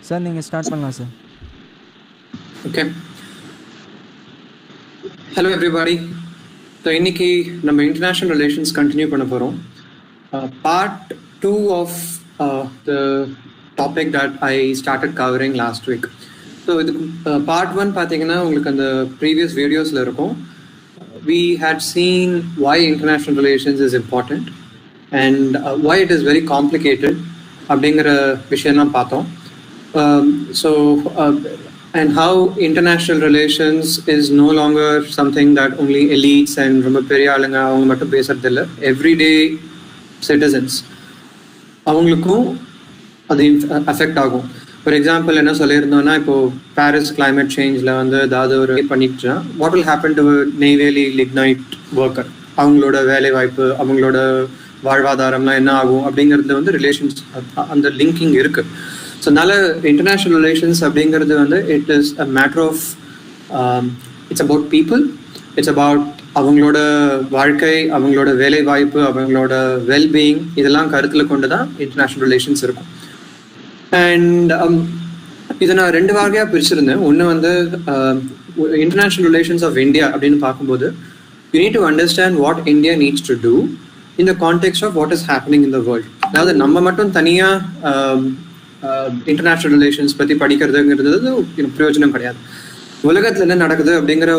Sir நீங்கள் start பண்ணலாம் sir. Okay. Hello everybody. So இன்னைக்கு நம்ம இன்டர்நேஷனல் ரிலேஷன்ஸ் கண்டினியூ பண்ண போகிறோம். Part 2 of the topic that I started covering last week. So இது part 1 பார்த்தீங்கன்னா உங்களுக்கு அந்த ப்ரீவியஸ் வீடியோஸில் இருக்கும். We had seen why international relations is important and why it is very complicated அப்படிங்கிற விஷயம்லாம் பார்த்தோம். And how international relations is no longer something that only elites and ரொம்ப பெரிய ஆளுங்க அவங்க மட்டும் பேசுறது இல்லை. எவ்ரிடே சிட்டிசன்ஸ் அவங்களுக்கும் அது அஃபெக்ட் ஆகும். ஃபார் எக்ஸாம்பிள் என்ன சொல்லியிருந்தோம்னா, இப்போ பாரிஸ் கிளைமேட் சேஞ்சில் வந்து ஏதாவது ஒரு பண்ணிட்டுனா what will happen to Neyveli lignite worker, அவங்களோட வேலை வாய்ப்பு அவங்களோட வாழ்வாதாரம்லாம் என்ன ஆகும் அப்படிங்கிறது வந்து ரிலேஷன்ஸ் அந்த லிங்கிங் இருக்குது. ஸோ அதனால இன்டர்நேஷ்னல் ரிலேஷன்ஸ் அப்படிங்கிறது வந்து it is a matter of it's about people, it's about அவங்களோட வாழ்க்கை, அவங்களோட வேலை வாய்ப்பு, அவங்களோட வெல்பீயிங், இதெல்லாம் கருத்தில் கொண்டு தான் இன்டர்நேஷ்னல் ரிலேஷன்ஸ் இருக்கும். அண்ட் இதை நான் ரெண்டு வகையாக பிரிச்சிருந்தேன். ஒன்று வந்து இன்டர்நேஷ்னல் ரிலேஷன்ஸ் ஆஃப் இந்தியா அப்படின்னு பார்க்கும்போது you need to understand what India needs to do in the context of what is happening in the world. அதாவது நம்ம மட்டும் தனியாக இன்டர்நேஷ்னல் ரிலேஷன்ஸ் பற்றி படிக்கிறதுங்கிறது பிரயோஜனம் கிடையாது. உலகத்தில் என்ன நடக்குது அப்படிங்கிற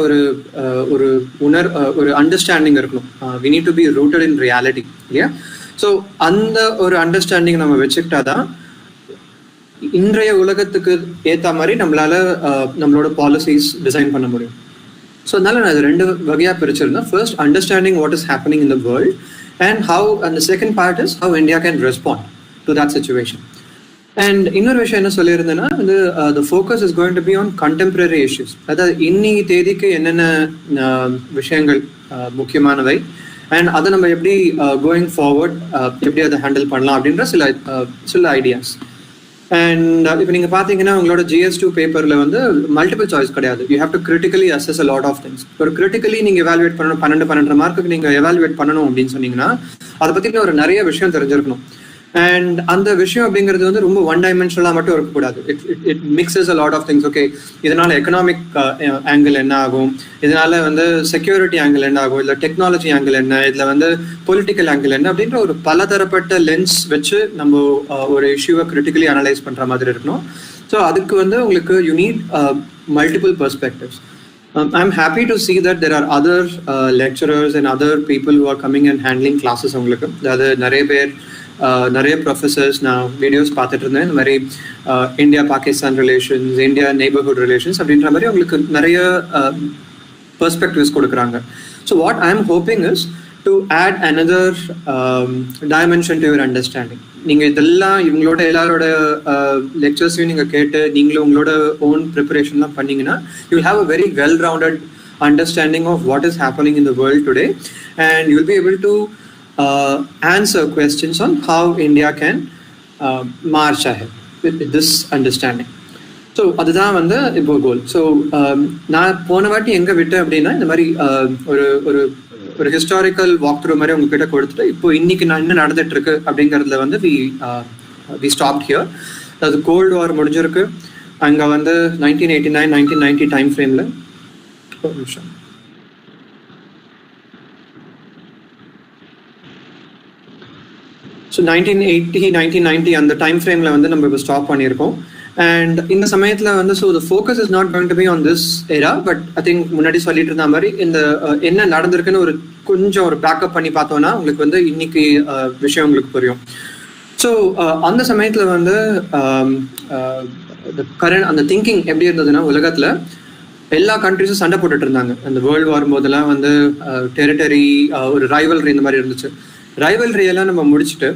ஒரு அண்டர்ஸ்டாண்டிங் இருக்கணும். We need to be rooted in reality இல்லையா? ஸோ அந்த ஒரு அண்டர்ஸ்டாண்டிங் நம்ம வச்சுக்கிட்டாதான் இன்றைய உலகத்துக்கு ஏற்ற மாதிரி நம்மளோட பாலிசிஸ் டிசைன் பண்ண முடியும். ஸோ அதனால நான் இது ரெண்டு வகையாக பிரிச்சிருந்தேன். First, understanding what is happening in the world and how, and the second part is how India can respond to that situation. And இன்னொரு விஷயம் என்ன சொல்லியிருந்தேன்னா, வந்து the focus is going to be on contemporary issues. அதாவது இன்னைக்கு தேதிக்கு என்னென்ன விஷயங்கள் முக்கியமானவை அண்ட் அதை நம்ம எப்படி கோயிங் ஃபார்வர்ட் எப்படி அதை ஹேண்டில் பண்ணலாம் அப்படின்ற சில ஐடியாஸ். அண்ட் இப்போ நீங்கள் பார்த்தீங்கன்னா உங்களோட GS2 பேப்பரில் வந்து மல்டிபிள் சாய்ஸ் கிடையாது. You have to critically assess a lot of things. ஒரு கிரிட்டிக்கலி நீங்கள் எவாலுவேட் பண்ணணும், 12 மார்க்குக்கு நீங்கள் எவாலுவேட் பண்ணணும் அப்படின்னு சொன்னீங்கன்னா அதை பற்றி ஒரு நிறைய விஷயம் தெரிஞ்சிருக்கணும். அண்ட் அந்த விஷயம் அப்படிங்கிறது வந்து ரொம்ப ஒன் டைமென்ஷனலாக மட்டும் இருக்கக்கூடாது. It mixes a lot of things. Okay, இதனால எக்கனாமிக் ஆங்கிள் என்ன ஆகும், இதனால வந்து செக்யூரிட்டி ஆங்கிள் என்ன ஆகும், இல்லை டெக்னாலஜி ஆங்கிள் என்ன, இதில் வந்து பொலிட்டிக்கல் ஆங்கிள் என்ன அப்படின்ற ஒரு பலதரப்பட்ட லென்ஸ் வச்சு நம்ம ஒரு இஷ்யூவை கிரிட்டிக்கலி அனலைஸ் பண்ணுற மாதிரி இருக்கணும். ஸோ அதுக்கு வந்து உங்களுக்கு you need multiple perspectives. I'm happy to see that there are other lecturers and other people who are coming and handling classes. உங்களுக்கு அதாவது நிறைய ப்ரொஃபஸர்ஸ் நான் வீடியோஸ் பார்த்துட்டு இருந்தேன். இந்த மாதிரி India Pakistan relations, India neighbourhood relations அப்படின்ற மாதிரி உங்களுக்கு நிறைய பெர்ஸ்பெக்டிவ்ஸ் கொடுக்குறாங்க. So what I am hoping is to add another dimension to your understanding. நீங்கள் இதெல்லாம் இவங்களோட எல்லாரோட லெக்சர்ஸையும் நீங்கள் கேட்டு நீங்களும் உங்களோட ஓன் ப்ரிப்பரேஷன்லாம் பண்ணிங்கன்னா you will have a very well rounded understanding of what is happening in the world today and you will be able to answer questions on how India can march ahead with this understanding. So அதுதான் வந்து இப்போ கோல். So நான் போன வாட்டி எங்கே விட்டேன் அப்படின்னா, இந்த மாதிரி ஒரு ஹிஸ்டாரிக்கல் வாக் த்ரூ மாதிரி உங்ககிட்ட கொடுத்துட்டு இப்போ இன்னைக்கு நான் என்ன நடந்துட்டு இருக்கு அப்படிங்கிறதுல வந்து வி ஸ்டாப்ட் ஹியர். அது கோல்டு வார் முடிஞ்சிருக்கு. அங்கே வந்து 1989, 1990 டைம் ஃப்ரேமில் ஒரு நிமிஷம். ஸோ 1980, 1990 அந்த டைம் ஃப்ரேமில் வந்து நம்ம இப்போ ஸ்டாப் பண்ணியிருக்கோம். அண்ட் இந்த சமயத்தில் வந்து so the focus is not going to be on this era, but I think முன்னாடி சொல்லிட்டு இருந்த மாதிரி இந்த என்ன நடந்திருக்குன்னு கொஞ்சம் ஒரு பேக்கப் பண்ணி பார்த்தோன்னா உங்களுக்கு வந்து இன்னைக்கு விஷயம் உங்களுக்கு புரியும். ஸோ அந்த சமயத்தில் வந்து அந்த திங்கிங் எப்படி இருந்ததுன்னா, உலகத்தில் எல்லா கண்ட்ரிஸும் சண்டை போட்டுட்டு இருந்தாங்க. அந்த வேர்ல்டு வார் போதெல்லாம் வந்து டெரிட்டரி ஒரு ரைவல்ரி இந்த மாதிரி இருந்துச்சு. ரைவல்ரியெல்லாம் நம்ம முடிச்சுட்டு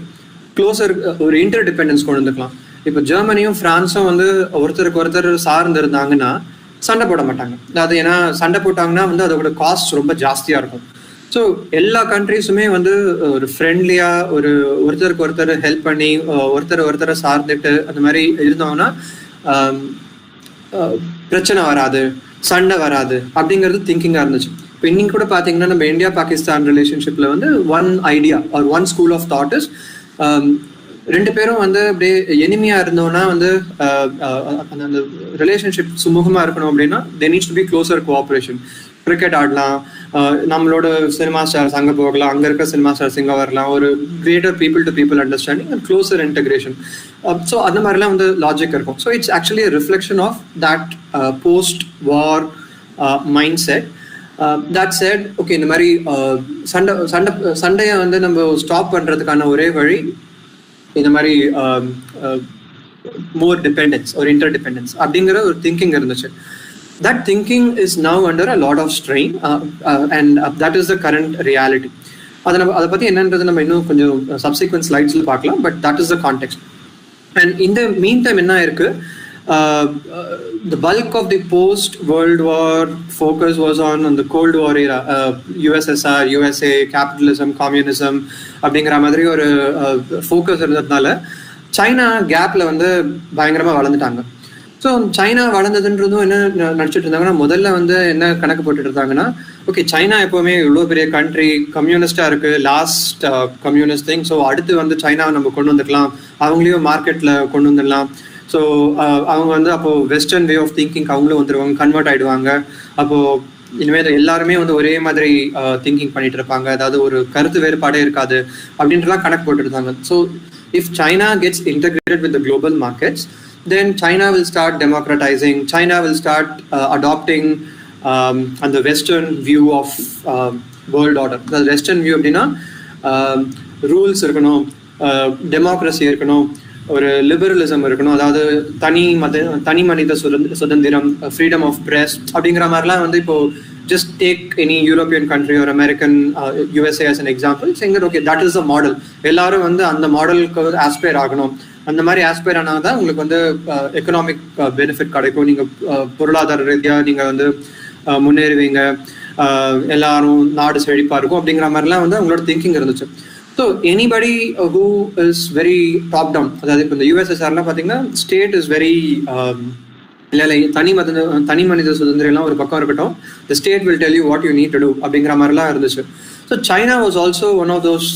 க்ளோசர் ஒரு இன்டர் டிபெண்டன்ஸ் கொண்டு வந்துக்கலாம். இப்போ ஜெர்மனியும் ஃப்ரான்ஸும் வந்து ஒருத்தருக்கு ஒருத்தர் சார்ந்து இருந்தாங்கன்னா சண்டை போட மாட்டாங்க. அது ஏன்னா சண்டை போட்டாங்கன்னா வந்து அதோட காஸ்ட் ரொம்ப ஜாஸ்தியாக இருக்கும். ஸோ எல்லா கண்ட்ரிஸுமே வந்து ஒரு ஃப்ரெண்ட்லியாக ஒருத்தருக்கு ஒருத்தர் ஹெல்ப் பண்ணி ஒருத்தரை சார்ந்துட்டு அந்த மாதிரி இருந்தோம்னா பிரச்சனை வராது, சண்டை வராது அப்படிங்கிறது திங்கிங்காக இருந்துச்சு. இப்போ இன்னைக்கு கூட பார்த்தீங்கன்னா நம்ம இந்தியா பாகிஸ்தான் ரிலேஷன்ஷிப்பில் வந்து one idea or one school of thought is ரெண்டு பேரும் வந்து அப்படியே எனிமியா இருந்தோம்னா வந்து அந்த ரிலேஷன்ஷிப் சுமூகமா இருக்கணும் அப்படின்னா there needs to be closer cooperation. Cricket ஆடலாம், நம்மளோட சினிமா ஸ்டார்ஸ் அங்கே போகலாம், அங்கே இருக்க சினிமா ஸ்டார்ஸ் இங்கே வரலாம், ஒரு greater people to people understanding and closer integration. So அந்த மாதிரிலாம் வந்து லாஜிக் இருக்கும். So it's actually reflection of that post war mindset. That set okay, இந்த மாதிரி சண்டையை வந்து நம்ம ஸ்டாப் பண்ணுறதுக்கான ஒரே வழி இந்த மாதிரி மோர் டிபெண்டன்ஸ் ஒரு இன்டர்டிபெண்டன்ஸ் அப்படிங்கிற ஒரு திங்கிங் இருந்துச்சு. That thinking is now under a lot of strain, and that is the current reality. அதை பற்றி என்னன்றது நம்ம இன்னும் கொஞ்சம் சப்சிக்வெண்ட் ஸ்லைட்ஸில் பார்க்கலாம், but that is the contact. And இந்த மீன் டைம் என்ன இருக்கு, the bulk of the post World War focus was on the Cold War era, USSR, USA, capitalism, communism அப்படிங்கிற மாதிரி ஒரு ஃபோக்கஸ் இருந்ததுனால சைனா கேப்ல வந்து பயங்கரமா வளர்ந்துட்டாங்க. ஸோ சைனா வளர்ந்ததுன்றதும் என்ன நினச்சிட்டு இருந்தாங்கன்னா, முதல்ல வந்து என்ன கணக்கு போட்டுட்டு இருந்தாங்கன்னா, ஓகே சைனா எப்போவுமே இவ்வளோ பெரிய கண்ட்ரி, கம்யூனிஸ்டாக இருக்குது, லாஸ்ட் கம்யூனிஸ்ட் திங், ஸோ அடுத்து வந்து சைனாவை நம்ம கொண்டு வந்துக்கலாம், அவங்களையும் மார்க்கெட்டில் கொண்டு வந்துடலாம். ஸோ அவங்க வந்து அப்போது வெஸ்டர்ன் வே ஆஃப் திங்கிங் அவங்களும் வந்துடுவாங்க, கன்வெர்ட் ஆகிடுவாங்க. அப்போது இனிமேல் எல்லாருமே வந்து ஒரே மாதிரி திங்கிங் பண்ணிட்டு இருப்பாங்க, அதாவது ஒரு கருத்து வேறுபாடே இருக்காது அப்படின்றலாம் கணக்கு போட்டுருந்தாங்க. So if China gets integrated with the global markets, then China will start democratizing, China will start adopting and the western view of world order. The western view அப்படின்னா ரூல்ஸ் இருக்கணும், டெமோக்ரஸி இருக்கணும், ஒரு லிபரலிசம் இருக்கணும், அதாவது தனி மனித சுதந்திரம், freedom of press அப்படிங்கிற மாதிரிலாம் வந்து இப்போ just take any European country or American USA as an example, saying that okay that is the model, எல்லாரும் வந்து அந்த மாடலுக்கு ஆஸ்பயர் ஆகணும். அந்த மாதிரி ஆஸ்பயர் ஆனால் தான் உங்களுக்கு வந்து எக்கனாமிக் பெனிஃபிட் கிடைக்கும், நீங்கள் பொருளாதார ரீதியாக நீங்கள் வந்து முன்னேறுவீங்க, எல்லாரும் நாடு செழிப்பாக இருக்கும் அப்படிங்கிற மாதிரிலாம் வந்து அவங்களோட திங்கிங் இருந்துச்சு. So anybody who is very top down, அதாவது இப்போ இந்த யூஎஸ்எஸ்ஆர்லாம் பார்த்தீங்கன்னா ஸ்டேட் இஸ் வெரி இல்லை தனி மனித சுதந்திரம்லாம் ஒரு பக்கம் இருக்கட்டும், the state will tell you what you need to do அப்படிங்கிற மாதிரிலாம் இருந்துச்சு. So China was also one of those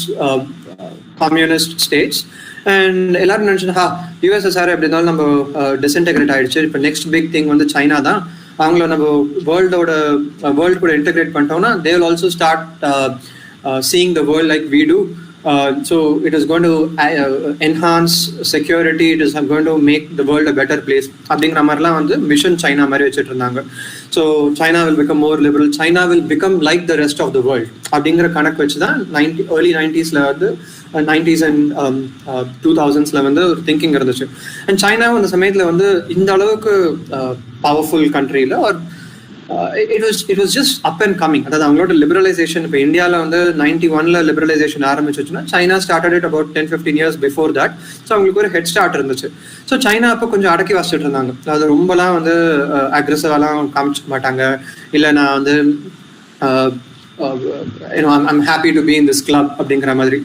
communist states. And எல்லாரும் நினச்சிட்டு யூஎஸ்எஸ்ஆர் எப்படி இருந்தாலும் நம்ம டிஸ்இன்டெகிரேட் ஆகிடுச்சு, இப்போ நெக்ஸ்ட் பிக் திங் வந்து சைனா தான், அவங்கள நம்ம வேர்ல்டு கூட இன்டெகிரேட் பண்ணிட்டோம்னா they will also start seeing the world like we do. So it is going to enhance security, it is going to make the world a better place அப்படிங்கிற மாதிரிலாம் வந்து mission China மாதிரி வச்சுட்டு இருந்தாங்க. So China will become more liberal, China will become like the rest of the world அப்படிங்கிற கணக்கு வச்சு தான் early 90s வந்து 90s and 2000s வந்து ஒரு திங்கிங் இருந்துச்சு. அண்ட் சைனாவும் அந்த சமயத்தில் வந்து இந்த அளவுக்கு பவர்ஃபுல் கண்ட்ரியில் ஒரு it was just up and coming. அதாவது அவங்களோட லிபரலைசேஷன் இப்போ இந்தியாவில் வந்து 91ல லிபரலைசேஷன் ஆரம்பிச்சுன்னா China started it about 10-15 years before that. So அவங்களுக்கு ஒரு ஹெட் ஸ்டார்ட் இருந்துச்சு. ஸோ சைனா அப்போ கொஞ்சம் அடக்கி வச்சுட்டு இருந்தாங்க, அதாவது ரொம்பலாம் வந்து அக்ரெசிவாலாம் காமிச்சிக்க மாட்டாங்க, இல்லை நான் வந்து I'm happy to be in this club அப்படிங்கிற மாதிரி.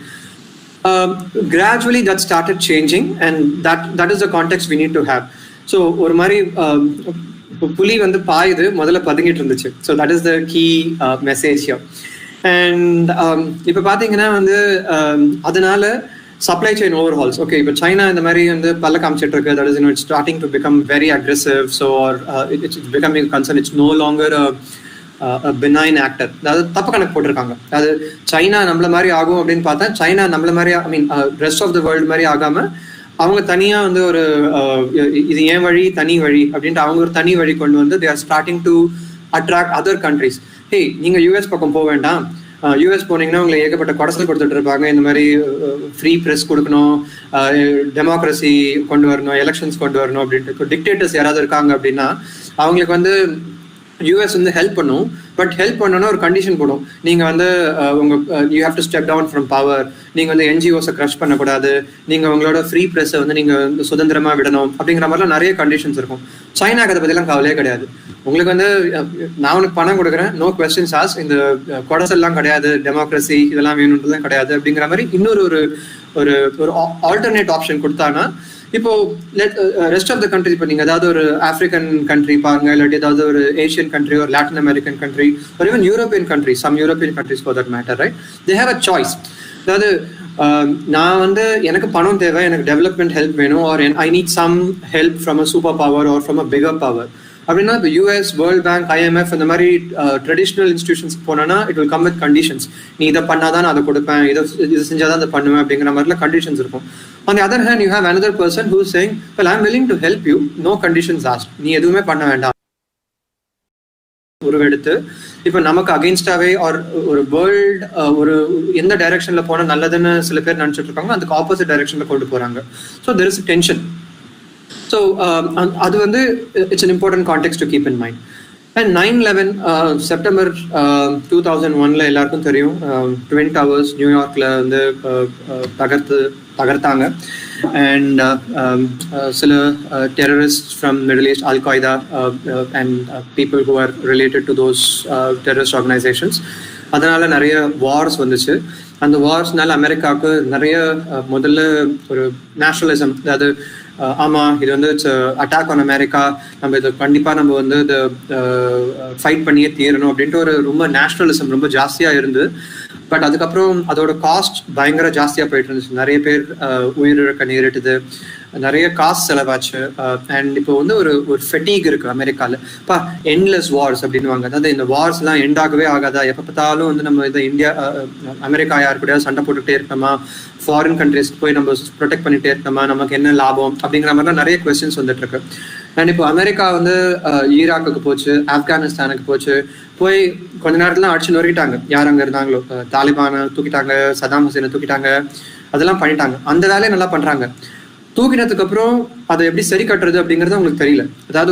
Gradually that started changing and that is the context we need to have. So ஒரு மாதிரி இப்போ புலி வந்து பாயுது, முதல்ல பதுங்கிட்டு இருந்துச்சு. So that is the key message here. And இப்போ பார்த்தீங்கன்னா வந்து அதனால சப்ளை செயின் ஓவர்ஹால்ஸ், ஓகே இப்போ சைனா இந்த மாதிரி வந்து பல்ல காமிச்சிட்டு இருக்கு, that is it's starting to become very aggressive. So it's becoming concern, it's no longer benign actor. அதாவது தப்பு கணக்கு போட்டிருக்காங்க, அதாவது சைனா நம்மள மாதிரி ஆகும் அப்படின்னு பார்த்தா சைனா நம்மள மாதிரி ஐ மீன் ரெஸ்ட் ஆஃப் த வேர்ல்டு மாதிரி ஆகாமல் அவங்க தனியாக வந்து ஒரு இது ஏன் வழி தனி வழி அப்படின்ட்டு அவங்க ஒரு தனி வழி கொண்டு வந்து they are starting to attract other countries. ஹே நீங்கள் யூஎஸ் பக்கம் போக வேண்டாம், யூஎஸ் போனீங்கன்னா உங்களை ஏகப்பட்ட கொடசல் கொடுத்துட்டு இருப்பாங்க, இந்த மாதிரி ஃப்ரீ ப்ரெஸ் கொடுக்கணும், டெமோக்ரஸி கொண்டு வரணும், எலெக்ஷன்ஸ் கொண்டு வரணும் அப்படின்ட்டு. இப்போ டிக்டேட்டர்ஸ் யாராவது இருக்காங்க அப்படின்னா அவங்களுக்கு வந்து யூஎஸ் வந்து ஹெல்ப் பண்ணும், பட் ஹெல்ப் பண்ணணும்னா ஒரு கண்டிஷன் போடும், நீங்கள் வந்து you have to step down from power, நீங்கள் வந்து என்ஜிஓஸை க்ரஷ் பண்ணக்கூடாது, நீங்கள் உங்களோட ஃப்ரீ ப்ரெஸ்ஸை வந்து நீங்கள் சுதந்திரமாக விடணும் அப்படிங்கிற மாதிரிலாம் நிறைய கண்டிஷன்ஸ் இருக்கும். சைனாக்கு அதை பற்றிலாம் கவலையே கிடையாது. உங்களுக்கு வந்து நான் உனக்கு பணம் கொடுக்குறேன், நோ கொஸ்டின்ஸ் ஆஸ்க், இந்த கொடசெல்லாம் கிடையாது, டெமோக்ரஸி இதெல்லாம் வேணுன்றதுலாம் கிடையாது அப்படிங்கிற மாதிரி இன்னொரு ஒரு ஆல்டர்னேட் ஆப்ஷன் கொடுத்தாங்கன்னா இப்போ ரெஸ்ட் ஆஃப் த கண்ட்ரி, இப்போ நீங்கள் ஏதாவது ஒரு ஆஃப்ரிக்கன் கண்ட்ரி பாருங்க, இல்லாட்டி ஏதாவது ஒரு ஏஷியன் கண்ட்ரி ஒரு லாட்டின் அமெரிக்கன் கண்ட்ரி ஒரு even European country, some European countries for that matter, right, they have a choice. அதாவது நான் வந்து எனக்கு பணம் தேவை, எனக்கு டெவலப்மெண்ட் ஹெல்ப் வேணும், or I need some help from a super power or from a bigger power அப்படின்னா இப்போ யூஎஸ், வேர்ல்ட் பேங்க், IMF இந்த மாதிரி ட்ரெடிஷ்னல் இன்ஸ்டிடியூஷன்ஸ்க்கு போனோன்னா it will come with conditions. நீ இதை பண்ணாதான் நான் அதை கொடுப்பேன், இது செஞ்சாதான் அதை பண்ணுவேன் அப்படிங்கிற மாதிரிலாம் கண்டிஷன்ஸ் இருக்கும். On the other hand you have another person who is saying, well, I'm willing to help you, no conditions asked. நீ எதுவுமே பண்ண வேண்டாம். உருவெடுத்து இப்போ நமக்கு அகெயின்ஸ்டாவே ஒரு வேர்ல்ட் ஒரு எந்த டைரக்ஷன்ல போனா நல்லதுன்னு சில பேர் நினைச்சிட்டு இருக்காங்க, அதுக்கு ஆப்போசிட் டைரக்ஷன்ல கொண்டு போறாங்க. So there is tension. So அது வந்து it's an important context to keep in mind. And 9/11 September 2001 எல்லாருக்கும் தெரியும், ட்வின் டவர்ஸ் நியூயார்க்ல வந்து தகர்த்தாங்க. அண்ட் சில terrorist from Middle East, al qaeda and people who are related to those terrorist organizations, அதனால நிறைய வார்ஸ் வந்துச்சு. அந்த வார்ஸ்னால அமெரிக்காவுக்கு நிறைய முதல்ல ஒரு நேஷனலிசம், அதாவது ஆமா இது வந்து இட்ஸ் அட்டாக் ஆன் அமெரிக்கா, நம்ம இது கண்டிப்பா நம்ம வந்து இதை ஃபைட் பண்ணியே தீரணும் அப்படின்ட்டு ஒரு ரொம்ப நேஷனலிசம் ரொம்ப ஜாஸ்தியா இருந்து. பட் அதுக்கப்புறம் அதோட காஸ்ட் பயங்கர ஜாஸ்தியா போயிட்டு இருந்துச்சு. நிறைய பேர் உயிரிழக்க நேரிட்டது, நிறைய காசு செலவாச்சு. அண்ட் இப்போ வந்து ஒரு ஃபெட்டிக் இருக்கு அமெரிக்கால, எண்ட்லெஸ் வார்ஸ் அப்படின்னுவாங்க. அதாவது இந்த வார்ஸ் எல்லாம் எண்ட் ஆகவே ஆகாதா, எப்ப பார்த்தாலும் வந்து நம்ம இதை இந்தியா அமெரிக்கா யாரு கூட சண்டை போட்டுக்கிட்டே இருக்கணுமா, ஃபாரின் கண்ட்ரீஸ்க்கு போய் நம்ம ப்ரொடெக்ட் பண்ணிட்டே இருக்கணுமா, நமக்கு என்ன லாபம் அப்படிங்கிற மாதிரிலாம் நிறைய கொஸ்டின்ஸ் வந்துட்டு இருக்கு. அண்ட் இப்போ அமெரிக்கா வந்து ஈராக்குக்கு போச்சு, ஆப்கானிஸ்தானுக்கு போச்சு, போய் கொஞ்ச நேரத்துல அடிச்சு நொறுக்கிட்டாங்க யார் அங்க இருந்தாங்களோ. தாலிபானை தூக்கிட்டாங்க, சதாம் ஹுசேனை தூக்கிட்டாங்க, அதெல்லாம் பண்ணிட்டாங்க. அந்த வேலையை நல்லா பண்றாங்க. தூக்கினதுக்கு அப்புறம் அதை எப்படி சரி கட்டுறது அப்படிங்கிறது அவங்களுக்கு தெரியல. அதாவது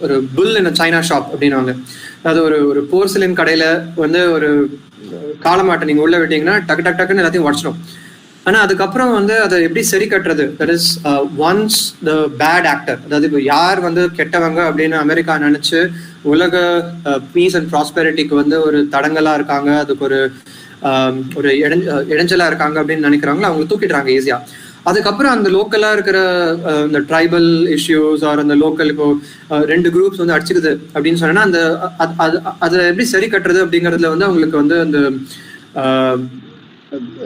ஒரு புல் இன் சைனா ஷாப் அப்படின்னுவாங்க. அதாவது ஒரு போர்சிலின் கடையில வந்து ஒரு காலமாட்டை நீங்க உள்ள விட்டீங்கன்னா டக்கு டக்கு டக்குன்னு எல்லாத்தையும் உடச்சிடும். ஆனா அதுக்கப்புறம் வந்து அதை எப்படி சரி கட்டுறது, that is once the bad actor, அதாவது இப்போ யார் வந்து கெட்டவங்க அப்படின்னு அமெரிக்கா நினைச்சு உலக பீஸ் அண்ட் ப்ராஸ்பெரிட்டிக்கு வந்து ஒரு தடங்கலா இருக்காங்க, அதுக்கு ஒரு இடைஞ்சலா இருக்காங்க அப்படின்னு நினைக்கிறாங்களோ அவங்க தூக்கிடுறாங்க ஈஸியா. அதுக்கப்புறம் அந்த லோக்கலா இருக்கிற இந்த ட்ரைபல் இஷ்யூஸ் ஆர் அந்த லோக்கல் இப்போ 2 குரூப்ஸ் வந்து அடிச்சுக்குது அப்படின்னு சொன்னா அந்த அதை எப்படி சரி கட்டுறது அப்படிங்கிறதுல வந்து அவங்களுக்கு வந்து அந்த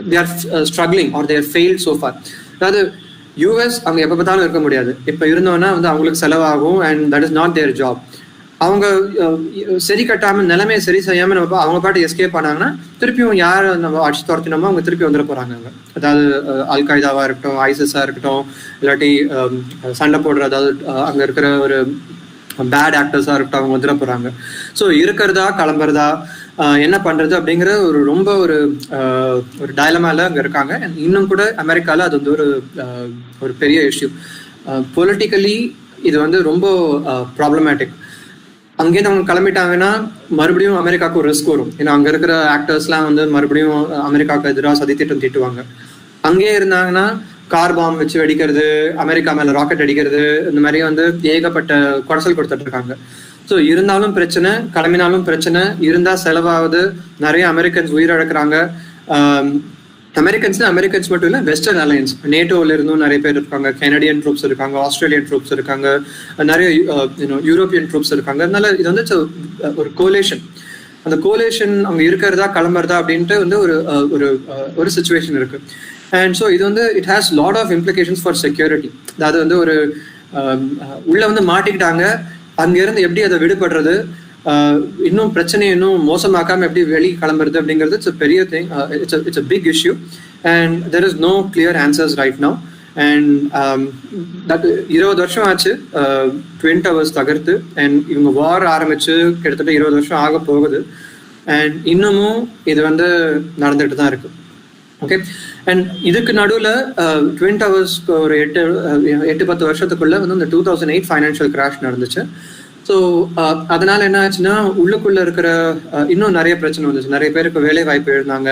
they are struggling or they have failed so far. அதாவது யூஎஸ் அவங்க எப்போ பார்த்தாலும் இருக்க முடியாது, இப்போ இருந்தோன்னா வந்து அவங்களுக்கு செலவாகும் and that is not there job. அவங்க சரி கட்டாம நிலைமையை சரி செய்யாம நம்ம அவங்க பாட்டு எஸ்கேப் பண்ணாங்கன்னா திருப்பியும் யார் நம்ம அடிச்சு துரத்தினோமோ அவங்க திருப்பி வந்துட போறாங்க. அதாவது அல் qaeda-வா இருக்கட்டும், ஐசிஸா இருக்கட்டும், இல்லாட்டி சண்டை போடுற அதாவது அங்க இருக்கிற ஒரு பேட் ஆக்டர்ஸா இருக்கட்டும், அவங்க வந்துட போறாங்க. ஸோ இருக்கிறதா கிளம்புறதா என்ன பண்றது அப்படிங்கிற ரொம்ப ஒரு டயலமால அங்க இருக்காங்க. இன்னும் கூட அமெரிக்கால அது வந்து ஒரு பெரிய இஷ்யூ. பொலிட்டிக்கலி இது வந்து ரொம்ப ப்ராப்ளமேட்டிக். அங்கேருந்து அவங்க கிளம்பிட்டாங்கன்னா மறுபடியும் அமெரிக்காவுக்கு ஒரு ரிஸ்க் வரும். ஏன்னா அங்க இருக்கிற ஆக்டர்ஸ்லாம் வந்து மறுபடியும் அமெரிக்காவுக்கு எதிராக சதித்திட்டம் தீட்டுவாங்க. அங்கேயே இருந்தாங்கன்னா கார் பாம்பு வச்சு வெடிக்கிறது, அமெரிக்கா மேல ராக்கெட் அடிக்கிறது, இந்த மாதிரி வந்து ஏகப்பட்ட குடசல் கொடுத்துட்டு இருக்காங்க. ஸோ இருந்தாலும் பிரச்சனை, கிளம்பினாலும் பிரச்சனை, இருந்தா செலவாகுது, நிறைய அமெரிக்கன்ஸ் உயிரிழக்கிறாங்க. அமெரிக்கன்ஸ் மட்டும் இல்லை, வெஸ்டர்ன் அலையன்ஸ் நேட்டோல இருந்தும் நிறைய பேர் இருக்காங்க, கெனடியன் ட்ரூப்ஸ் இருக்காங்க, ஆஸ்திரேலியன் ட்ரூப்ஸ் இருக்காங்க, நிறைய யூரோப்பியன் ட்ரூப்ஸ் இருக்காங்க. அதனால இது வந்து ஒரு கோலேஷன். அந்த கோலேஷன் அவங்க இருக்கிறதா கிளம்புறதா அப்படின்ட்டு வந்து ஒரு சுச்சுவேஷன் இருக்கு. அண்ட் ஸோ இது வந்து it has lot of implications for security. அதாவது வந்து உள்ள வந்து மாட்டிக்கிட்டாங்க, அங்கிருந்து எப்படி அதை விடுபடுறது, இன்னும் பிரச்சனையை இன்னும் மோசமாக்காம எப்படி வெளியே கிளம்புறது அப்படிங்கிறது இட்ஸ் பெரிய thing. It's a big issue and there is no clear answers right now. And 20 வருஷம் ஆச்சு ட்வின் டவர்ஸ் தகர்த்து. அண்ட் இவங்க வார் ஆரம்பிச்சு கிட்டத்தட்ட 20 வருஷம் ஆக போகுது. அண்ட் இன்னமும் இது வந்து நடந்துட்டு தான் இருக்கு. ஓகே. அண்ட் இதுக்கு நடுவில் ட்வின் டவர்ஸ் ஒரு 8-10 வருஷத்துக்குள்ள வந்து இந்த 2008 ஃபைனான்ஷியல் கிராஷ் நடந்துச்சு. ஸோ அதனால என்ன ஆச்சுன்னா உள்ளுக்குள்ள இருக்கிற இன்னும் நிறைய பிரச்சனை வந்துச்சு. நிறைய பேருக்கு வேலை வாய்ப்பு எழுந்தாங்க.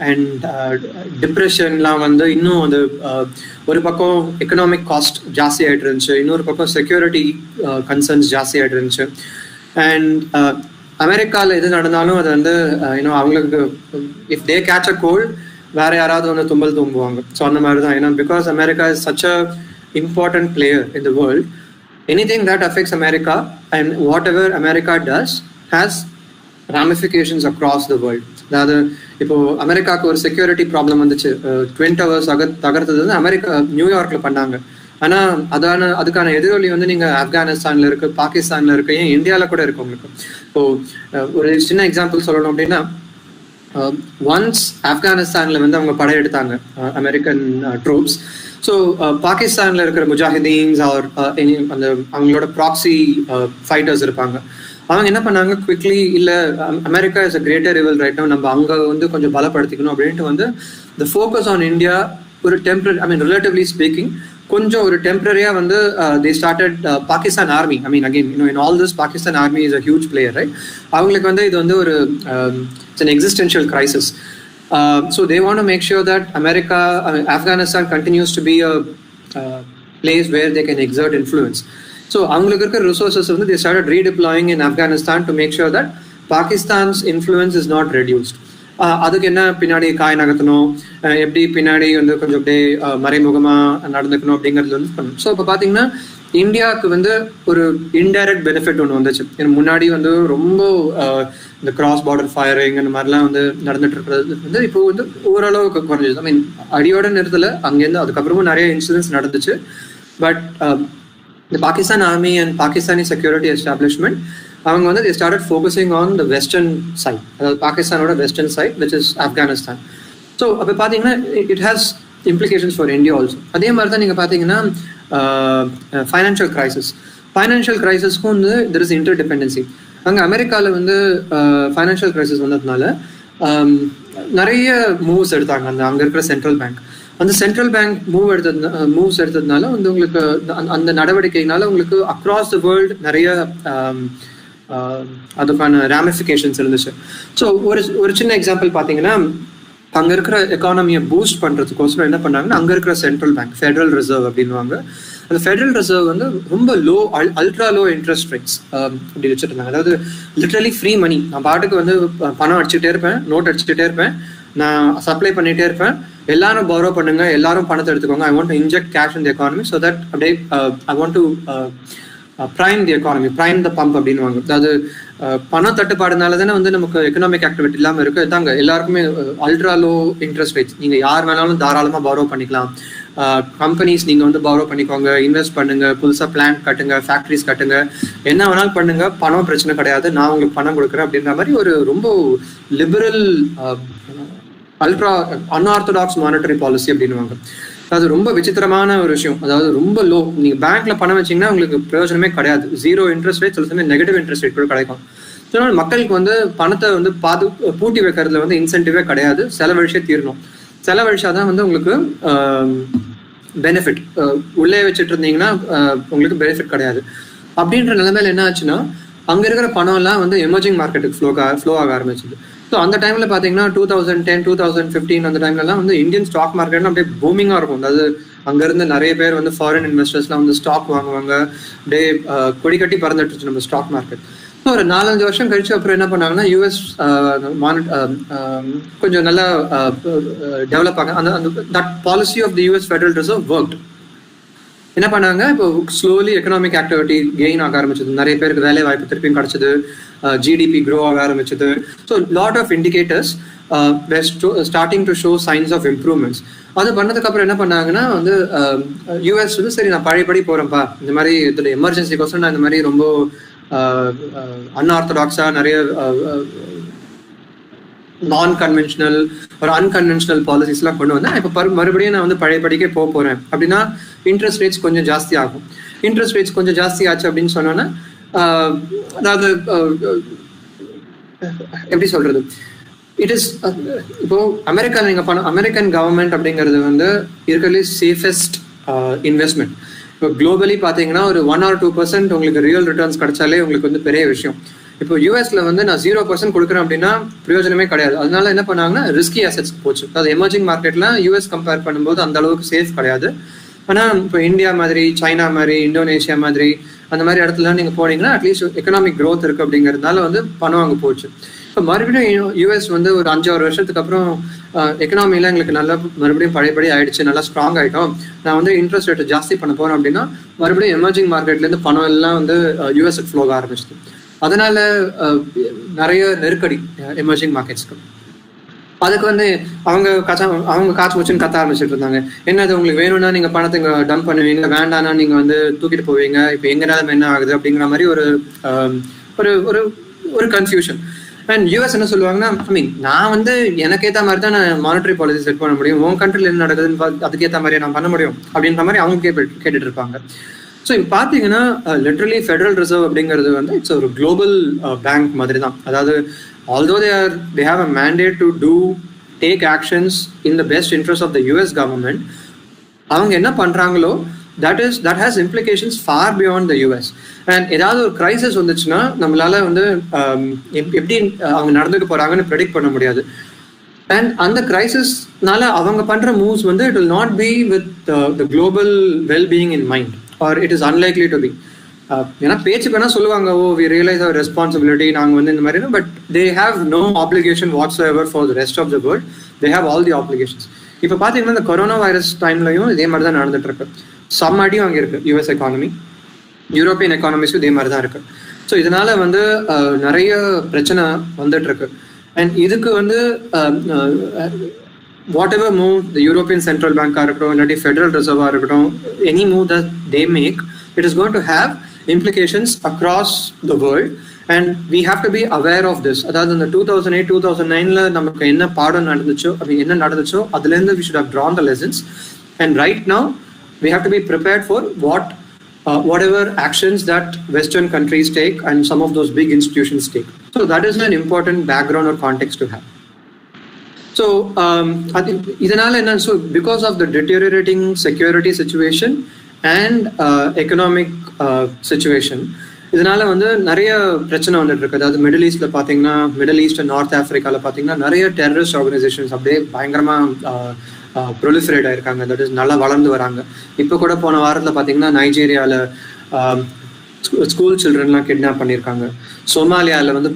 அண்ட் டிப்ரெஷன்லாம் வந்து இன்னும் அது ஒரு பக்கம் எக்கனாமிக் காஸ்ட் ஜாஸ்தி ஆகிட்டு இருந்துச்சு, இன்னொரு பக்கம் செக்யூரிட்டி கன்சர்ன்ஸ் ஜாஸ்தி ஆகிட்டு இருந்துச்சு. அண்ட் அமெரிக்காவில் எது நடந்தாலும் அது வந்து இன்னும் அவங்களுக்கு if they catch a cold வேற யாராவது வந்து தும்பல் தும்புவாங்க. ஸோ அந்த மாதிரி தான். ஏன்னா because America is such a important player in the world, anything that affects America and whatever America does has ramifications across the world. அதாவது இப்போ அமெரிக்காவுக்கு ஒரு செக்யூரிட்டி ப்ராப்ளம் வந்துச்சு, ட்வின் டவர்ஸ் தகர்த்தது வந்து அமெரிக்கா நியூயார்க்ல பண்ணாங்க. ஆனா அதுக்கான எதிரொலி வந்து நீங்க ஆப்கானிஸ்தான்ல இருக்கு, பாகிஸ்தான்ல இருக்கு, ஏன் இந்தியாவில கூட இருக்கு உங்களுக்கு. இப்போ ஒரு சின்ன எக்ஸாம்பிள் சொல்லணும் அப்படின்னா, ஒன்ஸ் ஆப்கானிஸ்தான்ல வந்து அவங்க படையெடுத்தாங்க அமெரிக்கன் ட்ரூப்ஸ். ஸோ பாகிஸ்தான்ல இருக்கிற முஜாஹிதீன்ஸ் ஆர் அந்த அவங்களோட ப்ராக்சி ஃபைட்டர்ஸ் இருப்பாங்க, அவங்க என்ன பண்ணாங்க, குவிக்லி இல்லை America is a greater rival right now, நம்ம அங்கே வந்து கொஞ்சம் பலப்படுத்திக்கணும் அப்படின்ட்டு வந்து த ஃபோக்கஸ் ஆன் இந்தியா ஒரு டெம்பரரி, ஐ மீன் ரிலேட்டிவ்லி ஸ்பீக்கிங் கொஞ்சம் ஒரு டெம்பரரியா வந்து they started Pakistan army. I mean again in all this Pakistan army is a huge player right. அவங்களுக்கு வந்து இது வந்து ஒரு it's an existential crisis. So they want to make sure that Afghanistan continues to be a place where they can exert influence. So அவங்களுக்கு இருக்கிற resources வந்து they started redeploying in Afghanistan to make sure that Pakistan's influence is not reduced. அதுக்கு என்ன பின்னாடி காய் நகர்த்தணும், எப்படி பின்னாடி வந்து கொஞ்சம் அப்படியே மறைமுகமா நடந்துக்கணும் அப்படிங்கிறது வந்து பண்ணணும். ஸோ இப்போ பார்த்தீங்கன்னா இந்தியாவுக்கு வந்து ஒரு இன்டைரக்ட் பெனிஃபிட் ஒன்று வந்துச்சு. ஏன்னா முன்னாடி வந்து ரொம்ப இந்த கிராஸ் பார்டர் ஃபயரிங் அந்த மாதிரிலாம் வந்து நடந்துட்டு இருக்கிறது வந்து இப்போ வந்து ஓரளவுக்கு குறைஞ்சிது. ஐ மீன் அடியோட நிறுத்தல, அங்கேருந்து அதுக்கப்புறமும் நிறைய இன்சிடென்ட்ஸ் நடந்துச்சு. பட் இந்த Pakistan army and Pakistani security establishment அவங்க வந்து they started focusing on the western side, அதாவது பாகிஸ்தானோட western side which is Afghanistan. So அப்போ பார்த்தீங்கன்னா it has implications for India also. அதே மாதிரி தான் நீங்கள் பார்த்தீங்கன்னா ஃபைனான்ஷியல் கிரைசிஸ்க்கும் வந்து there is interdependency. அங்கே அமெரிக்காவில் வந்து ஃபைனான்ஷியல் கிரைசிஸ் வந்ததுனால நிறைய மூவ்ஸ் எடுத்தாங்க அங்கே இருக்கிற சென்ட்ரல் பேங்க். அந்த சென்ட்ரல் பேங்க் மூவ்ஸ் எடுத்ததுனால வந்து உங்களுக்கு அந்த நடவடிக்கைனால உங்களுக்கு அக்ராஸ் த வேர்ல்டு நிறைய அதுக்கான ராமிஃபிகேஷன்ஸ் இருந்துச்சு. ஸோ ஒரு சின்ன எக்ஸாம்பிள் பார்த்தீங்கன்னா, அங்கே இருக்கிற எக்கானமியை பூஸ்ட் பண்ணுறதுக்கோசரம் என்ன பண்ணாங்கன்னா, அங்கே இருக்கிற சென்ட்ரல் பேங்க் ஃபெடரல் ரிசர்வ் அப்படின்வாங்க, அந்த ஃபெடரல் ரிசர்வ் வந்து ரொம்ப அல்ட்ரா லோ இன்ட்ரெஸ்ட் ரேட்ஸ் அப்படி வச்சுட்டு இருந்தாங்க. அதாவது லிட்ரலி ஃப்ரீ மணி, நான் பாட்டுக்கு வந்து பணம் அடிச்சுட்டே இருப்பேன், நோட் அடிச்சுட்டே இருப்பேன், நான் சப்ளை பண்ணிகிட்டே இருப்பேன், எல்லாரும் பாரோ பண்ணுங்க, எல்லாரும் பணத்தை எடுத்துக்கோங்க, I want to inject cash in the economy so that அப்படியே I want to prime the economy, prime the pump அப்படின்வாங்க. அதாவது பணம் தட்டுப்பாடுனால தானே வந்து நமக்கு எக்கனாமிக் ஆக்டிவிட்டி இல்லாமல் இருக்கு. தாங்க எல்லாருக்குமே அல்ட்ரா லோ இன்ட்ரெஸ்ட் ரேட்ஸ், நீங்கள் யார் வேணாலும் தாராளமாக பாரோ பண்ணிக்கலாம். கம்பெனிஸ் நீங்கள் வந்து பாரோ பண்ணிக்கோங்க, இன்வெஸ்ட் பண்ணுங்க, புதுசாக பிளான் கட்டுங்க, ஃபேக்ட்ரிஸ் கட்டுங்க, என்ன வேணாலும் பண்ணுங்க, பணம் பிரச்சனை கிடையாது, நான் உங்களுக்கு பணம் கொடுக்குறேன் அப்படின்ற மாதிரி ஒரு ரொம்ப liberal ultra unorthodox monetary policy அப்படின்வாங்க. அது ரொம்ப விசித்திரமான ஒரு விஷயம். அதாவது ரொம்ப லோ, நீங்கள் பேங்க்ல பணம் வச்சிங்கன்னா உங்களுக்கு பிரயோஜனமே கிடையாது, ஜீரோ இன்ட்ரெஸ்ட் ரேட், சில சமயம் நெகட்டிவ் இன்ட்ரெஸ்ட் ரேட் கூட கிடைக்கும். ஸோ மக்களுக்கு வந்து பணத்தை வந்து பூட்டி வைக்கிறதுல வந்து இன்சென்டிவே கிடையாது, செலவழிச்சே தீரணும். செலவழிச்சாதான் வந்து உங்களுக்கு பெனிஃபிட், உள்ளே வச்சுட்டு இருந்தீங்கன்னா உங்களுக்கு பெனிஃபிட் கிடையாது. அப்படின்ற நிலைமையில என்ன ஆச்சுன்னா, அங்கே இருக்கிற பணம் எல்லாம் வந்து எமர்ஜிங் மார்க்கெட்டுக்கு ஃப்ளோ ஆக ஆரம்பிச்சுது. ஸோ அந்த டைம்ல பார்த்தீங்கன்னா 2010, 2015 அந்த டைம்லலாம் வந்து இந்தியன் ஸ்டாக் மார்க்கெட்லாம் அப்படியே பூமிங்காக இருக்கும். அதாவது அங்கேருந்து நிறைய பேர் வந்து ஃபாரின் இன்வெஸ்டர்ஸ்லாம் வந்து ஸ்டாக் வாங்குவாங்க, அப்படியே கொடி கட்டி பறந்துட்டுருச்சு நம்ம ஸ்டாக் மார்க்கெட். ஸோ ஒரு 4-5 வருஷம் கழிச்சு அப்புறம் என்ன பண்ணாங்கன்னா, யூஎஸ் கொஞ்சம் நல்லா டெவலப் ஆக அந்த that policy of the US federal reserve worked. என்ன பண்ணாங்க, இப்போ ஸ்லோலி எக்கனாமிக் ஆக்டிவிட்டி கெயின் ஆக ஆரம்பிச்சது, நிறைய பேருக்கு வேலை வாய்ப்பு திருப்பியும் கிடைச்சது, ஜிடிபி க்ரோ ஆக ஆரம்பிச்சது. So lot of indicators starting to show signs of improvements. அது பண்ணதுக்கு அப்புறம் என்ன பண்ணாங்கன்னா வந்து யூஎஸ் வந்து சரி நான் பழையபடி போறேன்ப்பா, இந்த மாதிரி இதோட எமர்ஜென்சிக்கோசரம் நான் இந்த மாதிரி ரொம்ப அன்ஆர்த்தடாக்ஸா நிறைய நான் கன்வென்ஷனல் ஒரு அன்கன்வென்ஷனல் பாலிசிஸ்லாம் கொண்டு வந்தேன். இப்போ மறுபடியும் நான் வந்து பழையபடிக்கே போறேன் அப்படின்னா இன்ட்ரெஸ்ட் ரேட்ஸ் கொஞ்சம் ஜாஸ்தி ஆகும். இன்ட்ரெஸ்ட் ரேட்ஸ் கொஞ்சம் ஜாஸ்தி ஆச்சு அப்படின்னு சொன்னோன்னா, அதாவது எப்படி சொல்றது, இட் இஸ் இப்போ அமெரிக்காவில் நீங்கள் அமெரிக்கன் கவர்மெண்ட் அப்படிங்கிறது வந்து இருக்கிறதுலே சேஃபஸ்ட் இன்வெஸ்ட்மெண்ட். இப்போ குளோபலி பார்த்தீங்கன்னா ஒரு 1 or 2% உங்களுக்கு ரியல் ரிட்டர்ன்ஸ் கிடைச்சாலே உங்களுக்கு வந்து பெரிய விஷயம். இப்போ யூஎஸ்ல வந்து நான் 0% கொடுக்குறேன் அப்படின்னா பிரயோஜனமே கிடையாது. அதனால என்ன பண்ணாங்கன்னா ரிஸ்கி அசெட்ஸ்க்கு போச்சு. அது எமர்ஜிங் மார்க்கெட்ல யூஎஸ் கம்பேர் பண்ணும்போது அந்த அளவுக்கு சேஃப் கிடையாது. ஆனால் இப்போ இந்தியா மாதிரி, சைனா மாதிரி, இந்தோனேஷியா மாதிரி அந்த மாதிரி இடத்துல நீங்கள் போனீங்கன்னா அட்லீஸ்ட் எக்கனாமிக் க்ரோத் இருக்குது அப்படிங்கிறதுனால வந்து பணம் அங்கே போச்சு. இப்போ மறுபடியும் யூஎஸ் வந்து ஒரு 5-6 வருஷத்துக்கு அப்புறம் எக்கனாமிலாம் எங்களுக்கு நல்லா மறுபடியும் பழையபடி ஆயிடுச்சு, நல்லா ஸ்ட்ராங் ஆகிட்டோம், நான் வந்து இன்ட்ரெஸ்ட் ரேட்டை ஜாஸ்தி பண்ண போகிறேன் அப்படின்னா மறுபடியும் எமர்ஜிங் மார்க்கெட்லேருந்து பணம் எல்லாம் வந்து யூஎஸ்க்கு ஃப்ளோ ஆக ஆரம்பிச்சிது. அதனால நிறைய நெருக்கடி எமர்ஜிங் மார்க்கெட்ஸ்க்கு. அதுக்கு வந்து அவங்க காசு வச்சுன்னு கத்த ஆரம்பிச்சுட்டு இருந்தாங்க. என்னது உங்களுக்கு வேணும்னா நீங்க பணத்தை இங்க டம்ப் பண்ணுவீங்க, வேண்டாம்னா நீங்க வந்து தூக்கிட்டு போவீங்க, இப்ப எங்க நிலைமை என்ன ஆகுது அப்படிங்கிற மாதிரி ஒரு ஒரு ஒரு கன்ஃபியூஷன். அண்ட் யூஎஸ் என்ன சொல்லுவாங்கன்னா, ஐ மீன் நான் வந்து எனக்கு ஏற்ற மாதிரி தான் நான் மானிட்டரி பாலிசி செட் பண்ண முடியும், உன் கண்ட்ரில என்ன நடக்குதுன்னு அதுக்கேற்ற மாதிரி நான் பண்ண முடியும் அப்படின்ற மாதிரி அவங்க கேட்டுட்டு இருப்பாங்க. ஸோ இப்போ பார்த்தீங்கன்னா லிட்ரலி ஃபெடரல் ரிசர்வ் அப்படிங்கிறது வந்து இட்ஸ் ஒரு குளோபல் பேங்க் மாதிரி தான். அதாவது although they have a mandate to take actions in the best interest of the US government, அவங்க என்ன பண்றாங்களோ that has implications far beyond the US. and ஏதாவது ஒரு கிரைசிஸ் வந்துச்சுன்னா நம்மளால வந்து எப்படி அவங்க நடந்துக்க போறாங்கன்னு ப்ரெடிக்ட் பண்ண முடியாது. அண்ட் அந்த கிரைசிஸ்னால அவங்க பண்ற மூவ்ஸ் வந்து it will not be with the global well-being in mind, or it is unlikely to be. ஏன்னா பேச்சுக்கு வேணா சொல்லுவாங்க, oh we realise our responsibility, நாங்கள் வந்து இந்த மாதிரி, but they have no obligation whatsoever for the rest of the world. They have all the obligations. இப்போ பார்த்தீங்கன்னா இந்த கொரோனா வைரஸ் டைம்லையும் இதே மாதிரி தான் நடந்துட்டு இருக்கு. சம் அடியும் அங்கே இருக்கு யூஎஸ் எக்கானமி, யூரோப்பியன் எக்கானமிஸும் இதே மாதிரி தான் இருக்கு. ஸோ இதனால வந்து நிறைய பிரச்சனை வந்துட்டு இருக்கு. அண்ட் இதுக்கு வந்து whatever move the European central பேங்காக இருக்கட்டும், இல்லாட்டி ஃபெடரல் ரிசர்வாக இருக்கட்டும், any move that they make, it is going to have implications across the world, and we have to be aware of this. அதாவது இந்த 2008-2009ல நமக்கு என்ன பாடம் நடந்துச்சோ, என்ன நடந்துச்சோ அதுல இருந்து we should have drawn the lessons, and right now we have to be prepared for whatever actions that Western countries take and some of those big institutions take. So that is an important background or context to have. So இதனால என்ன, so because of the deteriorating security situation and economic situation, இதனால வந்து நிறைய பிரச்சனை வந்துட்டு இருக்கு. அதாவது middle ஈஸ்ட்ல பாத்தீங்கன்னா, மிடில் ஈஸ்ட் அண்ட் நார்த் ஆப்பிரிக்கால பாத்தீங்கன்னா நிறைய டெரரிஸ்ட் ஆர்கனைசேஷன்ஸ் அப்படியே பயங்கரமா ப்ரொலிஃபரேட் ஆயிருக்காங்க. தட் இஸ் நல்லா வளர்ந்து வராங்க. இப்போ கூட போன வாரத்தில் பாத்தீங்கன்னா நைஜீரியால ஸ்கூல் சில்ட்ரன்லாம் கிட்னாப் பண்ணியிருக்காங்க. சோமாலியாவில் வந்து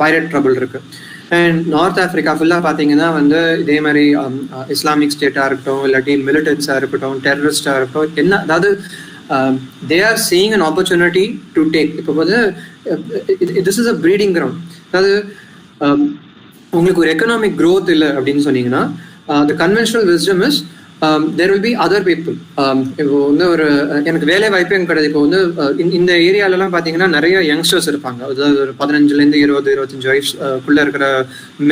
பைரேட் ட்ரபிள் இருக்கு. அண்ட் நார்த் ஆஃப்ரிக்கா ஃபுல்லாக பார்த்தீங்கன்னா வந்து இதே மாதிரி இஸ்லாமிக் ஸ்டேட்டாக இருக்கட்டும், இல்லாட்டி மிலிட்டன்ஸாக இருக்கட்டும், டெரரிஸ்டாக இருக்கட்டும், என்ன அதாவது they are seeing an opportunity to take. இப்போ வந்து this is a breeding ground. அதாவது உங்களுக்கு ஒரு எக்கனாமிக் க்ரோத் இல்லை அப்படின்னு சொன்னீங்கன்னா, த conventional wisdom is there will be other people. இப்போ வந்து ஒரு எனக்கு வேலை வாய்ப்பு எனக்கு கிடையாது. இப்போ வந்து இந்த ஏரியாலலாம் பார்த்தீங்கன்னா நிறைய யங்ஸ்டர்ஸ் இருப்பாங்க. அதாவது ஒரு 15லேருந்து 20-25 வயசுக்குள்ள இருக்கிற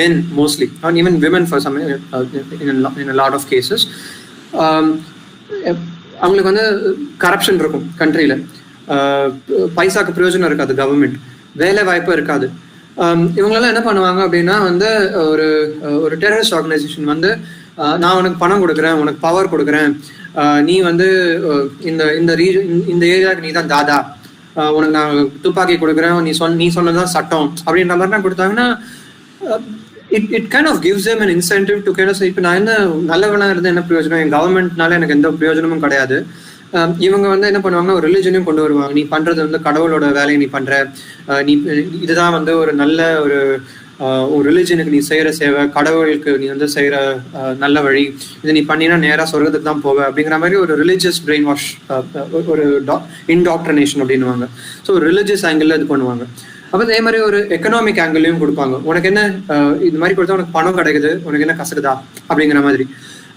men mostly, and even women for some in a lot of cases. அவங்களுக்கு வந்து கரப்ஷன் இருக்கும் கண்ட்ரியில், பைசாக்கு பிரயோஜனம் இருக்காது, கவர்மெண்ட் வேலை வாய்ப்பு இருக்காது. இவங்களெல்லாம் என்ன பண்ணுவாங்க அப்படின்னா வந்து ஒரு டெரரிஸ்ட் ஆர்கனைசேஷன் வந்து, நான் உனக்கு பணம் கொடுக்குறேன், உனக்கு பவர் கொடுக்குறேன், நீ வந்து இந்த ஏரியாவுக்கு நீ தான் தாதா, உனக்கு நான் துப்பாக்கி கொடுக்குறேன், நீ சொன்னதான் சட்டம் அப்படின்ற மாதிரிலாம் கொடுத்தாங்கன்னா, it kind of gives them an incentive to kind of say, இப்போ நான் என்ன நல்லவனா இருந்தால் என்ன பிரயோஜனம், என் கவர்மெண்ட்னால எனக்கு எந்த பிரயோஜனமும் கிடையாது. இவங்க வந்து என்ன பண்ணுவாங்கன்னா ஒரு ரிலிஜனையும் கொண்டு வருவாங்க. நீ பண்றது வந்து கடவுளோட வேலையை நீ பண்ற, நீ இதுதான் வந்து ஒரு நல்ல ஒரு ரிலிஜனுக்கு நீ செய்யற சேவை, கடவுளுக்கு நீ வந்து செய்யற நல்ல வழி, இதை நீ பண்ணினா நேரா சொர்க்கத்துக்கு தான் போவ அப்படிங்கிற மாதிரி ஒரு ரிலிஜியஸ் பிரெயின் வாஷ், ஒரு இன்டாக்ட்ரினேஷன் அப்படின்னுவாங்க. ஸோ ஒரு ரிலிஜியஸ் ஆங்கிள் இது பண்ணுவாங்க. அப்போ அதே மாதிரி ஒரு எக்கனாமிக் ஆங்கிளையும் கொடுப்பாங்க. உனக்கு என்ன இது மாதிரி கொடுத்தா உனக்கு பணம் கிடைக்குது, உனக்கு என்ன கசக்குதா அப்படிங்கிற மாதிரி.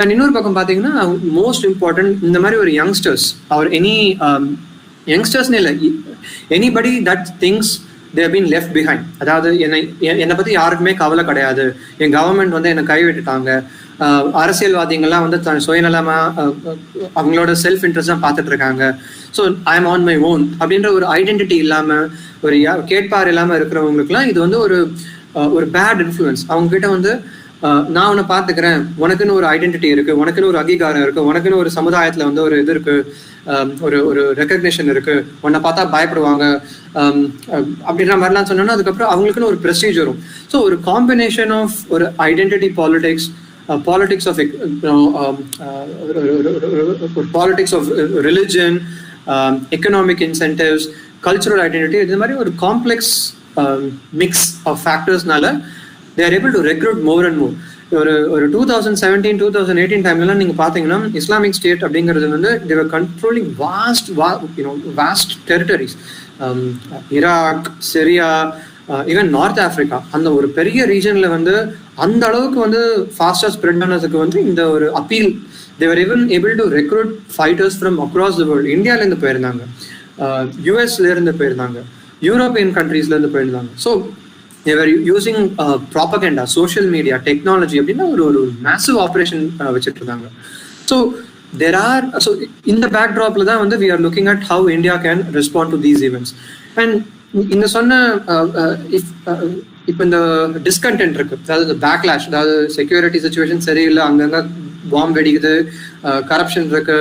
அண்ட் இன்னொரு பக்கம் பார்த்தீங்கன்னா, மோஸ்ட் இம்பார்ட்டன்ட், இந்த மாதிரி ஒரு யங்ஸ்டர்ஸ் ஆர் எனி யங்ஸ்டர்ஸ்னு இல்லை, anybody that things they have been left behind. அதாவது என்னை பற்றி யாருக்குமே கவலை கிடையாது, என் கவர்மெண்ட் வந்து என்னை கைவிட்டுட்டாங்க, அரசியல்வாதிகள்லாம் வந்து சுயநலமா அவங்களோட செல்ஃப் இன்ட்ரெஸ்ட் தான் பார்த்துட்டு இருக்காங்க, so I am on my own அப்படின்ற ஒரு ஐடென்டிட்டி இல்லாமல், ஒரு கேட்பார் இல்லாமல் இருக்கிறவங்களுக்குலாம் இது வந்து ஒரு பேட் இன்ஃப்ளூயன்ஸ். அவங்க கிட்ட வந்து நான் உன்னை பார்த்துக்கிறேன், உனக்குன்னு ஒரு ஐடென்டிட்டி இருக்கு, உனக்குன்னு ஒரு அங்கீகாரம் இருக்கு, உனக்குன்னு ஒரு சமுதாயத்துல வந்து ஒரு இது இருக்கு, ஒரு ரெக்கக்னிஷன் இருக்கு, உன்னை பார்த்தா பயப்படுவாங்க அப்படின்ற மாதிரிலாம் சொன்னோன்னா அதுக்கப்புறம் அவங்களுக்குன்னு ஒரு ப்ரெஸ்டீஜ் வரும். ஸோ ஒரு காம்பினேஷன் ஆஃப் ஒரு identity politics, politics of politics of religion, economic incentives, cultural identity, இது மாதிரி ஒரு காம்ப்ளெக்ஸ் மிக்ஸ் ஆஃப் ஃபேக்டர்ஸ்னால they are able to recruit more and more. ஒரு 2017-2018 டைம்லாம் நீங்க பாத்தீங்கன்னா இஸ்லாமிக் ஸ்டேட் அப்படிங்கிறது வந்து they were controlling vast territories. Iraq, Syria, even north Africa, அந்த ஒரு பெரிய ரீஜன்ல வந்து அந்த அளவுக்கு வந்து ஃபாஸ்டா ஸ்ப்ரெட் ஆனதுக்கு வந்து இந்த ஒரு appeal. They were even able to recruit fighters from across the world. இந்தியால இருந்து போயிருந்தாங்க, யூஎஸ்ல இருந்து போயிருந்தாங்க, யூரோப்பியன் கண்ட்ரீஸ்ல இருந்து போயிருந்தாங்க. So they were using propaganda, social media, technology அப்படின்னா ஒரு மேசிவ் ஆப்ரேஷன் வச்சுட்டு இருந்தாங்க. ஸோ so இந்த பேக்ட்ராப்ல தான் வந்து we are looking at how India can respond to these events. And இந்த சொன்ன இப்போ இந்த டிஸ்கண்டென்ட் இருக்கு, அதாவது பேக்லாஷ், அதாவது செக்யூரிட்டி சுச்சுவேஷன் சரியில்லை, அங்கங்க பாம்பு வெடிக்குது, கரப்ஷன் இருக்கு,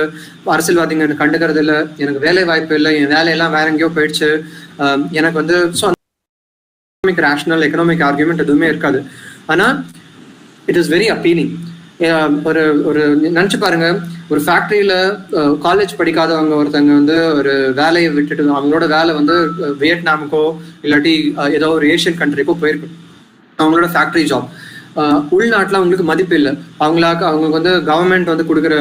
அரசியல்வாதிங்க எனக்கு கண்டுக்கிறது இல்லை, எனக்கு வேலை வாய்ப்பு இல்லை, என் வேலையெல்லாம் வேற எங்கேயோ போயிடுச்சு, எனக்கு வந்து ரேஷனல் எக்கனாமிக் ஆர்குமெண்ட் எதுவுமே இருக்காது. ஆனா இட் இஸ் வெரி அப்பீலிங். ஒரு நினைச்சு பாருங்க, ஒரு ஃபேக்டரியில காலேஜ் படிக்காதவங்க ஒருத்தங்க வந்து ஒரு வேலையை விட்டுட்டு அவங்களோட வேலை வந்து வியட்நாமுக்கோ இல்லாட்டி ஏதோ ஒரு ஏஷியன் கண்ட்ரிக்கோ போயிருக்கு, அவங்களோட ஃபேக்டரி ஜாப். உள்நாட்டில் அவங்களுக்கு மதிப்பு இல்லை, அவங்களுக்கு வந்து கவர்மெண்ட் வந்து கொடுக்குற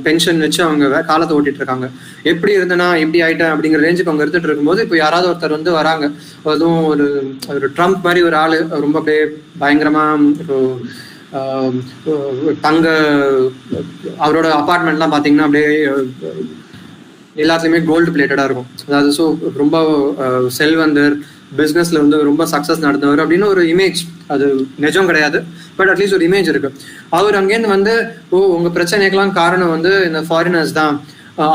பென்ஷன் வச்சு அவங்க காலத்தை ஓட்டிட்டு இருக்காங்க. எப்படி இருந்தனா எப்படி ஆயிட்டேன் அப்படிங்கிற ரேஞ்சுக்கு அவங்க எடுத்துட்டு இருக்கும்போது இப்போ யாராவது ஒருத்தர் வந்து வராங்க, அதுவும் ஒரு ட்ரம்ப் மாதிரி ஒரு ஆளு, ரொம்ப அப்படியே பயங்கரமா தங்க, அவரோட அபார்ட்மெண்ட்லாம் பார்த்தீங்கன்னா அப்படியே எல்லாத்துலேயுமே கோல்டு பிளேட்டடாக இருக்கும். அதாவது ஸோ ரொம்ப செல்வந்தர், பிஸ்னஸ்ல வந்து ரொம்ப சக்ஸஸ் நடந்தவர் அப்படின்னு ஒரு இமேஜ், அது நிஜம் கிடையாது, பட் அட்லீஸ்ட் ஒரு இமேஜ் இருக்கு. அவர் அங்கேருந்து வந்து உங்க பிரச்சனைக்கெல்லாம் காரணம் வந்து இந்த ஃபாரினர்ஸ் தான்,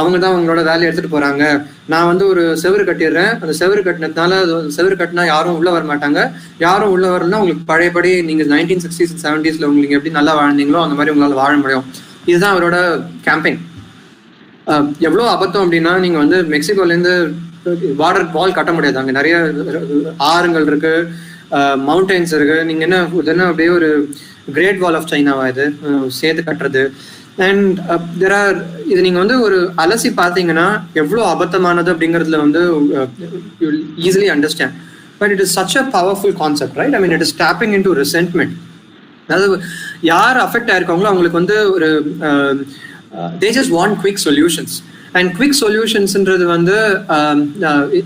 அவங்க தான் அவங்களோட வேலையை எடுத்துட்டு போறாங்க, நான் வந்து ஒரு செவரு கட்டிடுறேன், அந்த செவரு கட்டினதுனால செவரு கட்டினா யாரும் உள்ள வர மாட்டாங்க, யாரும் உள்ள வரலன்னா உங்களுக்கு பழையபடி நீங்க 1960s and 70s உங்களுக்கு எப்படி நல்லா வாழ்ந்தீங்களோ அந்த மாதிரி உங்களால வாழ முடியும். இதுதான் அவரோட கேம்பெயின். எவ்வளோ அபத்தம் அப்படின்னா, நீங்க வந்து மெக்சிகோலேருந்து பார்டர் வால் கட்ட முடியாது, அங்கே நிறைய ஆறுங்கள் இருக்கு, மவுண்டன்ஸ் இருக்கு, நீங்க என்ன அப்படியே ஒரு கிரேட் வால் ஆஃப் சைனாவா இது சேர்த்து கட்டுறது. அண்ட் இது நீங்க வந்து ஒரு அலசி பார்த்தீங்கன்னா எவ்வளோ அபத்தமானது அப்படிங்கிறதுல வந்து easily understand. But it is such a powerful concept, right? I mean it is taping in to resentment. அதாவது யார் அஃபெக்ட் ஆயிருக்காங்களோ அவங்களுக்கு வந்து ஒரு they just want quick solutions. And quick solutionsன்றது வந்து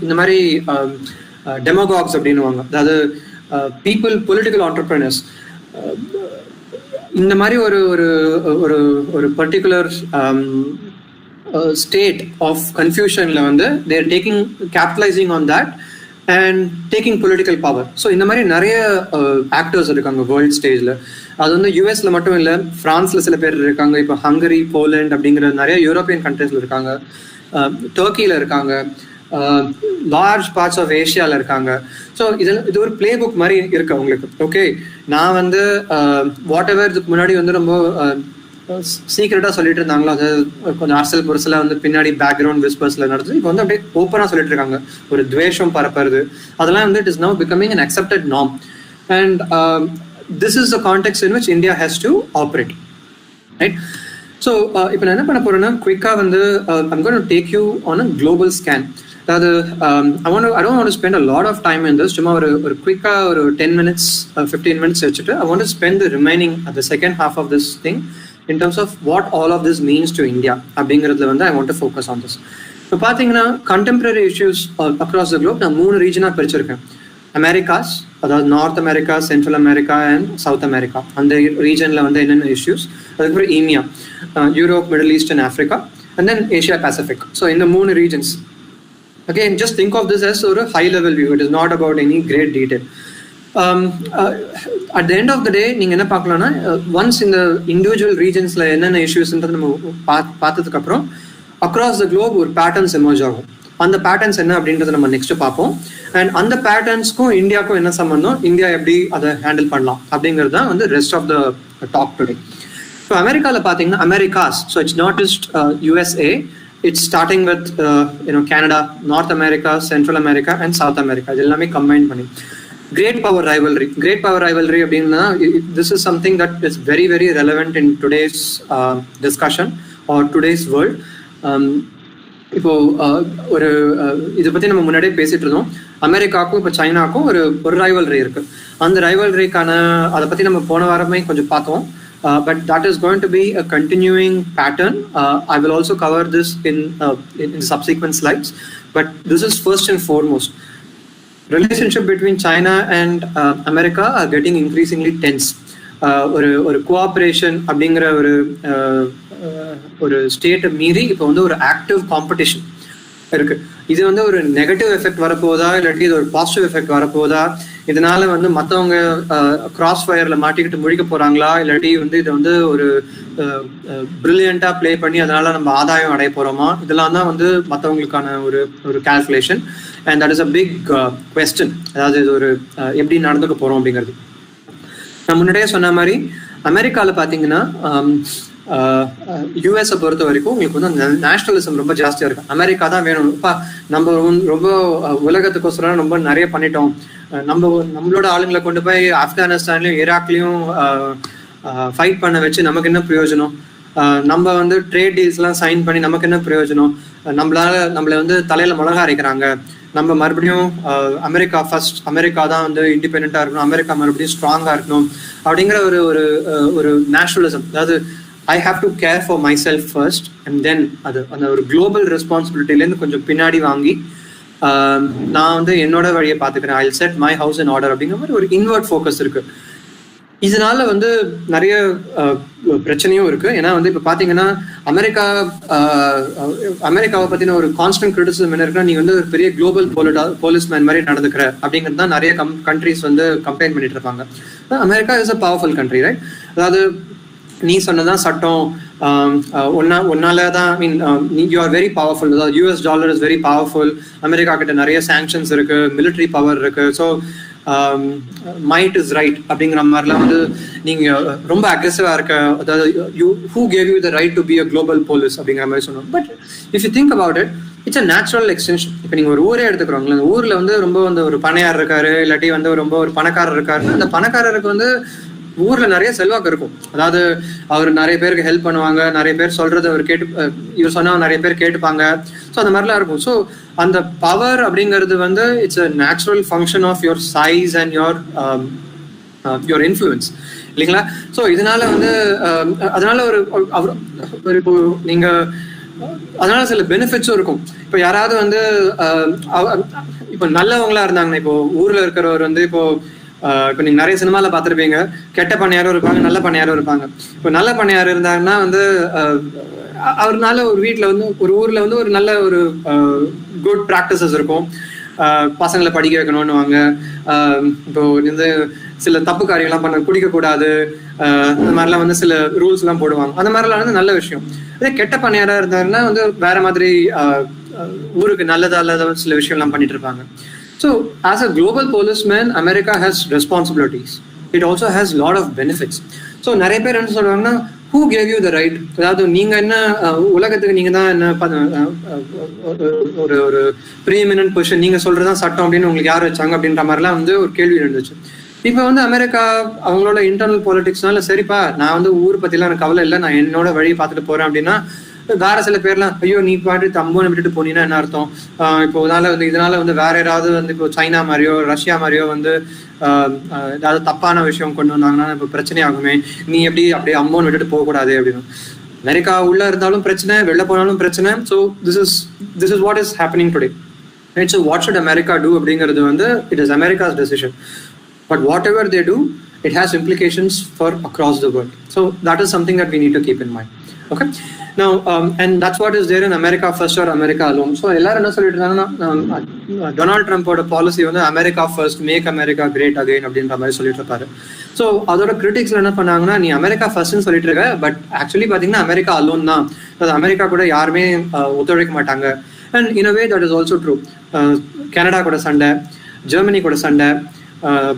இந்த மாதிரி டெமோகாக்ஸ் அப்படின்னுவாங்க, அதாவது பீப்புள், பொலிட்டிக்கல் ஆண்டர்பிரினர்ஸ். இந்த மாதிரி ஒரு ஒரு ஒரு ஒரு பர்டிகுலர் ஸ்டேட் ஆஃப் கன்ஃபியூஷன்ல வந்து they're taking capitalising on that and taking political power. So இந்த மாதிரி நிறைய ஆக்டர்ஸ் இருக்காங்க வேர்ல்ட் ஸ்டேஜில். அது வந்து யூஎஸ்ல மட்டும் இல்லை, ஃப்ரான்ஸ்ல சில பேர் இருக்காங்க, இப்போ ஹங்கரி, போலண்ட் அப்படிங்கிற நிறைய யூரோப்பியன் கண்ட்ரீஸ்ல இருக்காங்க, டர்க்கியில் இருக்காங்க, லார்ஜ் பார்ட்ஸ் ஆஃப் ஏஷியாவில் இருக்காங்க. ஸோ இது ஒரு பிளே புக் மாதிரி இருக்கு அவங்களுக்கு. ஓகே, நான் வந்து வாட் எவர் இதுக்கு முன்னாடி வந்து ரொம்ப சீக்கிரட்டா சொல்லிட்டு இருந்தாங்களோ, அதாவது கொஞ்சம் அரசியல் புரசல வந்து பின்னாடி பேக்ரவுண்ட் விஸ்பர்ஸ்ல நடந்தது, இப்போ வந்து அப்படியே ஓப்பனா சொல்லிட்டு இருக்காங்க, ஒரு துவேஷம் பரப்புறது, அதெல்லாம் வந்து it is now becoming an accepted norm. And this is the context in which India has to operate, right? So இப்போ நான் என்ன பண்ண போறேன்னா, குயிக்கா வந்து I'm going to take you on a global scan. அதாவது I don't want to spend a lot of time in this. சும்மா ஒரு குயிக்கா ஒரு 10 minutes 15 minutes வச்சுட்டு I want to spend the remaining the second half of this thing in terms of what all of this means to India அப்படிங்கிறதுல வந்து I want to focus on this. இப்போ பார்த்தீங்கன்னா contemporary issues across the globe நான் 3 ரீஜனாக பிரிச்சிருக்கேன். Americas, அதாவது North America, Central America and South America, அந்த ரீஜனில் வந்து என்னென்ன இஷ்யூஸ், அதுக்கப்புறம் EMEA, Europe, Middle East and Africa, and then Asia Pacific. So இந்த 3 regions. Again, just think of this as a high level view. It is not about any great detail. At the end of the day, நீங்க என்ன பார்க்கலாம்னா, once இந்த individual ரீஜன்ஸ்ல என்னென்ன இஷ்யூஸ்ன்றது நம்ம பார்த்ததுக்கு அப்புறம் across the globe ஒரு patterns emerge ஆகும். அந்த பேட்டர்ன்ஸ் என்ன அப்படின்றத நம்ம நெக்ஸ்ட் பார்ப்போம். அண்ட் அந்த பேட்டர்ன்ஸ்க்கும் இந்தியாவுக்கும் என்ன சம்பந்தம், இந்தியா எப்படி அதை ஹேண்டில் பண்ணலாம் அப்படிங்கிறது தான் வந்து rest of the talk today. இப்போ அமெரிக்காவில் பார்த்தீங்கன்னா Americas, so it's not just USA, it's starting with Canada, North America, Central America and South America, இது எல்லாமே கம்பைன் பண்ணி கிரேட் பவர் ரைவல்ரி அப்படின்னா, this is something that is very very relevant in today's discussion or today's world. இப்போ ஒரு இதை பத்தி நம்ம முன்னாடியே பேசிட்டு இருந்தோம். அமெரிக்காவுக்கும் இப்போ சைனாக்கும் ஒரு ரைவல்ரி இருக்கு. அந்த ரைவல்ரிக்கான அதை பத்தி நம்ம போன வாரமே கொஞ்சம் பார்த்தோம். But that is going to be a continuing pattern. I will also cover this in subsequent slides. But this is first and foremost. relationship between China and America are getting increasingly tense. ஒரு cooperation அப்படிங்கிற ஒரு ஸ்டேட்டை மீறி இப்போ வந்து ஒரு active competition இருக்கு. இது வந்து ஒரு நெகட்டிவ் எஃபெக்ட் வரப்போதா இல்லாட்டி இது ஒரு பாசிட்டிவ் எஃபெக்ட் வரப்போதா, இதனால வந்து மற்றவங்க கிராஸ் ஃபயர்ல மாட்டிக்கிட்டு முழிக்க போறாங்களா இல்லாட்டி வந்து இதை வந்து ஒரு பிரில்லியண்டா பிளே பண்ணி அதனால நம்ம ஆதாயம் அடைய போறோமா, இதெல்லாம் தான் வந்து மற்றவங்களுக்கான ஒரு calculation. And that is a big question. அதாவது இது ஒரு எப்படி நடந்துக்க போறோம் அப்படிங்கிறது. நான் முன்னாடியே சொன்ன மாதிரி அமெரிக்காவில் பார்த்தீங்கன்னா யூஎஸை பொறுத்த வரைக்கும் உங்களுக்கு வந்து நேஷனலிசம் ரொம்ப ஜாஸ்தியாக இருக்கு. அமெரிக்கா தான் வேணும், இப்போ நம்ம ரொம்ப உலகத்துக்கோசரம் ரொம்ப நிறைய பண்ணிட்டோம், நம்மளோட ஆளுங்களை கொண்டு போய் ஆப்கானிஸ்தான்லையும் ஈராக்லையும் ஃபைட் பண்ண வச்சு நமக்கு என்ன பிரயோஜனம், நம்ம வந்து ட்ரேட் டீல்ஸ்லாம் சைன் பண்ணி நமக்கு என்ன பிரயோஜனம், நம்மளை வந்து தலையில மிளகா அரைக்கிறாங்க, நம்ம மறுபடியும் அமெரிக்கா ஃபர்ஸ்ட், அமெரிக்கா தான் வந்து இண்டிபெண்டா இருக்கணும், அமெரிக்கா மறுபடியும் ஸ்ட்ராங்கா இருக்கணும் அப்படிங்கிற ஒரு நேஷனலிசம். அதாவது I have to care for my self first and then அது அந்த ஒரு குளோபல் ரெஸ்பான்சிபிலிட்டிலேருந்து கொஞ்சம் பின்னாடி வாங்கி நான் வந்து என்னோட வழியை பார்த்துக்கிறேன், ஐ set my house in order அப்படிங்கிற மாதிரி ஒரு இன்வெர்ட் ஃபோக்கஸ் இருக்கு. இதனால வந்து நிறைய பிரச்சனையும் இருக்கு. ஏன்னா வந்து இப்போ பார்த்தீங்கன்னா அமெரிக்காவை பற்றின ஒரு கான்ஸ்டன்ட் கிரிட்டிசிசம் என்ன இருக்குன்னா, நீ வந்து ஒரு பெரிய குளோபல் போலீஸ்மேன் மாதிரி நடந்துக்கிற அப்படிங்கிறது தான் நிறைய கண்ட்ரிஸ் வந்து கம்ப்ளைண்ட் பண்ணிட்டு இருப்பாங்க. America is a powerful country, right? அதாவது நீ சொன்னதான் சட்டம், ஒன்னால தான் mean you are very powerful, அதாவது US dollar is very powerful, America கிட்ட நிறைய சாங்ஷன்ஸ் இருக்கு, மிலிட்ரி பவர் இருக்கு, ஸோ மைட் இஸ் ரைட் அப்படிங்கிற மாதிரிலாம் வந்து நீங்க ரொம்ப அக்ரெசிவா இருக்க, அதாவது who gave you the right to be a global police அப்படிங்கிற மாதிரி சொன்னோம். But if you think about it, it's a natural extension. இப்போ நீங்க ஒரு ஊரே எடுத்துக்கிறோங்களா, அந்த ஊர்ல வந்து ரொம்ப வந்து ஒரு பணையார் இருக்காரு இல்லாட்டி வந்து ரொம்ப ஒரு பணக்காரர் இருக்காருன்னா, அந்த பணக்காரருக்கு வந்து ஊர்ல நிறைய செல்வாக்கு இருக்கும். அதாவது அவர் நிறைய பேருக்கு ஹெல்ப் பண்ணுவாங்க, நிறைய பேர் சொல்றது அவர் இவர் சொன்னா நிறைய பேர் கேட்டுப்பாங்க. ஸோ அந்த மாதிரிலாம் இருக்கும். ஸோ அந்த பவர் அப்படிங்கிறது வந்து it's a natural function of your size and your influence, இல்லைங்களா? ஸோ இதனால வந்து அதனால ஒரு இப்போ நீங்க அதனால சில பெனிஃபிட்ஸும் இருக்கும். இப்போ யாராவது வந்து இப்போ நல்லவங்களா இருந்தாங்கன்னா, இப்போ ஊர்ல இருக்கிறவர் வந்து இப்போ நீங்க நிறைய சினிமால பார்த்துருப்பீங்க, கெட்ட பண்ணையாரும் இருப்பாங்க, நல்ல பண்ணையாரும் இருப்பாங்க. இப்போ நல்ல பண்ணையார் இருந்தாங்கன்னா வந்து அவர்னால ஒரு வீட்டுல வந்து ஒரு ஊர்ல வந்து ஒரு நல்ல ஒரு குட் ப்ராக்டிசஸ் இருக்கும். பசங்களை படிக்க வைக்கணும்னுவாங்க, இப்போ வந்து சில தப்பு காரியம்லாம் பண்ண குடிக்கக்கூடாது, அந்த மாதிரிலாம் வந்து சில ரூல்ஸ் எல்லாம் போடுவாங்க. அந்த மாதிரிலாம் வந்து நல்ல விஷயம். அதே கெட்ட பண்ணையாரா இருந்தாருன்னா வந்து வேற மாதிரி ஊருக்கு நல்லதா சில விஷயம்லாம் பண்ணிட்டு இருப்பாங்க. So, as a global policeman, America has responsibilities. It also has a lot of benefits. So, நிறைய பேர் என்ன சொல்றாங்கன்னா, who gave you the right? அதாவது நீங்க என்ன உலகத்துக்கு நீங்க தான் என்ன ஒரு ப்ரீஎமினன்ட் பொசிஷன், நீங்க சொல்றதுதான் சட்டம் அப்படின்னு உங்களுக்கு யார் வச்சாங்க அப்படின்ற மாதிரிலாம் வந்து ஒரு கேள்வி இருந்துச்சு. இப்போ வந்து அமெரிக்கா அவங்களோட இன்டர்னல் பாலிடிக்ஸ்னால சரிப்பா நான் வந்து ஊர் பத்திலாம் எனக்கு கவலை இல்லை, நான் என்னோட வழியை பார்த்துட்டு போறேன் அப்படின்னா, வேற சில பேர்லாம் ஐயோ நீ பாட்டு தம்போன்னு விட்டுட்டு போனீங்கன்னா என்ன அர்த்தம், இப்போ இதனால வந்து வேற யாராவது வந்து இப்போ சைனா மாதிரியோ ரஷ்யா மாதிரியோ வந்து ஏதாவது தப்பான விஷயம் கொண்டு வந்தாங்கன்னா இப்போ பிரச்சனை ஆகுமே, நீ எப்படி அப்படியே அம்மோன்னு விட்டுட்டு போகக்கூடாது அப்படின்னு. அமெரிக்கா உள்ள இருந்தாலும் பிரச்சனை, வெளில போனாலும் பிரச்சனை. So this is what is happening today. Right? So what should America do அப்படிங்கிறது வந்து it is America's decision. But whatever they do, it has implications for across the world. So that is something that we need to keep in mind. Okay? Now, and that's what is there in America first or America alone. So எல்லாரும் என்ன சொல்லிட்டு இருக்காங்கன்னா, Donald ட்ரம்போட policy வந்து America first, make America great again அப்படின்ற மாதிரி சொல்லிட்டு இருப்பாரு. ஸோ அதோட கிரிட்டிக்ஸ்ல என்ன பண்ணாங்கன்னா, நீ அமெரிக்கா ஃபர்ஸ்ட்னு சொல்லிட்டு இருக்க, பட் ஆக்சுவலி பார்த்தீங்கன்னா அமெரிக்கா அலோன் தான், அது அமெரிக்கா கூட யாருமே ஒத்துழைக்க மாட்டாங்க. And in a way that is also true. Canada கூட சண்டை, ஜெர்மனி கூட சண்டை,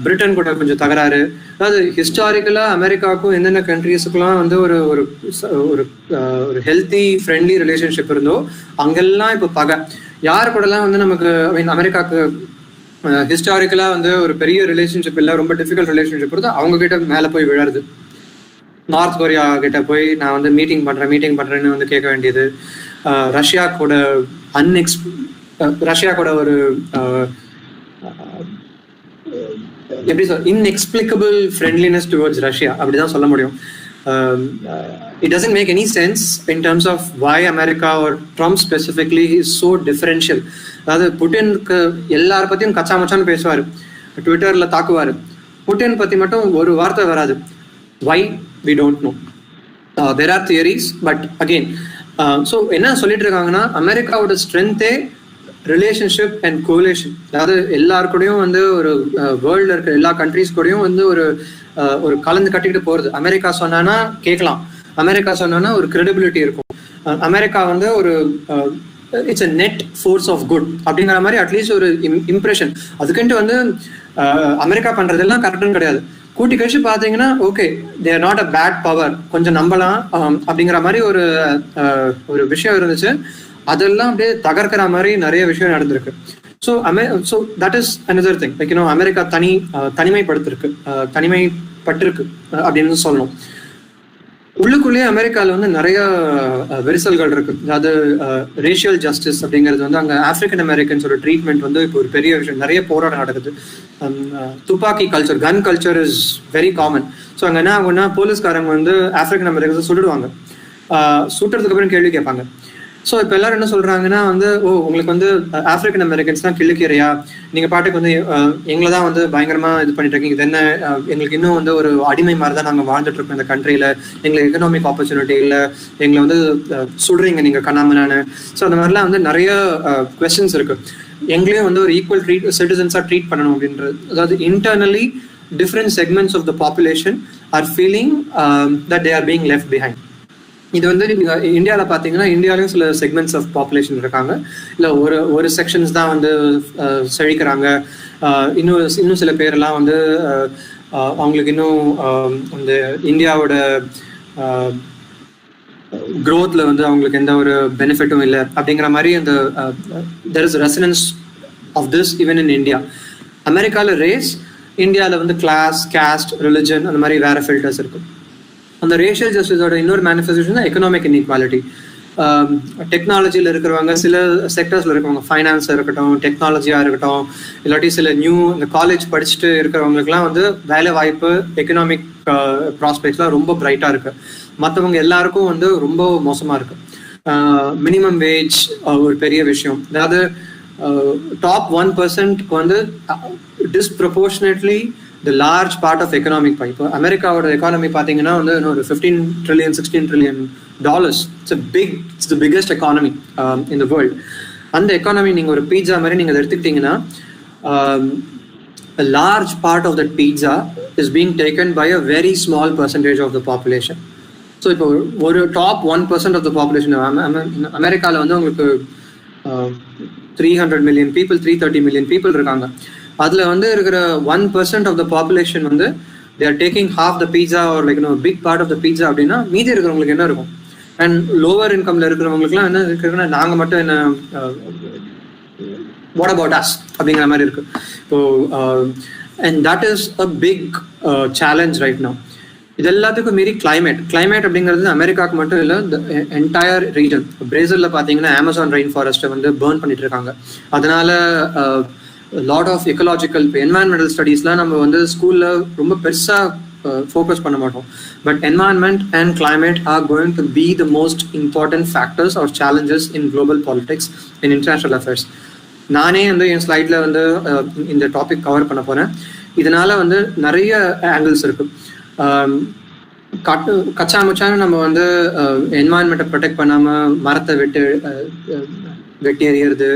பிரிட்டன் கூட கொஞ்சம் தகராறு. அதாவது ஹிஸ்டாரிக்கலா அமெரிக்காவுக்கும் எந்தெந்த கண்ட்ரீஸுக்குலாம் வந்து ஒரு ஒரு ஹெல்த்தி ஃப்ரெண்ட்லி ரிலேஷன்ஷிப் இருந்தோ அங்கெல்லாம் இப்போ பகை. யார் கூடலாம் வந்து நமக்கு அமெரிக்காவுக்கு ஹிஸ்டாரிக்கலா வந்து ஒரு பெரிய ரிலேஷன்ஷிப் இல்லை, ரொம்ப டிஃபிகல்ட் ரிலேஷன்ஷிப் இருந்தோ அவங்க கிட்ட மேலே போய் விழருது. நார்த் கொரியா கிட்ட போய் நான் வந்து மீட்டிங் பண்றேன்னு வந்து கேட்க வேண்டியது, ரஷ்யா கூட ஒரு எப்படி சொல்ல, inexplicable friendliness towards Russia அப்படிதான் சொல்ல முடியும். It doesn't make any sense in terms of why America or Trump specifically is so differential. அதாவது புட்டினுக்கு எல்லார பத்தியும் கச்சா மச்சான்னு பேசுவாரு, ட்விட்டர்ல தாக்குவாரு. புட்டின் பத்தி மட்டும் ஒரு வார்த்தை வராது. Why? We don't know. There are theories, but again, so என்ன சொல்லிட்டு இருக்காங்கன்னா, அமெரிக்காவோட ஸ்ட்ரென்த்தே ரிலேஷன்ஷிப் அண்ட் கோலேஷன். அதாவது எல்லாருக்கூடையும் வந்து ஒரு வேர்ல்ட்ல இருக்க எல்லா கண்ட்ரிஸ் கூடயும் வந்து ஒரு கலந்து கட்டிக்கிட்டு போறது. அமெரிக்கா சொன்னான்னா கேட்கலாம், அமெரிக்கா சொன்னா ஒரு கிரெடிபிலிட்டி இருக்கும். அமெரிக்கா வந்து ஒரு it's a net force of good அப்படிங்கிற மாதிரி அட்லீஸ்ட் ஒரு இம்ப்ரெஷன். அதுக்குன்ட்டு வந்து அமெரிக்கா பண்றதெல்லாம் கரெக்டுன்னு கிடையாது. கூட்டி கழிச்சு பாத்தீங்கன்னா okay, they are not a bad power, கொஞ்சம் நம்பலாம் அப்படிங்கிற மாதிரி ஒரு விஷயம் இருந்துச்சு. அதெல்லாம் அப்படியே தகர்க்கிற மாதிரி நிறைய விஷயம் நடந்திருக்கு. So that is another thing. Like America தனிமைப்பட்டிருக்கு அப்படின்னு சொல்லணும். உள்ளுக்குள்ளேயே அமெரிக்காவில் வந்து நிறைய விரிசல்கள் இருக்கு. அதாவது ரேஷியல் ஜஸ்டிஸ் அப்படிங்கிறது வந்து அங்கே ஆப்பிரிக்கன் அமெரிக்கன்ஸோட ட்ரீட்மெண்ட் வந்து இப்போ ஒரு பெரிய விஷயம். நிறைய போராட்டம் நடக்குது. துப்பாக்கி culture, gun culture is very common. So அங்கே என்ன ஆகும்னா, போலீஸ்காரங்க வந்து ஆப்பிரிக்கன் அமெரிக்கன்ஸை சுட்டுடுவாங்க. சுட்டுறதுக்கு அப்புறம் கேள்வி கேட்பாங்க. ஸோ இப்போ எல்லாரும் என்ன சொல்றாங்கன்னா வந்து, உங்களுக்கு வந்து ஆப்பிரிக்கன் அமெரிக்கன்ஸ் தான் கிள்ளுக்கிறையா, நீங்க பாட்டுக்கு வந்து எங்களை தான் வந்து பயங்கரமா இது பண்ணிட்டு இருக்கீங்க, இது என்ன எங்களுக்கு இன்னும் வந்து ஒரு அடிமை மாதிரி தான் நாங்கள் வாழ்ந்துட்டு இருக்கோம் இந்த கண்ட்ரியில, எங்களுக்கு எக்கனாமிக் ஆப்பர்ச்சுனிட்டி இல்லை, எங்களை வந்து சுடுறீங்க நீங்க கண்ணாமனானு. ஸோ அந்த மாதிரிலாம் வந்து நிறைய கொஸ்டின்ஸ் இருக்கு. எங்களையும் வந்து ஒரு ஈக்குவல் சிட்டிசன்ஸா ட்ரீட் பண்ணணும் அப்படின்றது. அதாவது internally different segments of the population are feeling that they are being left behind. இது வந்து இந்தியாவில் பார்த்தீங்கன்னா, இந்தியாவிலும் சில செக்மெண்ட்ஸ் ஆஃப் பாப்புலேஷன் இருக்காங்க, இல்லை ஒரு செக்ஷன்ஸ் தான் வந்து செழிக்கிறாங்க. இன்னும் சில பேரெல்லாம் வந்து அவங்களுக்கு இன்னும் இந்த இந்தியாவோட க்ரோத்தில் வந்து அவங்களுக்கு எந்த ஒரு பெனிஃபிட்டும் இல்லை அப்படிங்கிற மாதிரி அந்த there is resonance of this even in India. அமெரிக்காவில் ரேஸ், இந்தியாவில் வந்து கிளாஸ், கேஸ்ட், ரிலிஜன் அந்த மாதிரி வேற ஃபில்டர்ஸ் இருக்கும். அந்த ரேஷியல் ஜஸ்டிஸோட இன்னொரு மேனிஃபெஸ்டேஷன் தான் எக்கனாமிக் இன்இக்வாலிட்டி. டெக்னாலஜியில் இருக்கிறவங்க, சில செக்டர்ஸில் இருக்கிறவங்க, ஃபைனான்ஸாக இருக்கட்டும், டெக்னாலஜியாக இருக்கட்டும், இல்லாட்டி சில இந்த காலேஜ் படிச்சுட்டு இருக்கிறவங்களுக்குலாம் வந்து வேலை வாய்ப்பு, எக்கனாமிக் ப்ராஸ்பெக்ட்ஸ்லாம் ரொம்ப பிரைட்டாக இருக்கு. மற்றவங்க எல்லாருக்கும் வந்து ரொம்ப மோசமாக இருக்கு. மினிமம் வேஜ் ஒரு பெரிய விஷயம். அதாவது டாப் 1% வந்து டிஸ்ப்ரொபோர்ஷனேட்லி the large part of economic pie. இப்போ அமெரிக்காவோட எக்கானமி பார்த்தீங்கன்னா வந்து ஒரு $15 trillion, $16 trillion. It's the biggest economy in the world. அந்த எக்கானமி நீங்கள் ஒரு பீட்சா மாதிரி நீங்கள் அதை எடுத்துக்கிட்டீங்கன்னா, a large part of that pizza is being taken by a very small percentage of the population. So இப்போ ஒரு டாப் 1% of the population அமெரிக்காவில் வந்து உங்களுக்கு 300 million people, 330 million people இருக்காங்க. அதுல வந்து இருக்கிற 1% of the population வந்து they are taking half the pizza or like big part of the pizza அப்படின்னா, மீதி இருக்கிறவங்களுக்கு என்ன இருக்கும்? அண்ட் லோவர் இன்கம்ல இருக்கிறவங்களுக்குலாம் என்ன இருக்குன்னா, நாங்க மட்டும் என்ன what about us அப்படிங்கிற மாதிரி இருக்கு. இப்போ and that is a big challenge right now. இது எல்லாத்துக்கும் மீறி கிளைமேட் அப்படிங்கிறது அமெரிக்காவுக்கு மட்டும் இல்லை, என்டையர் ரீஜன். பிரேசில்ல பார்த்தீங்கன்னா அமேசான் ரெயின் ஃபாரஸ்ட்டை வந்து பேர்ன் பண்ணிட்டு இருக்காங்க. அதனால லாட் ஆஃப் எக்கலாஜிக்கல் என்வாயன்மெண்டல் ஸ்டடீஸ்லாம் நம்ம வந்து ஸ்கூல்ல ரொம்ப பெருசாக ஃபோக்கஸ் பண்ண மாட்டோம். But environment and climate are going to be the most important factors or challenges in global politics in international affairs. நானே வந்து என் ஸ்லைட்ல வந்து இந்த டாபிக் கவர் பண்ண போறேன். இதனால வந்து நிறைய ஆங்கிள்ஸ் இருக்கு. கச்சா முச்சான்னு நம்ம வந்து என்வாயன்மெண்ட்டை ப்ரொடெக்ட் பண்ணாமல் மரத்தை வெட்டி எறியறது,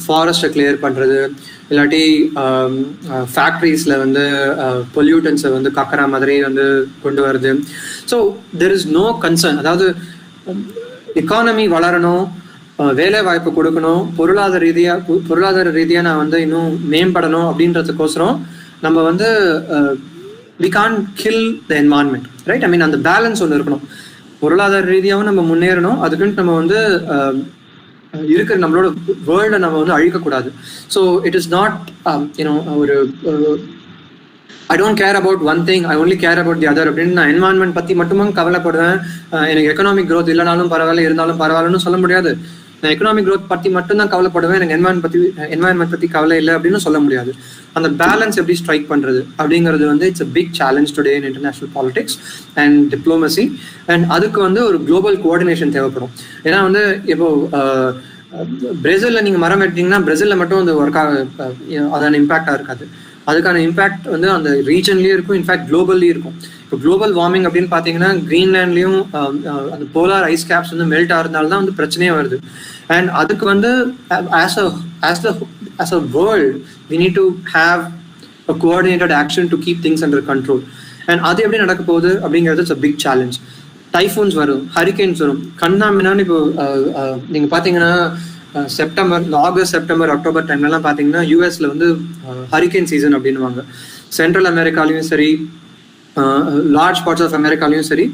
ஃபாரஸ்ட்டை கிளியர் பண்ணுறது, இல்லாட்டி ஃபேக்ட்ரிஸில் வந்து பொல்யூட்டன்ஸை வந்து கக்கிற மாதிரி வந்து கொண்டு வருது. So there is no concern. அதாவது எக்கானமி வளரணும், வேலை வாய்ப்பு கொடுக்கணும், பொருளாதார ரீதியாக நான் வந்து இன்னும் மேம்படணும் அப்படின்றதுக்கோசரம் நம்ம வந்து we can't kill the environment, right? I mean, அந்த பேலன்ஸ் ஒன்று இருக்கணும். பொருளாதார ரீதியாகவும் நம்ம முன்னேறணும், அதுக்குன்னு நம்ம வந்து இருக்கிற நம்மளோட வேர்ல்டை நம்ம வந்து அழிக்கக்கூடாது. ஸோ இட் இஸ் நாட் ஒரு I don't care about one thing, I only care about the other அப்படின்னு நான் என்வாயன்மெண்ட் பற்றி மட்டுமே கவலைப்படுவேன். எனக்கு எக்கனாமிக் க்ரோத் இல்லைனாலும் பரவாயில்ல, இருந்தாலும் பரவாயில்லன்னு சொல்ல முடியாது. நான் எக்கனாமிக் க்ரோத் பற்றி மட்டும்தான் கவலைப்படுவேன், எனக்கு என்வாயன்மெண்ட் பற்றி கவலை இல்லை அப்படின்னு சொல்ல முடியாது. அந்த பேலன்ஸ் எப்படி ஸ்ட்ரைக் பண்ணுறது அப்படிங்கிறது வந்து it's a big challenge today in international politics and diplomacy. And அதுக்கு வந்து ஒரு குளோபல் கோஆர்டினேஷன் தேவைப்படும். ஏன்னா வந்து இப்போ பிரேசில்ல நீங்க மரம் வெட்டிங்கன்னா பிரேசில்ல மட்டும் அந்த ஒர்க் அதான இம்பாக்டா இருக்காது. அதுக்கான இம்பாக்ட் வந்து அந்த ரீஜன்லயும் இருக்கும், இன்ஃபேக்ட் குளோபல்லயும் இருக்கும். இப்போ குளோபல் வார்மிங் அப்படின்னு பாத்தீங்கன்னா கிரீன்லாண்ட்லயும் அந்த போலார் ஐஸ் கேப்ஸ் வந்து மெல்ட் ஆகிறதுனால தான் வந்து பிரச்சனையே வருது. அண்ட் அதுக்கு வந்து as a world we need to have a coordinated action to keep things under control. And அது எப்படி நடக்க போகுது அப்படிங்கிறது it's a big challenge. Typhoons வரும், ஹரிகேன்ஸ் வரும், கண்ணாமினான்னு. இப்போ நீங்க பாத்தீங்கன்னா செப்டம்பர், ஆகஸ்ட், செப்டம்பர், அக்டோபர் டைம்லலாம் பார்த்தீங்கன்னா யூஎஸ்ல வந்து ஹரிகேன் சீசன் அப்படின்னுவாங்க. சென்ட்ரல் அமெரிக்காலையும் சரி, லார்ஜ் பார்ட்ஸ் ஆஃப் அமெரிக்காலையும் சரி,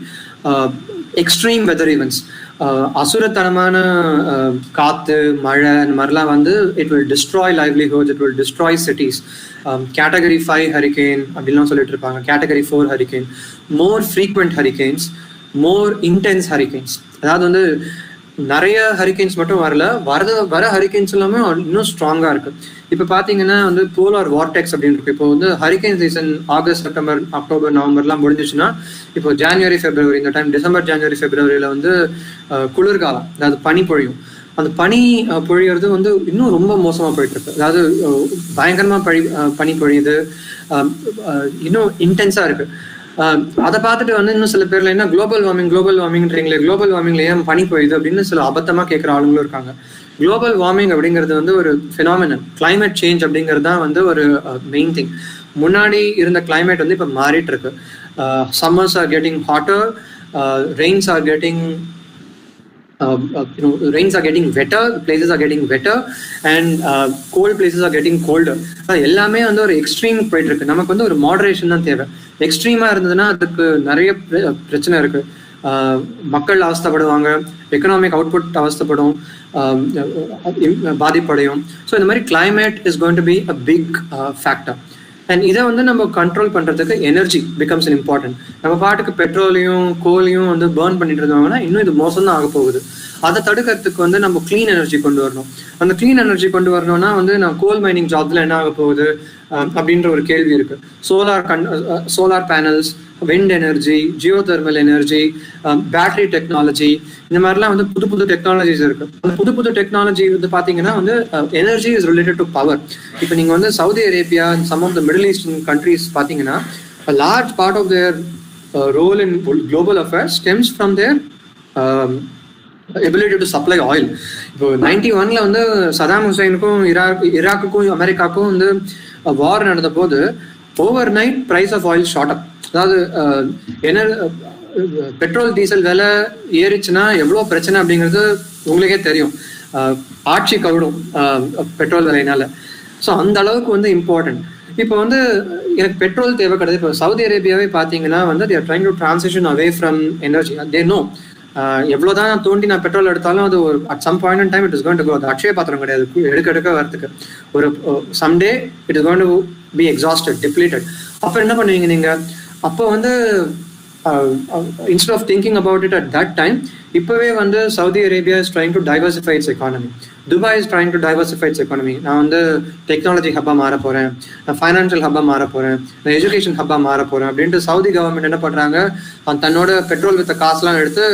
எக்ஸ்ட்ரீம் வெதர் ஈவெண்ட்ஸ், அசுரத்தனமான காற்று, மழை அந்த மாதிரிலாம் வந்து it will destroy livelihoods, it will destroy cities. Category 5 hurricane அப்படின்லாம் சொல்லிட்டு இருப்பாங்க, கேட்டகரி 4 ஹரிகேன், மோர் ஃப்ரீக்வெண்ட் ஹரிகேன்ஸ், மோர் இன்டென்ஸ் ஹரிகேன்ஸ். அதாவது வந்து நிறைய ஹரிகேன்ஸ் மட்டும் வர ஹரிகேன்ஸ் எல்லாமே இன்னும் ஸ்ட்ராங்கா இருக்கு. இப்ப பாத்தீங்கன்னா வந்து போலார் வார்டெக்ஸ் அப்படின்னு இருக்கு. இப்போ வந்து hurricane season August, September, October, நவம்பர்லாம் முடிஞ்சிச்சுன்னா இப்போ ஜான்வரி, பிப்ரவரி, இந்த டைம் டிசம்பர், ஜான்வரி, பிப்ரவரியில வந்து குளிர்காலம், அதாவது பனி பொழியும். அந்த பனி பொழியறது வந்து இன்னும் ரொம்ப மோசமா போயிட்டு இருக்கு. அதாவது பயங்கரமா பனி பொழியுது, இன்னும் இன்டென்ஸா இருக்கு. அதை பார்த்துட்டு வந்து இன்னும் சில பேர்ல என்ன குளோபல் வார்மிங்ன்றீங்களே, குளோபல் வார்மிங்ல ஏன் பனி போயுது அப்படின்னு சில அபத்தமா கேட்குற ஆளுங்களும் இருக்காங்க. குளோபல் வார்மிங் அப்படிங்கிறது வந்து ஒரு ஃபினாமினன், கிளைமேட் சேஞ்ச் அப்படிங்கிறது தான் வந்து ஒரு மெயின் திங். முன்னாடி இருந்த கிளைமேட் வந்து இப்போ மாறிட்டு இருக்கு. Summers are getting hotter, Reigns are getting rains are getting wetter, places are getting wetter, and cold places are getting colder. எல்லாமே வந்து ஒரு எக்ஸ்ட்ரீம் போயிட்டு இருக்கு. நமக்கு வந்து ஒரு மாடரேஷன் தான் தேவை. எக்ஸ்ட்ரீமா இருந்ததுன்னா அதுக்கு நிறைய பிரச்சனை இருக்கு. மக்கள் அவஸ்தப்படுவாங்க, எக்கனாமிக் அவுட்புட் அவஸ்தப்படும், பாதிப்படையும். ஸோ இந்த மாதிரி climate is going to be a big factor. And இதை வந்து நம்ம கண்ட்ரோல் பண்றதுக்கு எனர்ஜி பிகம்ஸ் அன் இம்பார்ட்டன்ட். நம்ம பாட்டுக்கு பெட்ரோலையும் கோலையும் வந்து பேர்ன் பண்ணிட்டு இருந்தோம்னா இன்னும் இது மோசம் தான் ஆக போகுது. அதை தடுக்கிறதுக்கு வந்து நம்ம கிளீன் எனர்ஜி கொண்டு வரணும். அந்த கிளீன் எனர்ஜி கொண்டு வரணும்னா வந்து நான் கோல் மைனிங் ஜாப்ல என்ன ஆக போகுது அப்படின்ற ஒரு கேள்வி இருக்கு. Solar panels, wind energy, Jio thermal energy, battery technology, இந்த மாதிரிலாம் வந்து புது புது டெக்னாலஜிஸ் இருக்கு. அந்த புது புது டெக்னாலஜி வந்து பாத்தீங்கன்னா வந்து energy is related to power. இப்போ நீங்க வந்து Saudi Arabia, some of the Middle Eastern countries பாத்தீங்கன்னா a large part of their role in global affairs stems from their ability to supply oil. இப்போ 91ல வந்து சதாம் ஹுசைனுக்கும் ஈராக்குக்கும் அமெரிக்காவுக்கும் வந்து வார் நடந்த போது overnight price of oil shot up. அதாவது petrol diesel விலை ஏறிச்சுன்னா எவ்வளவு பிரச்சனை அப்படிங்கிறது உங்களுக்கே தெரியும். ஆட்சி கவிடும் பெட்ரோல் விலையினால. ஸோ அந்த அளவுக்கு வந்து இம்பார்ட்டன்ட். இப்போ வந்து எனக்கு பெட்ரோல் தேவை கிடையாது. இப்போ சவுதி அரேபியாவே பார்த்தீங்கன்னா வந்து they are trying to transition away from energy. They know எவ்வளோதான் தோண்டி நான் பெட்ரோல் எடுத்தாலும் அது ஒரு at some point in time it is going to go. அது அட்சய பாத்திரம் கிடையாது, எடுக்க வரதுக்கு ஒரு someday it is going to be exhausted, depleted. அப்போ என்ன பண்ணுவீங்க நீங்க? அப்போ வந்து instead of thinking about it at that time, இப்பவே வந்து Saudi Arabia is trying to diversify its economy. Dubai is trying to diversify its economy. நான் வந்து டெக்னாலஜி ஹப்பா மாற போறேன், நான் ஃபைனான்சியல் ஹப்பா மாற போறேன், நான் எஜுகேஷன் ஹப்பா மாற போறேன் அப்படின்ட்டு சவுதி கவர்மெண்ட் என்ன பண்றாங்க, தன்னோட பெட்ரோல் வித்த காசுலாம் எடுத்து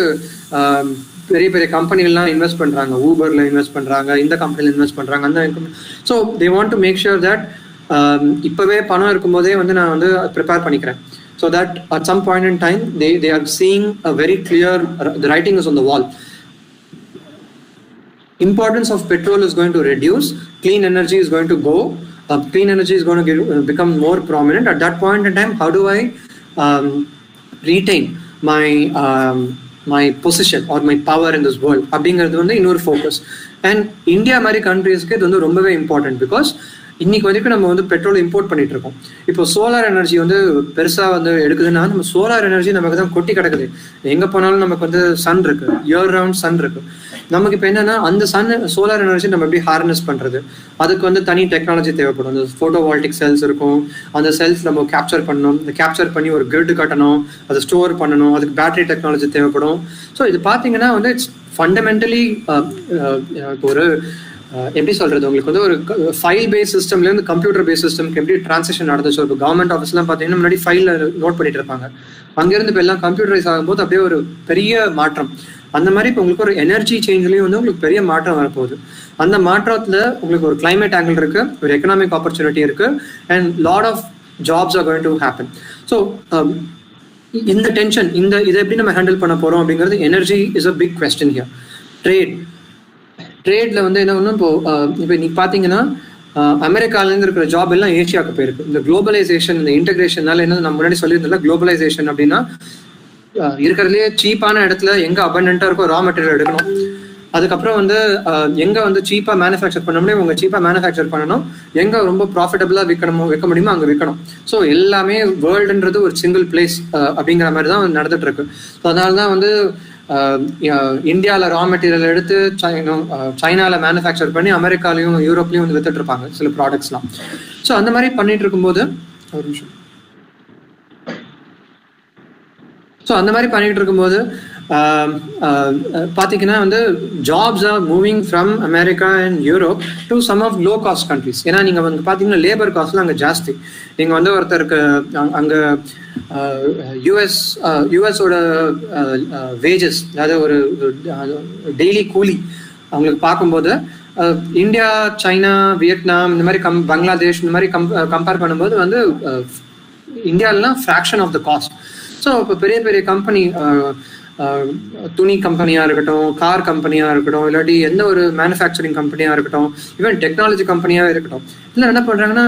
பெரிய பெரிய கம்பெனிலாம் இன்வெஸ்ட் பண்றாங்க. ஊபர்ல இன்வெஸ்ட் பண்றாங்க, இந்த கம்பெனில இன்வெஸ்ட் பண்றாங்க, அந்த. So they want to make sure that இப்பவே பணம் இருக்கும்போதே வந்து நான் வந்து ப்ரிப்பேர் பண்ணிக்கிறேன். So that at some point in time they are seeing a very clear, the writing is on the wall. Importance of petrol is going to reduce, clean energy is going to go, clean energy is going to become more prominent. At that point in time, how do I retain my position or my power in this world? அப்படிங்கிறது வந்து இன்னொரு focus. And India மாதிரி கண்ட்ரீஸ்க்கு இது வந்து ரொம்பவே important. Because இன்னைக்கு வரைக்கும் நம்ம வந்து பெட்ரோல் இம்போர்ட் பண்ணிட்டு இருக்கோம். இப்போ சோலார் எனர்ஜி வந்து பெருசா வந்து எடுக்குதுன்னா நம்ம சோலார் எனர்ஜி நமக்கு தான் கொட்டி கிடக்குது. எங்க போனாலும் நமக்கு வந்து சன் இருக்கு, இயர் ரவுண்ட் சன் இருக்கு. நமக்கு இப்போ என்னன்னா அந்த சோலார் எனர்ஜி நம்ம எப்படி ஹார்னஸ் பண்றது, அதுக்கு வந்து தனி டெக்னாலஜி தேவைப்படும். அந்த போட்டோவால்டிக் செல்ஸ் இருக்கும், அந்த செல்ஸ் நம்ம கேப்சர் பண்ணணும், கேப்சர் பண்ணி ஒரு கிரிட் கட்டணும், அதை ஸ்டோர் பண்ணணும், அதுக்கு பேட்டரி டெக்னாலஜி தேவைப்படும். ஸோ இது பார்த்தீங்கன்னா வந்து இட்ஸ் ஃபண்டமெண்டலி ஒரு எப்படி சொல்றது, உங்களுக்கு வந்து ஒரு ஃபைல் பேஸ் சிஸ்டம்ல இருந்து கம்ப்யூட்டர் பேஸ் சிஸ்டம்க்கு எப்படி டிரான்சிஷன் நடந்துச்சு. இப்போ கவர்மெண்ட் ஆஃபீஸ்லாம் பார்த்தீங்கன்னா முன்னாடி ஃபைல்ல நோட் பண்ணிட்டு இருப்பாங்க, அங்கிருந்து இப்போ எல்லாம் கம்ப்யூட்டரைஸ் ஆகும்போது அப்படியே ஒரு பெரிய மாற்றம். அந்த மாதிரி இப்போ உங்களுக்கு ஒரு எனர்ஜி சேஞ்ச்லயும் வந்து உங்களுக்கு பெரிய மாற்றம் வரப்போகுது. அந்த மாற்றத்துல உங்களுக்கு ஒரு கிளைமேட் ஆங்கிள் இருக்கு, ஒரு எக்கனாமிக் ஆப்பர்ச்சுனிட்டி இருக்கு, and lot of jobs are going to happen. So இந்த டென்ஷன், இதை எப்படி நம்ம ஹேண்டில் பண்ண போறோம் அப்படிங்கிறது, energy is a big question here. ட்ரேட்ல வந்து என்ன ஒன்றும் இப்போ நீ பார்த்தீங்கன்னா அமெரிக்காலேருந்து இருக்கிற ஜாப் எல்லாம் ஏஷியாவுக்கு போயிருக்கு. இந்த குளோபலைசேஷன், இந்த இன்டெகிரேஷனால என்ன நம்ம முன்னாடி சொல்லியிருந்தோம்ல, குளோபலைசேஷன் அப்படின்னா இருக்கிறதுலே சீப்பான இடத்துல எங்க அபண்டன்ட்டா இருக்கோ ரா மெட்டீரியல் எடுக்கணும். அதுக்கப்புறம் வந்து எங்க வந்து சீப்பா மேனுஃபேக்சர் பண்ண முடியும் உங்க சீப்பா மேனுஃபேக்சர் பண்ணணும், எங்க ரொம்ப ப்ராஃபிட்டபிளா விற்க முடியுமோ அங்க விற்கணும். ஸோ எல்லாமே வேர்ல்டுன்றது ஒரு சிங்கிள் பிளேஸ் அப்படிங்கிற மாதிரி தான் நடந்துட்டு இருக்கு. ஸோ அதனாலதான் வந்து இந்தியாவில் ரா மெட்டீரியல் எடுத்து சைனால மேனுஃபேக்சர் பண்ணி அமெரிக்காலையும் யூரோப்லையும் வந்து வித்துட்டு இருப்பாங்க சில ப்ராடக்ட்ஸ்லாம். ஸோ அந்த மாதிரி பண்ணிட்டு இருக்கும்போது ஒரு நிமிஷம் பார்த்தீங்கன்னா வந்து jobs are moving from America and Europe to some of low cost countries. ஏன்னா நீங்கள் வந்து பார்த்தீங்கன்னா லேபர் காஸ்ட்லாம் அங்கே ஜாஸ்தி. நீங்கள் வந்து ஒருத்தருக்கு அங்கே யூஎஸோட வேஜஸ், அதாவது ஒரு டெய்லி கூலி அவங்களுக்கு பார்க்கும்போது இந்தியா, சைனா, வியட்நாம், இந்த மாதிரி பங்களாதேஷ் இந்த மாதிரி கம்பேர் பண்ணும்போது வந்து இந்தியாவிலாம் fraction of the cost. So இப்போ பெரிய பெரிய கம்பெனி, துணி கம்பெனியாக இருக்கட்டும், கார் கம்பெனியாக இருக்கட்டும், இல்லாட்டி எந்த ஒரு மேனுஃபேக்சரிங் கம்பெனியாக இருக்கட்டும், ஈவன் டெக்னாலஜி கம்பெனியாக இருக்கட்டும், இல்லை என்ன பண்ணுறாங்கன்னா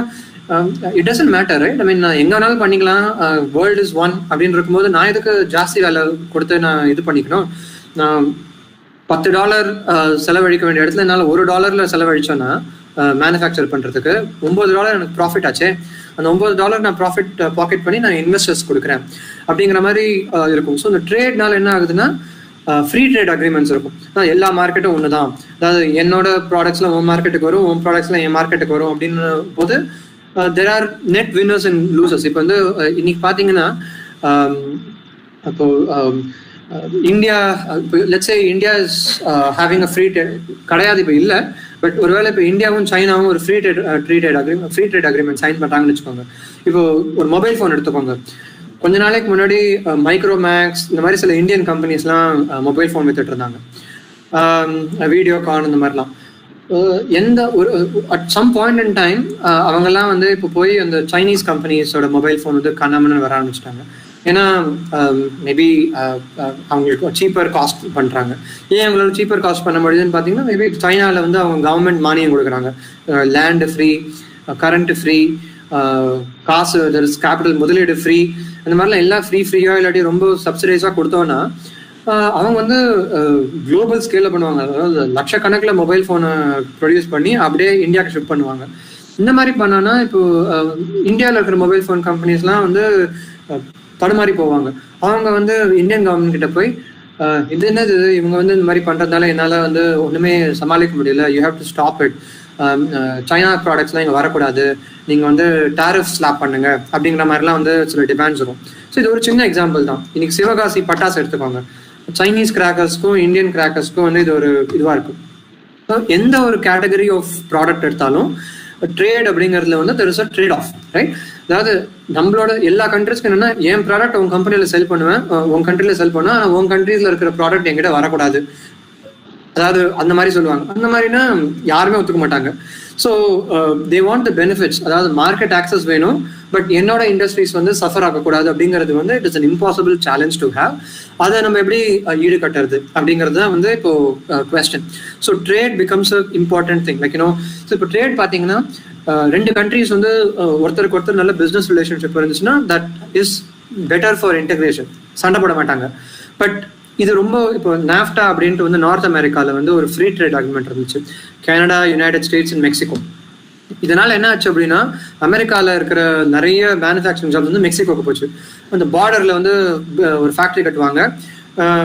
இட் டசன்ட் மேட்டர், ரைட்? ஐ மீன் நான் எங்கே வேணாலும் பண்ணிக்கலாம், வேர்ல்டு இஸ் ஒன் அப்படின்னு இருக்கும்போது நான் எதுக்கு ஜாஸ்தி வேலை கொடுத்து நான் இது பண்ணிக்கணும்? நான் $10 செலவழிக்க வேண்டிய இடத்துல என்னால் $1 செலவழிச்சோன்னா மேனுஃபேக்சர் பண்ணுறதுக்கு $9 எனக்கு ப்ராஃபிட் ஆச்சு. அந்த $9 நான் ப்ராஃபிட் பாக்கெட் பண்ணி நான் இன்வெஸ்டர்ஸ் கொடுக்குறேன் அப்படிங்கிற மாதிரி இருக்கும். ஸோ இந்த ட்ரேட்னால என்ன ஆகுதுன்னா ஃப்ரீ ட்ரேட் அக்ரிமெண்ட்ஸ் இருக்கும். எல்லா மார்க்கெட்டும் ஒன்று தான், அதாவது என்னோட ப்ராடக்ட்ஸ்லாம் உன் மார்க்கெட்டுக்கு வரும், உன் ப்ராடக்ட்ஸ்லாம் என் மார்க்கெட்டுக்கு வரும் அப்படின்னு போது there are net winners and losers. இப்போ வந்து இன்னைக்கு பார்த்தீங்கன்னா அப்போ India, let's say India is having a free trade கிடையாது இப்போ இல்லை, பட் ஒருவேளை இப்போ இந்தியாவும் சைனாவும் ஒரு ஃப்ரீ ட்ரேட் அக்ரிமெண்ட் சைன் பண்ணுறாங்கன்னு வச்சுக்கோங்க. இப்போ ஒரு மொபைல் ஃபோன் எடுத்துக்கோங்க. கொஞ்ச நாளைக்கு முன்னாடி மைக்ரோமேக்ஸ் இந்த மாதிரி சில இந்தியன் கம்பெனிஸ்லாம் மொபைல் ஃபோன் வித்துட்டு இருந்தாங்க, வீடியோகான் இந்த மாதிரிலாம். எந்த ஒரு at some point in time அவங்கெல்லாம் வந்து இப்போ போய் அந்த சைனீஸ் கம்பெனிஸோட மொபைல் ஃபோன் வந்து கண்ணாமன்னு வர ஆரம்பிச்சிட்டாங்க. ஏன்னா மேபி அவங்களுக்கு சீப்பர் காஸ்ட் பண்ணுறாங்க. ஏன் அவங்களால சீப்பர் காஸ்ட் பண்ண முடியுதுன்னு பார்த்தீங்கன்னா, மேபி சைனாவில் வந்து அவங்க கவர்மெண்ட் மானியம் கொடுக்குறாங்க, லேண்டு ஃப்ரீ, கரண்ட்டு ஃப்ரீ, காசு கேபிட்டல் முதலீடு ஃப்ரீ, அந்த மாதிரிலாம் எல்லாம் ஃப்ரீயாக இல்லாட்டி ரொம்ப சப்சிடைஸாக கொடுத்தோன்னா அவங்க வந்து குளோபல் ஸ்கேலில் பண்ணுவாங்க. அதாவது லட்சக்கணக்கில் மொபைல் ஃபோனை ப்ரொடியூஸ் பண்ணி அப்படியே இந்தியாவுக்கு ஷிப் பண்ணுவாங்க. இந்த மாதிரி பண்ணோன்னா இப்போ இந்தியாவில் இருக்கிற மொபைல் ஃபோன் கம்பெனிஸ்லாம் வந்து தடுமாறி போவாங்க. அவங்க வந்து இந்தியன் கவர்மெண்ட் கிட்ட போய் இது என்னது, இவங்க வந்து இந்த மாதிரி பண்ணுறதுனால என்னால் வந்து ஒன்றுமே சமாளிக்க முடியல, you have to stop it, China ப்ராடக்ட்ஸ்லாம் இங்கே வரக்கூடாது, நீங்கள் வந்து டாரிஃப் ஸ்லாப் பண்ணுங்க அப்படிங்கிற மாதிரிலாம் வந்து சில டிமாண்ட்ஸ் வரும். ஸோ இது ஒரு சின்ன எக்ஸாம்பிள் தான். இன்னைக்கு சிவகாசி பட்டாசு எடுத்துக்கோங்க, சைனீஸ் கிராக்கர்ஸ்க்கும் இந்தியன் கிராக்கர்ஸ்க்கும் வந்து இது ஒரு இதுவாக இருக்கும். ஸோ எந்த ஒரு கேட்டகரி ஆஃப் ப்ராடக்ட் எடுத்தாலும் ட்ரேட் அப்படிங்கிறதுல வந்து there is a trade off, right? அதாவது நம்மளோட எல்லா கண்ட்ரிஸ்க்கு என்னன்னா, என் ப்ராடக்ட் உன் கம்பெனியில் செல் பண்ணுவேன், உன் கண்ட்ரியில் செல் பண்ணுவேன், ஆனால் உன் கண்ட்ரீஸில் இருக்கிற ப்ராடக்ட் என்கிட்ட வரக்கூடாது, அதாவது அந்த மாதிரி சொல்லுவாங்க. அந்த மாதிரினா யாருமே ஒத்துக்க மாட்டாங்க. So they want the benefits, அதாவது மார்க்கெட் ஆக்சஸ் வேணும், பட் என்னோட இண்டஸ்ட்ரீஸ் வந்து சஃபர் ஆகக்கூடாது அப்படிங்கிறது வந்து it is an impossible challenge to have. அதை நம்ம எப்படி ஈடுகட்டுறது அப்படிங்கிறது தான் வந்து இப்போ question. So trade becomes a important thing, like you know. So இப்போ ட்ரேட் பார்த்தீங்கன்னா ரெண்டு கண்ட்ரீஸ் வந்து ஒருத்தருக்கு ஒருத்தர் நல்ல பிஸ்னஸ் ரிலேஷன்ஷிப் இருந்துச்சுன்னா that is better for integration, சண்டை போட மாட்டாங்க. பட் இது ரொம்ப இப்போ நாஃப்டா அப்படின்ட்டு வந்து நார்த் அமெரிக்காவில் வந்து ஒரு ஃப்ரீ ட்ரேட் அக்ரிமெண்ட் இருந்துச்சு, Canada, United states and Mexico. இதனால என்ன ஆச்சு அப்படின்னா, அமெரிக்காவில் இருக்கிற நிறைய மேனுஃபேக்சரிங் ஜாப்ஸ் வந்து மெக்சிகோக்கு போச்சு. அந்த பார்டரில் வந்து ஒரு ஃபேக்ட்ரி கட்டுவாங்க,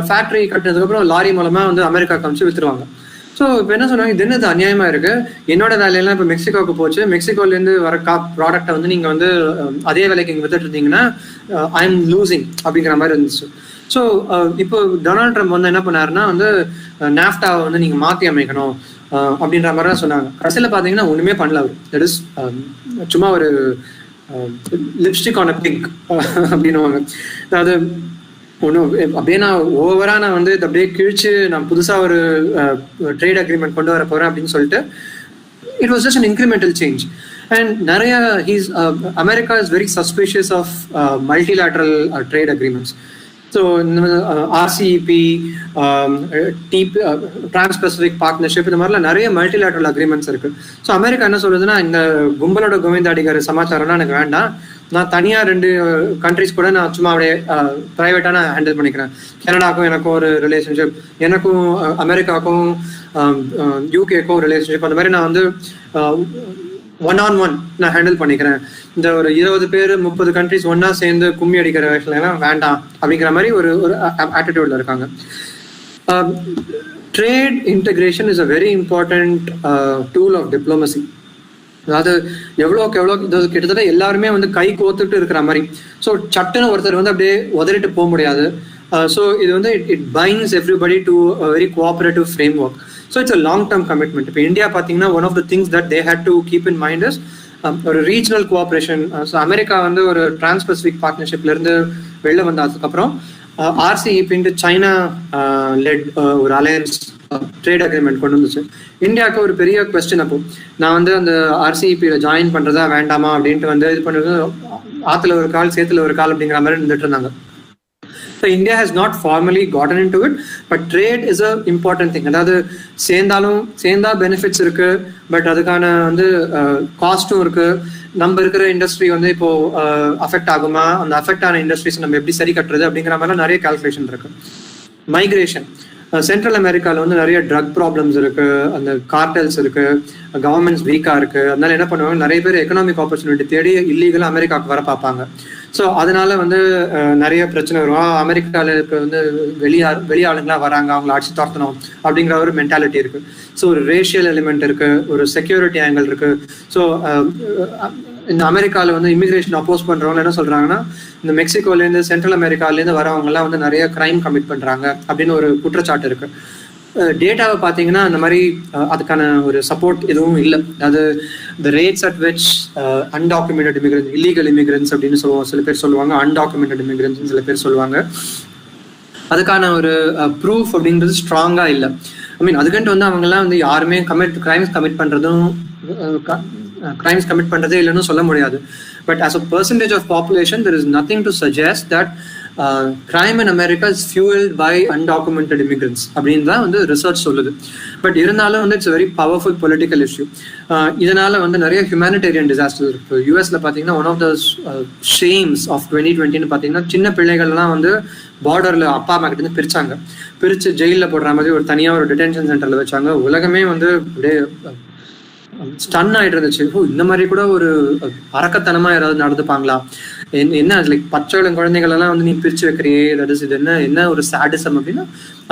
ஃபேக்ட்ரி கட்டினதுக்கப்புறம் லாரி மூலமாக வந்து அமெரிக்கா காமிச்சு வித்துருவாங்க. ஸோ இப்போ என்ன சொன்னாங்க, இது என்னது அநியாயமாக இருக்குது, என்னோட வேலையெல்லாம் இப்போ மெக்சிகோவுக்கு போச்சு, மெக்சிகோலேருந்து வர ப்ராடக்டை வந்து நீங்கள் வந்து அதே வேலைக்கு இங்கே வித்துட்டு இருந்தீங்கன்னா ஐ எம் லூசிங் அப்படிங்கிற மாதிரி இருந்துச்சு. ஸோ இப்போ டொனால்ட் ட்ரம்ப் வந்து என்ன பண்ணாருன்னா வந்து நாஃப்டாவை வந்து நீங்கள் மாற்றி அமைக்கணும், அப்படின்ற மாதிரி தான் சொன்னாங்க. கடைசியில் பார்த்தீங்கன்னா ஒன்றுமே பண்ணல அவர். தட் இஸ் சும்மா ஒரு லிப்ஸ்டிக் ஆன் அ பிங்க் அப்படின்னுவாங்க. அதாவது ஒன்றும் அப்படியே நான் ஓவராக நான் வந்து அப்படியே கிழிச்சு நான் புதுசாக ஒரு ட்ரேட் அக்ரிமெண்ட் கொண்டு வர போகிறேன் அப்படின்னு சொல்லிட்டு it was just an incremental change. And நிறைய America is very suspicious of multilateral trade agreements. So RCEP, Trans-Pacific Partnership, இந்த மாதிரிலாம் நிறைய மல்டிலேட்ரல் அக்ரிமெண்ட்ஸ் இருக்கு. ஸோ அமெரிக்கா என்ன சொல்றதுன்னா, இந்த கும்பலோட கோவிந்தாடிக்கிற சமாச்சாரம்லாம் எனக்கு வேண்டாம், நான் தனியாக 2 கண்ட்ரிஸ் கூட நான் சும்மா அப்படியே ப்ரைவேட்டாக நான் ஹேண்டில் பண்ணிக்கிறேன். கனடாக்கும் எனக்கும் ஒரு ரிலேஷன்ஷிப், எனக்கும் அமெரிக்காவுக்கும் யூகேக்கும் ரிலேஷன்ஷிப், அந்த மாதிரி நான் வந்து 1-on-1 நான் ஹேண்டில் பண்ணிக்கிறேன். இந்த ஒரு 20 பேர் 30 கண்ட்ரிஸ் ஒன்னா சேர்ந்து கும்மி அடிக்கிற விஷயம்லாம் வேண்டாம் அப்படிங்கிற மாதிரி ஒரு ஆட்டிடியூட்ல இருக்காங்க. Trade integration is a very important tool of diplomacy. அதாவது எவ்வளோக்கு எவ்வளோ கிட்டத்தட்ட எல்லாருமே வந்து கை கோத்துட்டு இருக்கிற மாதிரி. ஸோ சட்டுன்னு ஒருத்தர் வந்து அப்படியே உதறிட்டு போக முடியாது. ஸோ இது வந்து it binds everybody to very cooperative frame work. So it's a long-term commitment. இப்போ இந்தியா பார்த்தீங்கன்னா one of the things that they had to keep in mind is ஒரு ரீஜனல் கோஆப்ரேஷன். ஸோ அமெரிக்கா வந்து ஒரு trans-Pacific பார்ட்னர்ஷிப்ல இருந்து வெளில வந்ததுக்கப்புறம் RCEP China let ஒரு alliance trade agreement கொண்டு வந்துச்சு. இந்தியாவுக்கு ஒரு பெரிய கொஸ்டின். அப்போ நான் வந்து அந்த RCEPல ஜாயின் பண்றதா வேண்டாமா அப்படின்ட்டு வந்து இது பண்ணுறது, ஆத்துல ஒரு கால் சேத்துல ஒரு கால் அப்படிங்கிற மாதிரி இருந்துட்டு இருந்தாங்க. So India has not formally gotten into it, but trade is a important thing. அதாவது சேர்ந்தா பெனிஃபிட்ஸ் இருக்கு, பட் அதுக்கான வந்து காஸ்டும் இருக்கு. நம்ம இருக்கிற இண்டஸ்ட்ரி வந்து இப்போ அஃபெக்ட் ஆகுமா, அந்த அஃபெக்ட் ஆன இண்டஸ்ட்ரீஸ் நம்ம எப்படி சரி கட்டுறது அப்படிங்கிற மாதிரிலாம் நிறைய கால்குலேஷன் இருக்கு. மைக்ரேஷன், சென்ட்ரல் அமெரிக்காவில் வந்து நிறைய ட்ரக் ப்ராப்ளம்ஸ் இருக்கு, அந்த கார்டல்ஸ் இருக்கு, கவர்மெண்ட்ஸ் வீக்கா இருக்கு. அதனால என்ன பண்ணுவாங்க, நிறைய பேர் எக்கனாமிக் ஆப்பர்ச்சுனிட்டி தேடி இல்லீகலாக அமெரிக்காவுக்கு வர பார்ப்பாங்க. ஸோ அதனால வந்து நிறைய பிரச்சனை வரும். அமெரிக்காவுக்கு வந்து வெளியாளுங்களா வராங்க, அவங்களை அடிச்சு துரத்தணும் அப்படிங்கிற ஒரு மென்டாலிட்டி இருக்கு. ஸோ ஒரு ரேஷியல் எலிமெண்ட் இருக்கு, ஒரு செக்யூரிட்டி ஆங்கிள் இருக்கு. ஸோ இந்த அமெரிக்காவில் வந்து இமிகிரேஷன் அப்போஸ் பண்றவங்க என்ன சொல்றாங்கன்னா, இந்த மெக்சிகோலேருந்து சென்ட்ரல் அமெரிக்காலேருந்து வரவங்க எல்லாம் வந்து நிறைய கிரைம் கமிட் பண்றாங்க அப்படின்னு ஒரு குற்றச்சாட்டு இருக்கு. டேட்டாவை பார்த்தீங்கன்னா அந்த மாதிரி அதுக்கான ஒரு சப்போர்ட் எதுவும் இல்லை. அதாவது the rates at which undocumented immigrants, illegal immigrants அப்படின்னு சொல்லுவாங்க, சில பேர் சொல்லுவாங்க, undocumented immigrants சில பேர் சொல்லுவாங்க. அதுக்கான ஒரு ப்ரூஃப் அப்படின்றது ஸ்ட்ராங்கா இல்லை. ஐ மீன் அதுக்கிட்ட வந்து அவங்கெல்லாம் வந்து யாருமே கிரைம்ஸ் கமிட் பண்றதே இல்லைன்னு சொல்ல முடியாது. But as a percentage of population there is nothing to suggest that crime in America is fueled by undocumented immigrants அப்படின்னு தான் வந்து ரிசர்ச் சொல்லுது. பட் இருந்தாலும் வந்து it's very powerful political issue. இதனால வந்து நிறைய ஹியூமானிட்டேரியன் டிசாஸ்டர் இருக்கு. யூஎஸ்ல பார்த்தீங்கன்னா ஒன் ஆஃப் த ஷேம்ஸ் ஆஃப் 2020 பார்த்தீங்கன்னா சின்ன பிள்ளைகள்லாம் வந்து பார்டர்ல அப்பா அம்மா கிட்ட இருந்து பிரிச்சு ஜெயிலில் போடுற மாதிரி ஒரு தனியாக ஒரு டிடென்ஷன் சென்டர்ல வச்சாங்க. உலகமே வந்து அப்படியே ஸ்டன் ஆயிட்டு இருந்துச்சு. இந்த மாதிரி கூட ஒரு அரக்கத்தனமா யாராவது நடந்துப்பாங்களா, என்ன லைக் பச்சை குழந்தைகள் எல்லாம் வந்து நீ பிரிச்சு வைக்கிறியே, தட் இஸ் இது என்ன ஒரு சாடிசம் அப்படின்னா,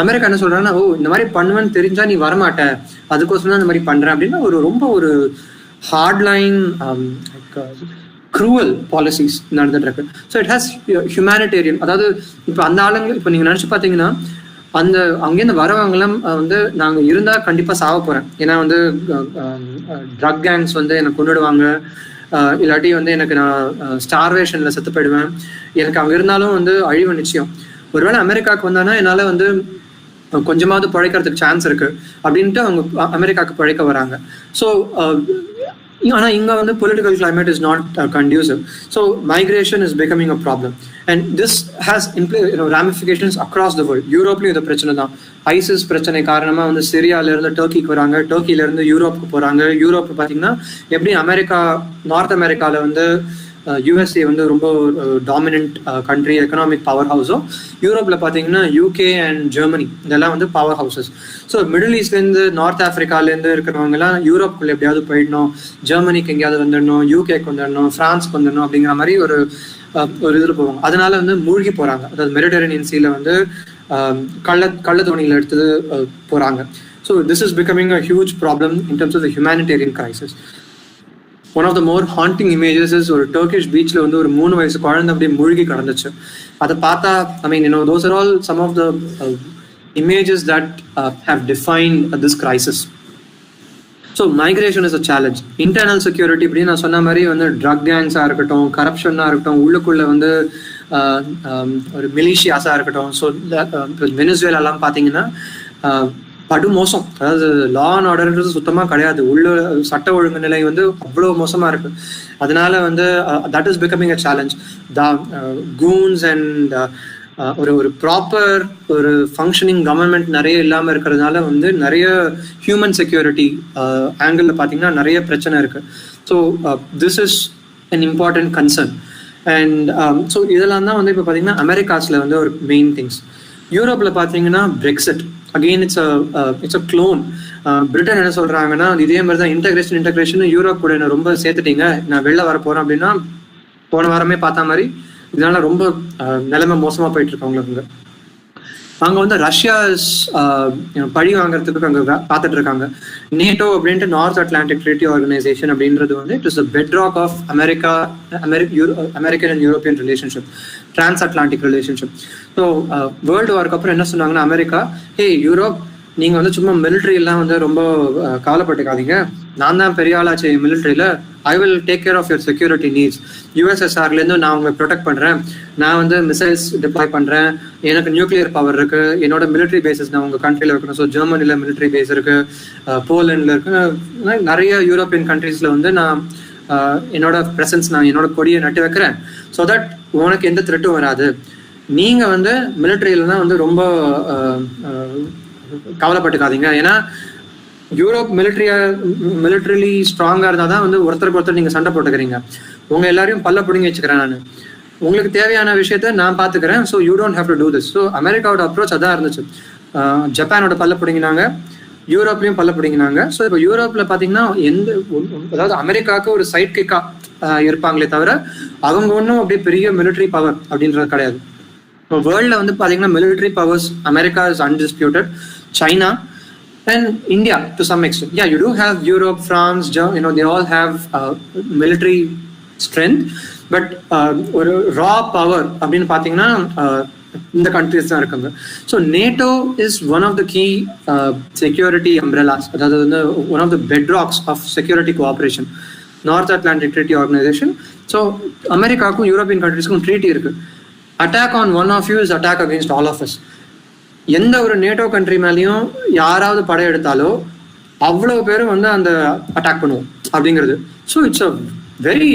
அமெரிக்கா என்ன சொல்றாங்கன்னா, இந்த மாதிரி பண்ணுவேன்னு தெரிஞ்சா நீ வரமாட்ட, அதுக்கோசரம் தான் இந்த மாதிரி பண்றேன் அப்படின்னா ஒரு ரொம்ப ஒரு ஹார்ட்லைன் க்ரூவல் பாலிசிஸ் நடந்துட்டு இருக்கு. So it has humanitarian. அதாவது இப்போ அந்த ஆளுங்க இப்போ நீங்க நினைச்சு பார்த்தீங்கன்னா, அந்த அங்கேருந்து வரவங்களாம் வந்து நாங்கள் இருந்தால் கண்டிப்பாக சாவ போகிறேன், ஏன்னா வந்து ட்ரக் கேங்ஸ் வந்து எனக்கு கொண்டுடுவாங்க, இல்லாட்டி வந்து எனக்கு நான் ஸ்டார்வேஷனில் செத்து போயிடுவேன், எனக்கு அங்கே இருந்தாலும் வந்து அழிவு நிச்சயம். ஒருவேளை அமெரிக்காவுக்கு வந்தானா என்னால் வந்து கொஞ்சமாவது பிழைக்கிறதுக்கு சான்ஸ் இருக்கு அப்படின்ட்டு அவங்க அமெரிக்காவுக்கு பிழைக்க வராங்க. ஸோ ஆனால் இங்கே வந்து political climate is not conducive. So migration is becoming a problem and this has ramifications across the world. யூரோப்லையும் இது பிரச்சனை தான். ஐசிஸ் பிரச்சனை காரணமாக வந்து சிரியாவிலேருந்து டர்க்கிக்கு வராங்க, டர்க்கிலேருந்து யூரோப்புக்கு போகிறாங்க. யூரோப் பார்த்தீங்கன்னா எப்படி அமெரிக்கா நார்த் அமெரிக்காவில் வந்து யூஎஸ்ஏ வந்து ரொம்ப டாமினன்ட் கண்ட்ரி, எக்கனாமிக் பவர் ஹவுஸோ, யூரோப்பில் பார்த்தீங்கன்னா யூகே அண்ட் ஜெர்மனி இதெல்லாம் வந்து பவர் ஹவுசஸ். ஸோ மிடில் ஈஸ்ட்லேருந்து நார்த் ஆஃப்ரிக்காலேருந்து இருக்கிறவங்கலாம் யூரோப்புக்குள்ள எப்படியாவது போயிடணும், ஜெர்மனிக்கு எங்கேயாவது வந்துடணும், யூகேக்கு வந்துடணும், ஃப்ரான்ஸ்க்கு வந்துடணும் அப்படிங்கிற மாதிரி ஒரு இதில் போவாங்க. அதனால வந்து மூழ்கி போகிறாங்க. அதாவது மெடிட்டரேனியன் சீல வந்து கள்ள தோணியில் எடுத்து போகிறாங்க. So this is becoming a huge problem in terms of the humanitarian crisis. One of the more haunting images is ஒரு டர்க்கிஷ் பீச்சில் வந்து ஒரு 3 வயசு குழந்தை அப்படியே மூழ்கி கிடந்துச்சு. அதை பார்த்தா ஐ மீன் those are all some of the images that have defined this crisis. So migration is a challenge. Internal security அப்படின்னு நான் சொன்ன மாதிரி வந்து ட்ரக் கேங்ஸாக இருக்கட்டும், கரப்ஷனாக இருக்கட்டும், உள்ளுக்குள்ளே வந்து ஒரு மிலிஷியாஸாக இருக்கட்டும். ஸோ வெனிசுவேலாலாம் பார்த்தீங்கன்னா படு மோசம், அதாவது லா அண்ட் ஆர்டர்ன்றது சுத்தமாக கிடையாது. உள்ள சட்ட ஒழுங்கு நிலை வந்து அவ்வளோ மோசமாக இருக்கு. அதனால வந்து that is becoming a challenge. Coons and ஒரு ப்ராப்பர் ஒரு ஃபங்க்ஷனிங் கவர்மெண்ட் நிறைய இல்லாமல் இருக்கிறதுனால வந்து நிறைய ஹியூமன் செக்யூரிட்டி ஆங்கிளில் பார்த்தீங்கன்னா நிறைய பிரச்சனை இருக்கு. So this is an important concern. And so இதெல்லாம் தான் வந்து இப்போ பார்த்தீங்கன்னா அமெரிக்காஸில் வந்து ஒரு மெயின் திங்ஸ். யூரோப்பில் பார்த்தீங்கன்னா Brexit again it's a clone. Britain என்ன சொல்றாங்கன்னா இதே மாதிரி தான் இன்டகிரேஷன் யூரோப் கூட என்ன ரொம்ப சேர்த்துட்டீங்க, நான் வெளில வர போறேன் அப்படின்னா போன வாரமே பார்த்தா மாதிரி இதனால ரொம்ப நிலைமை மோசமா போயிட்டு இருக்கு அவங்களுக்கு. அங்க வந்து ரஷ்யா பழி வாங்குறதுக்கு அங்க பார்த்துட்டு இருக்காங்க. நேட்டோ அப்படின்ட்டு நார்த் அட்லாண்டிக் ட்ரீட்டி ஆர்கனைசேஷன் அப்படின்றது வந்து it is the bedrock of American and European relationship, transatlantic relationship. So world வார்க்கு அப்புறம் என்ன சொன்னாங்கன்னா அமெரிக்கா, ஹே யூரோப், நீங்க வந்து சும்மா மிலிட்ரி எல்லாம் வந்து ரொம்ப கவலைப்பட்டுக்காதீங்க, நான் தான் பெரிய ஆளாச்சு மிலிட்ரியில, I will take care of your security needs. யூஎஸ்எஸ்ஆர்லேருந்து நான் உங்களை ப்ரொடெக்ட் பண்ணுறேன், நான் வந்து மிசைல்ஸ் டிப்ளாய் பண்ணுறேன், எனக்கு நியூக்ளியர் பவர் இருக்கு, என்னோட மிலிட்ரி பேசஸ் நான் உங்கள் கண்ட்ரியில் இருக்கணும். ஸோ ஜெர்மனியில் மிலிட்ரி பேஸ் இருக்கு, போலண்டில் இருக்கு, நிறைய யூரோப்பியன் கண்ட்ரீஸில் வந்து நான் என்னோட ப்ரெசன்ஸ், நான் என்னோட கொடியை நட்டு வைக்கிறேன். ஸோ தட் உனக்கு எந்த த்ரெட்டும் வராது. நீங்கள் வந்து மிலிட்ரியில தான் வந்து ரொம்ப கவலைப்பட்டுக்காதீங்க. ஏன்னா யூரோப் மிலிட்ரிலி ஸ்ட்ராங்கா இருந்தால் தான் வந்து ஒருத்தருக்கு ஒருத்தர் நீங்க சண்டை போட்டுக்கிறீங்க. உங்க எல்லாரையும் பல்ல பிடுங்கி வச்சுக்கிறேன் நான், உங்களுக்கு தேவையான விஷயத்த நான் பாத்துக்கிறேன். So you don't have to do this. So அமெரிக்காவோட அப்ரோச் அதான் இருந்துச்சு. ஜப்பானோட பல்ல பிடிங்கினாங்க, யூரோப்லயும் பல்ல பிடிங்கினாங்க. ஸோ இப்போ யூரோப்ல பாத்தீங்கன்னா அதாவது அமெரிக்காவுக்கு ஒரு சைட் கிக்கா இருப்பாங்களே தவிர அவங்க ஒன்றும் அப்படியே பெரிய மிலிட்ரி பவர் அப்படின்றது கிடையாது. இப்போ வேர்ல்ட்ல வந்து பாத்தீங்கன்னா military powers America is undisputed, China and India to some extent. Yeah, you do have Europe, France, they all have military strength, but ஒரு raw power அப்படின்னு பார்த்தீங்கன்னா இந்த கண்ட்ரிஸ் தான் இருக்காங்க. So NATO is one of the key security umbrellas, அதாவது வந்து one of the bedrocks of security cooperation, North Atlantic Treaty Organisation. So அமெரிக்காவுக்கும் European கண்ட்ரிஸ்க்கும் ட்ரீட்டி இருக்கு. Attack on one of you is attack against all of us. எந்த ஒரு NATO country மேலேயும் யாராவது படையெடுத்தாலோ அவ்வளவு பேரும் வந்து அந்த அட்டாக் பண்ணுவோம் அப்படிங்கிறது. So it's a very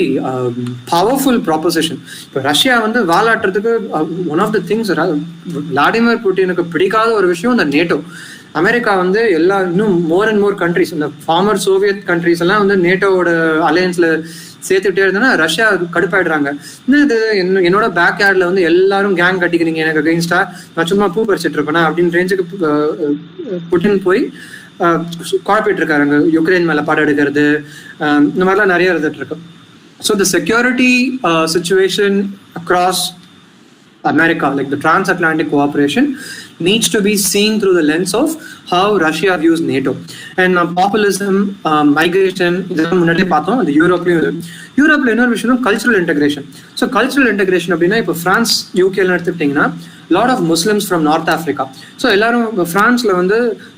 powerful proposition. இப்போ ரஷ்யா வந்து வாலாட்டுறதுக்கு one of the things Vladimir புட்டினுக்கு பிடிக்காத ஒரு விஷயம் இந்த நேட்டோ. அமெரிக்கா வந்து இன்னும் மோர் அண்ட் மோர் கண்ட்ரிஸ், இந்த ஃபார்மர் சோவியத் கண்ட்ரிஸ் எல்லாம் வந்து நேட்டோவோட அலையன்ஸ்ல சேர்த்துட்டே இருந்தேன்னா ரஷ்யா கடுப்பாயிடுறாங்க. இது என்னோட பேக் யார்ட்ல வந்து எல்லாரும் கேங் கட்டிக்கிறீங்க எனக்கு அகெயின்ஸ்டா, நான் சும்மா பூ பறிச்சிட்டு இருப்பேனா அப்படின்னு ரேஞ்சுக்கு புட்டின் போய் குழப்பிட்டு இருக்காருங்க. யுக்ரைன் மேல படம் எடுக்கிறது, இந்த மாதிரிலாம் நிறைய இருந்துட்டு இருக்கு. So the security situation across America, like the transatlantic cooperation, needs to be seen through the lens of how Russia views NATO. And populism, migration, இதெல்லாம் முன்னாடியே பார்த்தோம். அந்த யூரோப்ல இன்னொரு விஷயம் cultural integration. So cultural integration அப்படின்னா இப்போ ஃப்ரான்ஸ் யூகேல எடுத்துக்கிட்டிங்கன்னா lot of Muslims from North Africa. So எல்லாரும் ஃப்ரான்ஸ்ல வந்து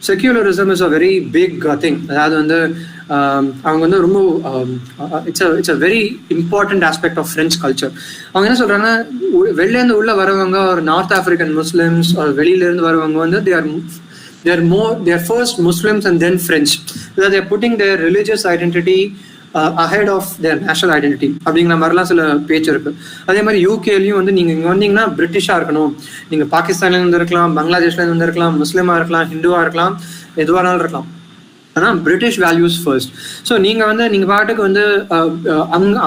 secularism is a very big thing. அதாவது வந்து அவங்க வந்து ரொம்ப it's a very important aspect of French culture. அவங்க என்ன சொல்றாங்கன்னா, வெளிலேருந்து உள்ள வரவங்க ஒரு நார்த் ஆஃப்ரிக்கன் முஸ்லிம்ஸ், வெளியில இருந்து வரவங்க வந்து they are first Muslims and then French. They are putting their religious identity ahead of their national identity அப்படிங்கிற மாதிரிலாம் சில பேச்சு இருக்கு. அதே மாதிரி யூகேலையும் வந்து நீங்க இங்க வந்தீங்கன்னா பிரிட்டிஷா இருக்கணும், நீங்க பாகிஸ்தான்ல இருந்து இருக்கலாம், பங்களாதேஷ்ல இருந்து இருக்கலாம், முஸ்லிமா இருக்கலாம், ஹிந்துவா இருக்கலாம், எதுவானாலும் இருக்கலாம், ஆனா பிரிட்டிஷ் வேல்யூஸ் ஃபர்ஸ்ட். ஸோ நீங்க பாட்டுக்கு வந்து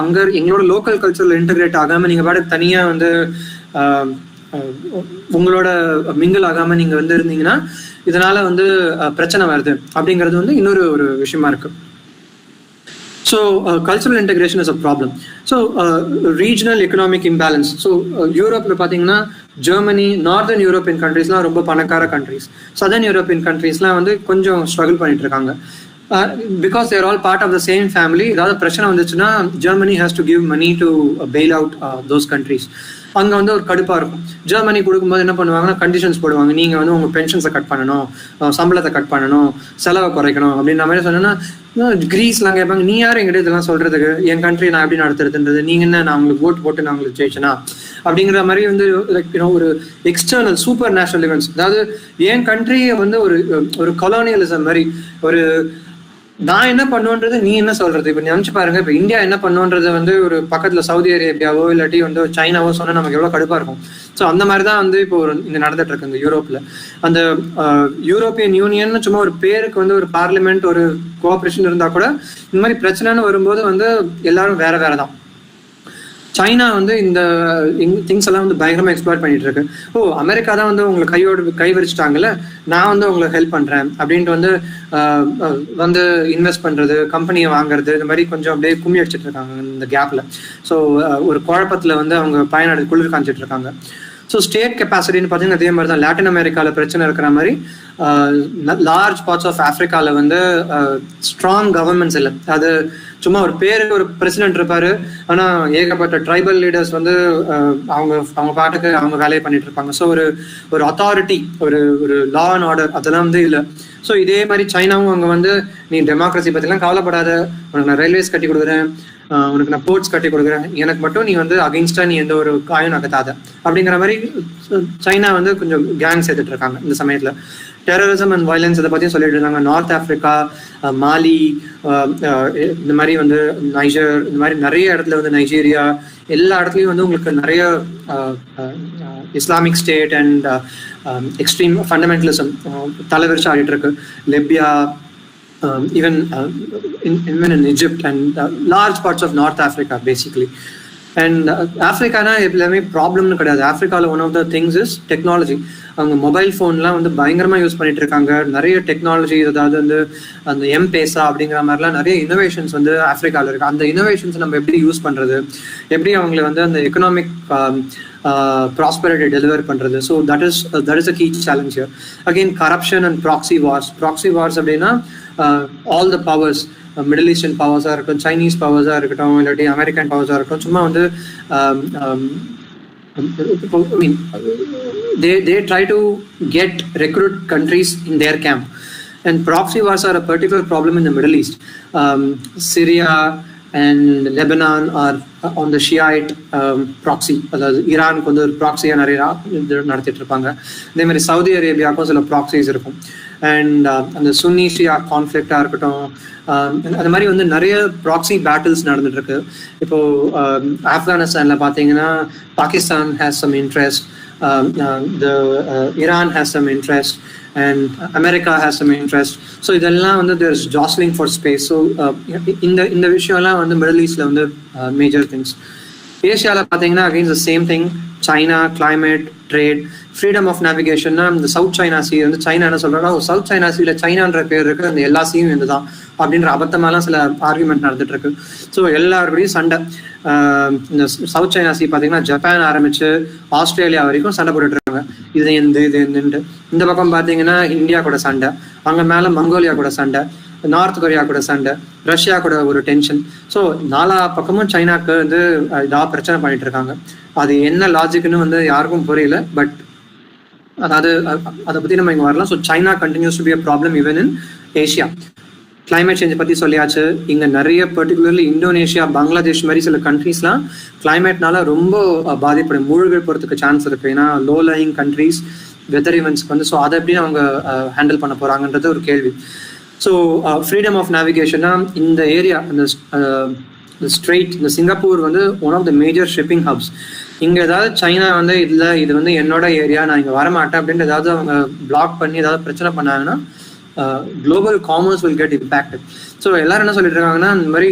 அங்க எங்களோட லோக்கல் கல்ச்சர்ல இன்டகிரேட் ஆகாம நீங்க பாட்டுக்கு தனியா வந்து உங்களோட மிங்கிள் ஆகாம நீங்க வந்து இருந்தீங்கன்னா இதனால வந்து பிரச்சனை வருது அப்படிங்கிறது வந்து இன்னொரு ஒரு விஷயமா இருக்கு. So cultural integration is a problem. So regional economic imbalance. So Europe பார்த்தீங்கன்னா ஜெர்மனி, நார்தர்ன் யூரோப்பியன் கண்ட்ரீஸ்லாம் ரொம்ப பணக்கார கண்ட்ரீஸ், சதர்ன் யூரோப்பியன் கண்ட்ரீஸ்லாம் வந்து கொஞ்சம் ஸ்ட்ரகிள் பண்ணிட்டு இருக்காங்க. Because they're all part of the same family. ஏதாவது பிரச்சனை வந்துச்சுன்னா Germany has to give money to bail out those countries. அங்கே வந்து ஒரு கடுப்பாக இருக்கும். ஜெர்மனி கொடுக்கும்போது என்ன பண்ணுவாங்கன்னா கண்டிஷன்ஸ் போடுவாங்க, நீங்கள் வந்து உங்கள் பென்ஷன்ஸை கட் பண்ணணும், சம்பளத்தை கட் பண்ணணும், செலவை குறைக்கணும் அப்படின்ற மாதிரி சொன்னோன்னா கிரீஸ்லாம் கேட்பாங்க, நீ யாரும் எங்கிட்ட இதெல்லாம் சொல்றதுக்கு, என் கண்ட்ரி நான் எப்படி நடத்துறதுன்றது, நீங்க என்ன நான் உங்களுக்கு ஓட்டு போட்டு நான் உங்களுக்கு ஜெயிச்சனா அப்படிங்கிற மாதிரி வந்து ஒரு எக்ஸ்டர்னல் சூப்பர் நேஷனல் இவெண்ட்ஸ். அதாவது என் கண்ட்ரியை வந்து ஒரு கொலோனியலிசம் மாதிரி ஒரு நான் என்ன பண்ணுவோன்றது நீ என்ன சொல்றது. இப்ப நினைச்சு பாருங்க, இப்ப இந்தியா என்ன பண்ணுவோன்றது வந்து ஒரு பக்கத்துல சவுதி அரேபியாவோ இல்லாட்டி வந்து சைனாவோ சொன்னா நமக்கு எவ்வளவு கடுப்பா இருக்கும். ஸோ அந்த மாதிரிதான் வந்து இப்போ இங்க நடந்துட்டு இருக்கு இந்த யூரோப்ல. அந்த யூரோப்பியன் யூனியன் சும்மா ஒரு பேருக்கு வந்து ஒரு பார்லிமெண்ட் ஒரு கோஆபரேஷன் இருந்தா கூட இந்த மாதிரி பிரச்சனைன்னு வரும்போது வந்து எல்லாரும் வேற வேறதான். சைனா வந்து இந்த திங்ஸ் எல்லாம் வந்து பயங்கரமா எக்ஸ்ப்ளோர் பண்ணிட்டு இருக்கு. அமெரிக்கா தான் வந்து உங்களுக்கு கை விரிச்சிட்டாங்கல்ல, நான் வந்து உங்களுக்கு ஹெல்ப் பண்றேன் அப்படின்ட்டு வந்து இன்வெஸ்ட் பண்றது, கம்பெனியை வாங்குறது, இந்த மாதிரி கொஞ்சம் அப்படியே கும்மி அடிச்சிட்டு இருக்காங்க இந்த கேப்ல. ஸோ ஒரு குழப்பத்துல வந்து அவங்க பயனாடு குளிர் காமிச்சிட்டு இருக்காங்க. ஸோ ஸ்டேட் கெப்பாசிட்டின்னு பார்த்தீங்கன்னா அதே மாதிரி தான். லாட்டின் அமெரிக்காவில் பிரச்சனை இருக்கிற மாதிரி லார்ஜ் பார்ட்ஸ் ஆஃப் ஆஃப்ரிக்காவில் வந்து ஸ்ட்ராங் கவர்மெண்ட்ஸ் இல்லை. அது சும்மா ஒரு பேருக்கு ஒரு பிரசிடென்ட் இருப்பாரு, ஆனால் ஏகப்பட்ட ட்ரைபல் லீடர்ஸ் வந்து அவங்க பாட்டுக்கு அவங்க வேலையை பண்ணிட்டு இருப்பாங்க. ஸோ ஒரு அத்தாரிட்டி, ஒரு லா அண்ட் ஆர்டர் அதெல்லாம் வந்து இல்லை. ஸோ இதே மாதிரி சைனாவும் அங்கே வந்து நீ டெமோக்ரஸி பற்றிலாம் கவலைப்படாத, உனக்கு நான் ரயில்வேஸ் கட்டி கொடுக்குறேன், உனக்கு நான் போர்ட்ஸ் கட்டி கொடுக்குறேன், எனக்கு மட்டும் நீ வந்து அகெயின்ஸ்டா நீ எந்த ஒரு காயம் நகத்தாத அப்படிங்கிற மாதிரி சைனா வந்து கொஞ்சம் கேங் சேர்த்துட்டு இருக்காங்க இந்த சமயத்துல. டெரரிசம் அண்ட் வயலன்ஸ் இதை பற்றியும் சொல்லிட்டு இருந்தாங்க. நார்த் ஆஃப்ரிக்கா, மாலி, இந்த மாதிரி வந்து நைஜர், இந்த மாதிரி நிறைய இடத்துல வந்து நைஜீரியா, எல்லா இடத்துலையும் வந்து உங்களுக்கு நிறைய Islamic State and extreme fundamentalism தலைவிரிச்சு ஆடிட்டு இருக்கு. Libya, even in Egypt and large parts of North Africa basically. And ஆஃப்ரிக்கானா எல்லாமே ப்ராப்ளம்னு கிடையாது. ஆஃப்ரிக்காவில் one of the things is technology. அவங்க மொபைல் ஃபோன்லாம் வந்து பயங்கரமாக யூஸ் பண்ணிட்டு இருக்காங்க. நிறைய டெக்னாலஜி, அதாவது வந்து அந்த எம்பேசா அப்படிங்கிற மாதிரிலாம் நிறைய இனோவேஷன்ஸ் வந்து ஆஃப்ரிக்காவில் இருக்கு. அந்த இனோவேஷன்ஸ் நம்ம எப்படி யூஸ் பண்ணுறது, எப்படி அவங்களை வந்து அந்த எக்கனாமிக் prosperity deliver பண்றது. So that is a key challenge here. Again, corruption and proxy wars அப்படின்னா all the powers, Middle Eastern பவர்ஸாக இருக்கட்டும், சைனீஸ் பவர்ஸாக இருக்கட்டும், இல்லாட்டி அமெரிக்கன் பவர்ஸாக இருக்கட்டும், சும்மா வந்து they try to recruit countries in their camp. And proxy wars are a particular problem in the Middle East. Syria and Lebanon are on the Shiite proxy. அதாவது ஈரானுக்கு வந்து ஒரு ப்ராக்சியாக நிறைய நடத்திட்டு இருப்பாங்க. அதே மாதிரி சவுதி அரேபியாவுக்கும் சில ப்ராக்சிஸ் இருக்கும். அண்ட் அந்த சுன்னி ஷியா கான்ஃப்ளிக்டாக இருக்கட்டும், அந்த மாதிரி வந்து நிறைய ப்ராக்சி பேட்டில்ஸ் நடந்துட்டு இருக்கு. இப்போ ஆப்கானிஸ்தானில் பார்த்தீங்கன்னா Pakistan has some interest, Iran has some interest, and America has some interest. So இதெல்லாம் வந்து there's jostling for space. So இந்த விஷயம்லாம் வந்து மிடில் ஈஸ்ட்ல வந்து மேஜர் திங்ஸ். ஏஷியாவில் பார்த்தீங்கன்னா again the same thing. China, climate, trade, freedom of நேவிகேஷன்னா இந்த சவுத் சைனா சி வந்து சைனா என்ன சொல்றாங்கன்னா சவுத் சைனா சீல சைனான்ற பேர் இருக்கு, அந்த எல்லா சீயும் இதுதான் அப்படின்ற அபத்தமெல்லாம் சில ஆர்குமெண்ட் நடந்துட்டு இருக்கு. ஸோ எல்லாருக்கூடையும் சண்டை. இந்த சவுத் சைனா சி பார்த்தீங்கன்னா ஜப்பான் ஆரம்பிச்சு ஆஸ்திரேலியா வரைக்கும் சண்டை போட்டுட்டு இருக்காங்க. இது எந்துட்டு இந்த பக்கம் பார்த்தீங்கன்னா இந்தியா கூட சண்டை, அங்கே மேலே மங்கோலியா கூட சண்டை, நார்த் கொரியா கூட சண்டை, ரஷ்யா கூட ஒரு டென்ஷன். ஸோ நாலா பக்கமும் சைனாக்கு வந்து இதாக பிரச்சனை பண்ணிட்டு இருக்காங்க. அது என்ன லாஜிக்னு வந்து யாருக்கும் புரியல. பட் அதாவது அதை பற்றி நம்ம இங்கே வரலாம். So China continues to be a problem even in Asia. Climate change பற்றி சொல்லியாச்சு. இங்கே நிறைய பர்டிகுலர்லி இந்தோனேஷியா, பங்களாதேஷ் மாதிரி சில கண்ட்ரீஸ்லாம் கிளைமேட்னால ரொம்ப பாதிப்படும், மூழ்கி போகிறதுக்கு சான்ஸ் இருக்குது. ஏன்னா லோ லையிங் கண்ட்ரீஸ் வெதர் ஈவெண்ட்ஸ்க்கு வந்து ஸோ அதை எப்படி அவங்க ஹேண்டில் பண்ண போகிறாங்கன்றது ஒரு கேள்வி. ஸோ ஃப்ரீடம் ஆஃப் நேவிகேஷன்னா இந்த ஏரியா, இந்த ஸ்ட்ரெயிட், இந்த சிங்கப்பூர் வந்து one of the major shipping hubs. இங்கே ஏதாவது சைனா வந்து இல்லை இது வந்து என்னோட ஏரியா, நான் இங்கே வரமாட்டேன் அப்படின்ட்டு ஏதாவது அவங்க பிளாக் பண்ணி ஏதாவது பிரச்சனை பண்ணாங்கன்னா global commerce will get impacted. So எல்லாரும் என்ன சொல்லிட்டு இருக்காங்கன்னா இந்த மாதிரி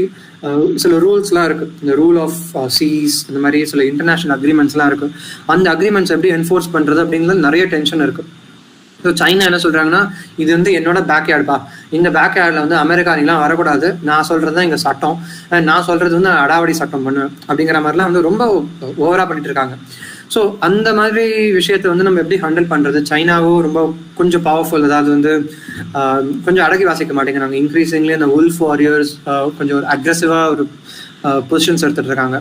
சில ரூல்ஸ்லாம் இருக்குது, இந்த ரூல் ஆஃப் சீஸ், இந்த மாதிரி சில இன்டர்நேஷனல் அக்ரிமெண்ட்ஸ்லாம் இருக்குது. அந்த அக்ரிமெண்ட்ஸ் எப்படி என்ஃபோர்ஸ் பண்ணுறது அப்படிங்கிறது நிறைய டென்ஷன் இருக்குது. ஸோ சைனா என்ன சொல்கிறாங்கன்னா இது வந்து என்னோட பேக்யார்டுப்பா, இந்த பேக்யார்டில் வந்து அமெரிக்கானிலாம் வரக்கூடாது, நான் சொல்கிறது தான் இங்கே சட்டம், நான் சொல்கிறது வந்து அடாவடி சட்டம் பண்ணுவேன் அப்படிங்கிற மாதிரிலாம் வந்து ரொம்ப ஓவராக பண்ணிட்டு இருக்காங்க. ஸோ அந்த மாதிரி விஷயத்தை வந்து நம்ம எப்படி ஹேண்டில் பண்ணுறது? சைனாவும் ரொம்ப கொஞ்சம் பவர்ஃபுல், அதாவது வந்து கொஞ்சம் அடக்கி வாசிக்க மாட்டேங்கிறாங்க. இன்க்ரீசிங்லி அந்த உல்ஃப் வாரியர்ஸ் கொஞ்சம் ஒரு அக்ரெசிவாக ஒரு பொசிஷன்ஸ் எடுத்துட்டு இருக்காங்க.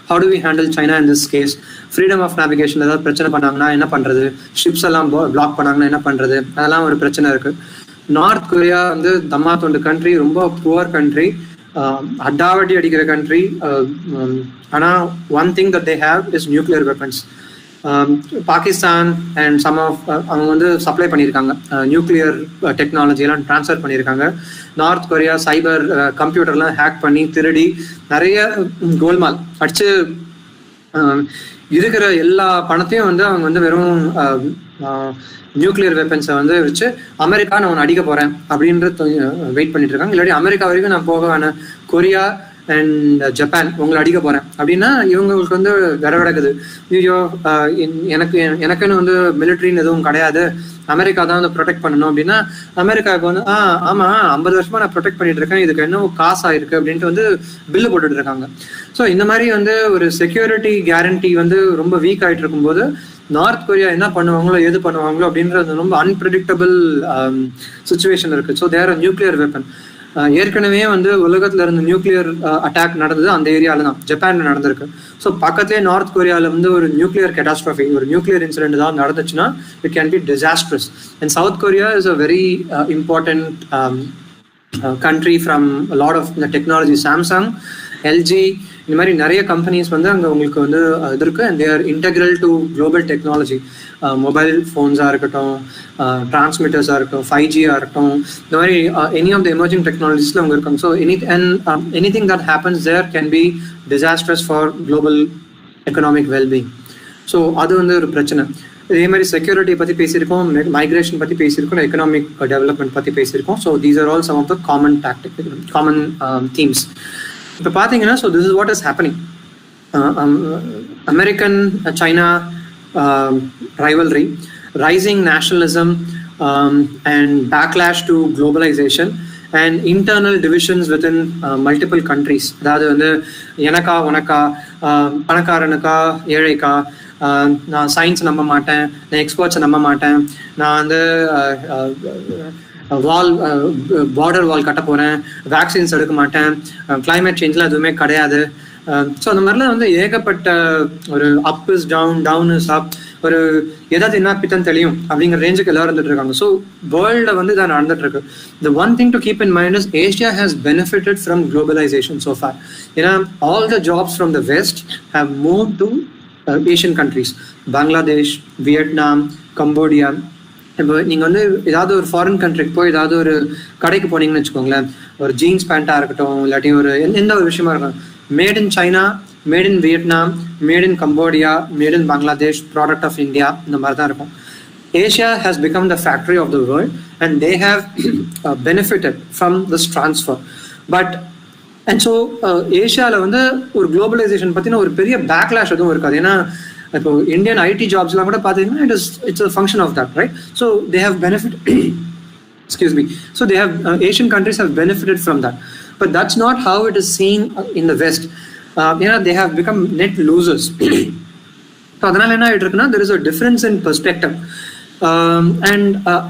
How do we handle China in this case? Freedom of navigation ஏதாவது பிரச்சனை பண்ணாங்கன்னா என்ன பண்ணுறது? ஷிப்ஸ் எல்லாம் பிளாக் பண்ணாங்கன்னா என்ன பண்ணுறது? அதெல்லாம் ஒரு பிரச்சனை இருக்குது. நார்த் கொரியா வந்து தம்மாத்தொண்டு கண்ட்ரி, ரொம்ப புவர் கண்ட்ரி, அடாவடி அடிக்கிற கண்ட்ரி. ஆனால் one thing that they have is nuclear weapons. Pakistan and some of அவங்க வந்து சப்ளை பண்ணியிருக்காங்க, நியூக்ளியர் டெக்னாலஜி எல்லாம் ட்ரான்ஸ்ஃபர் பண்ணியிருக்காங்க. நார்த் கொரியா சைபர் கம்ப்யூட்டர்லாம் ஹேக் பண்ணி திருடி நிறைய கோல்மால் அடிச்சு இருக்கிற எல்லா பணத்தையும் வந்து அவங்க வந்து வெறும் நியூக்ளியர் வெப்பன்ஸை வந்து வச்சு அமெரிக்கா நான் ஒன்று அடிக்க போறேன் அப்படின்றது வெயிட் பண்ணிட்டு இருக்காங்க. இல்லாட்டி அமெரிக்கா வரைக்கும் நான் போக வேணாம், கொரியா அண்ட் ஜப்பான் உங்களை அடிக்க போறேன் அப்படின்னா இவங்களுக்கு வந்து விடக்குது. ஐயோ எனக்குன்னு வந்து மிலிட்ரின்னு எதுவும் கிடையாது, அமெரிக்கா தான் வந்து ப்ரொடெக்ட் பண்ணணும் அப்படின்னா அமெரிக்காவுக்கு வந்து ஆமா 50 வருஷமா நான் ப்ரொடெக்ட் பண்ணிட்டு இருக்கேன், இதுக்கு என்ன காசு ஆயிருக்கு அப்படின்ட்டு வந்து பில்லு போட்டுட்டு இருக்காங்க. ஸோ இந்த மாதிரி வந்து ஒரு செக்யூரிட்டி கேரண்டி வந்து ரொம்ப வீக் ஆயிட்டு இருக்கும்போது நார்த் கொரியா என்ன பண்ணுவாங்களோ எது பண்ணுவாங்களோ அப்படின்றது ரொம்ப அன்பிரடிக்டபிள் சுச்சுவேஷன் இருக்கு. ஸோ தேர் நியூக்ளியர் வெப்பன். ஏற்கனவே வந்து உலகத்துல இருந்த நியூக்ளியர் அட்டாக் நடந்தது அந்த ஏரியால தான், ஜப்பான்ல நடந்திருக்கு. ஸோ பக்கத்துலேயே நார்த் கொரியாவில் வந்து ஒரு நியூக்ளியர் கேட்டாஸ்ட்ராஃபி, ஒரு நியூக்ளியர் இன்சிடென்ட் தான் நடந்துச்சுன்னா it can be disastrous. And South Korea is a very important country from lot of இந்த டெக்னாலஜி. சாம்சங், எல்ஜி, இந்த மாதிரி நிறைய கம்பெனிஸ் வந்து அங்கே உங்களுக்கு வந்து இது இருக்கு. And they're integral to global technology. Mobile ஃபோன்ஸாக இருக்கட்டும், டிரான்ஸ்மிட்டர்ஸாக இருக்கட்டும், 5G இருக்கட்டும், இந்த மாதிரி எனி ஆஃப் த எமர்ஜிங் டெக்னாலஜிஸில் அவங்க இருக்காங்க. So anything that happens there can be disastrous for global economic wellbeing. So அது வந்து ஒரு பிரச்சனை. இதே மாதிரி செக்யூரிட்டி பற்றி பேசியிருக்கோம், மைக்ரேஷன் பற்றி பேசியிருக்கோம், எக்கனாமிக் டெவலப்மெண்ட் பற்றி பேசியிருக்கோம். So these are all some of the common themes. இப்போ பார்த்தீங்கன்னா, so this is what is happening. American China rivalry, rising nationalism, and backlash to globalization, and internal divisions within multiple countries. அதாவது வந்து எனக்கா உனக்கா, பணக்காரனுக்கா ஏழைக்கா, நான் science நம்ப மாட்டேன், நான் எக்ஸ்பர்ட்ஸை நம்ப மாட்டேன், நான் வந்து பார்டர் வால் கட்ட போறேன், வேக்சின்ஸ் எடுக்க மாட்டேன், கிளைமேட் சேஞ்ச்லாம் எதுவுமே கிடையாது. ஸோ அந்த மாதிரிலாம் வந்து ஏகப்பட்ட ஒரு up is down, down is up, ஒரு எதாவது என்ன பித்தம் தெரியும் அப்படிங்கிற ரேஞ்சுக்கு எல்லாரும் இருந்துட்டு இருக்காங்க. ஸோ வேர்ல்ட்ல வந்து இதான் நடந்துட்டு இருக்கு. The one thing to keep in mind is Asia has benefited from globalization so far. ஏன்னா all the jobs from the West have moved to Asian countries. Bangladesh, Vietnam, Cambodia. இப்போ நீங்கள் வந்து ஏதாவது ஒரு ஃபாரின் கண்ட்ரிக்கு போய் ஏதாவது ஒரு கடைக்கு போனீங்கன்னு வச்சுக்கோங்களேன், ஒரு ஜீன்ஸ் பேண்ட்டாக இருக்கட்டும், இல்லாட்டி ஒரு எந்த ஒரு விஷயமா இருக்கட்டும், made in China, made in Vietnam, made in Cambodia, made in Bangladesh, product of India, இந்த மாதிரி தான் இருக்கும். Asia has become the factory of the world and they have benefited from this transfer. But and so ஏஷியாவில் வந்து ஒரு globalisation பற்றின ஒரு பெரிய backlash எதுவும் இருக்காது. ஏன்னா இப்போ இந்தியன் ஐடி ஜாப்ஸ்லாம் கூட பார்த்தீங்கன்னா it's a function of that, right? So they have benefited excuse me, so they have Asian countries have benefited from that, but that's not how it is seen in the West. They have become net losers. So அதனால என்ன ஆயிட்டு இருக்குன்னா, there is a difference in perspective. And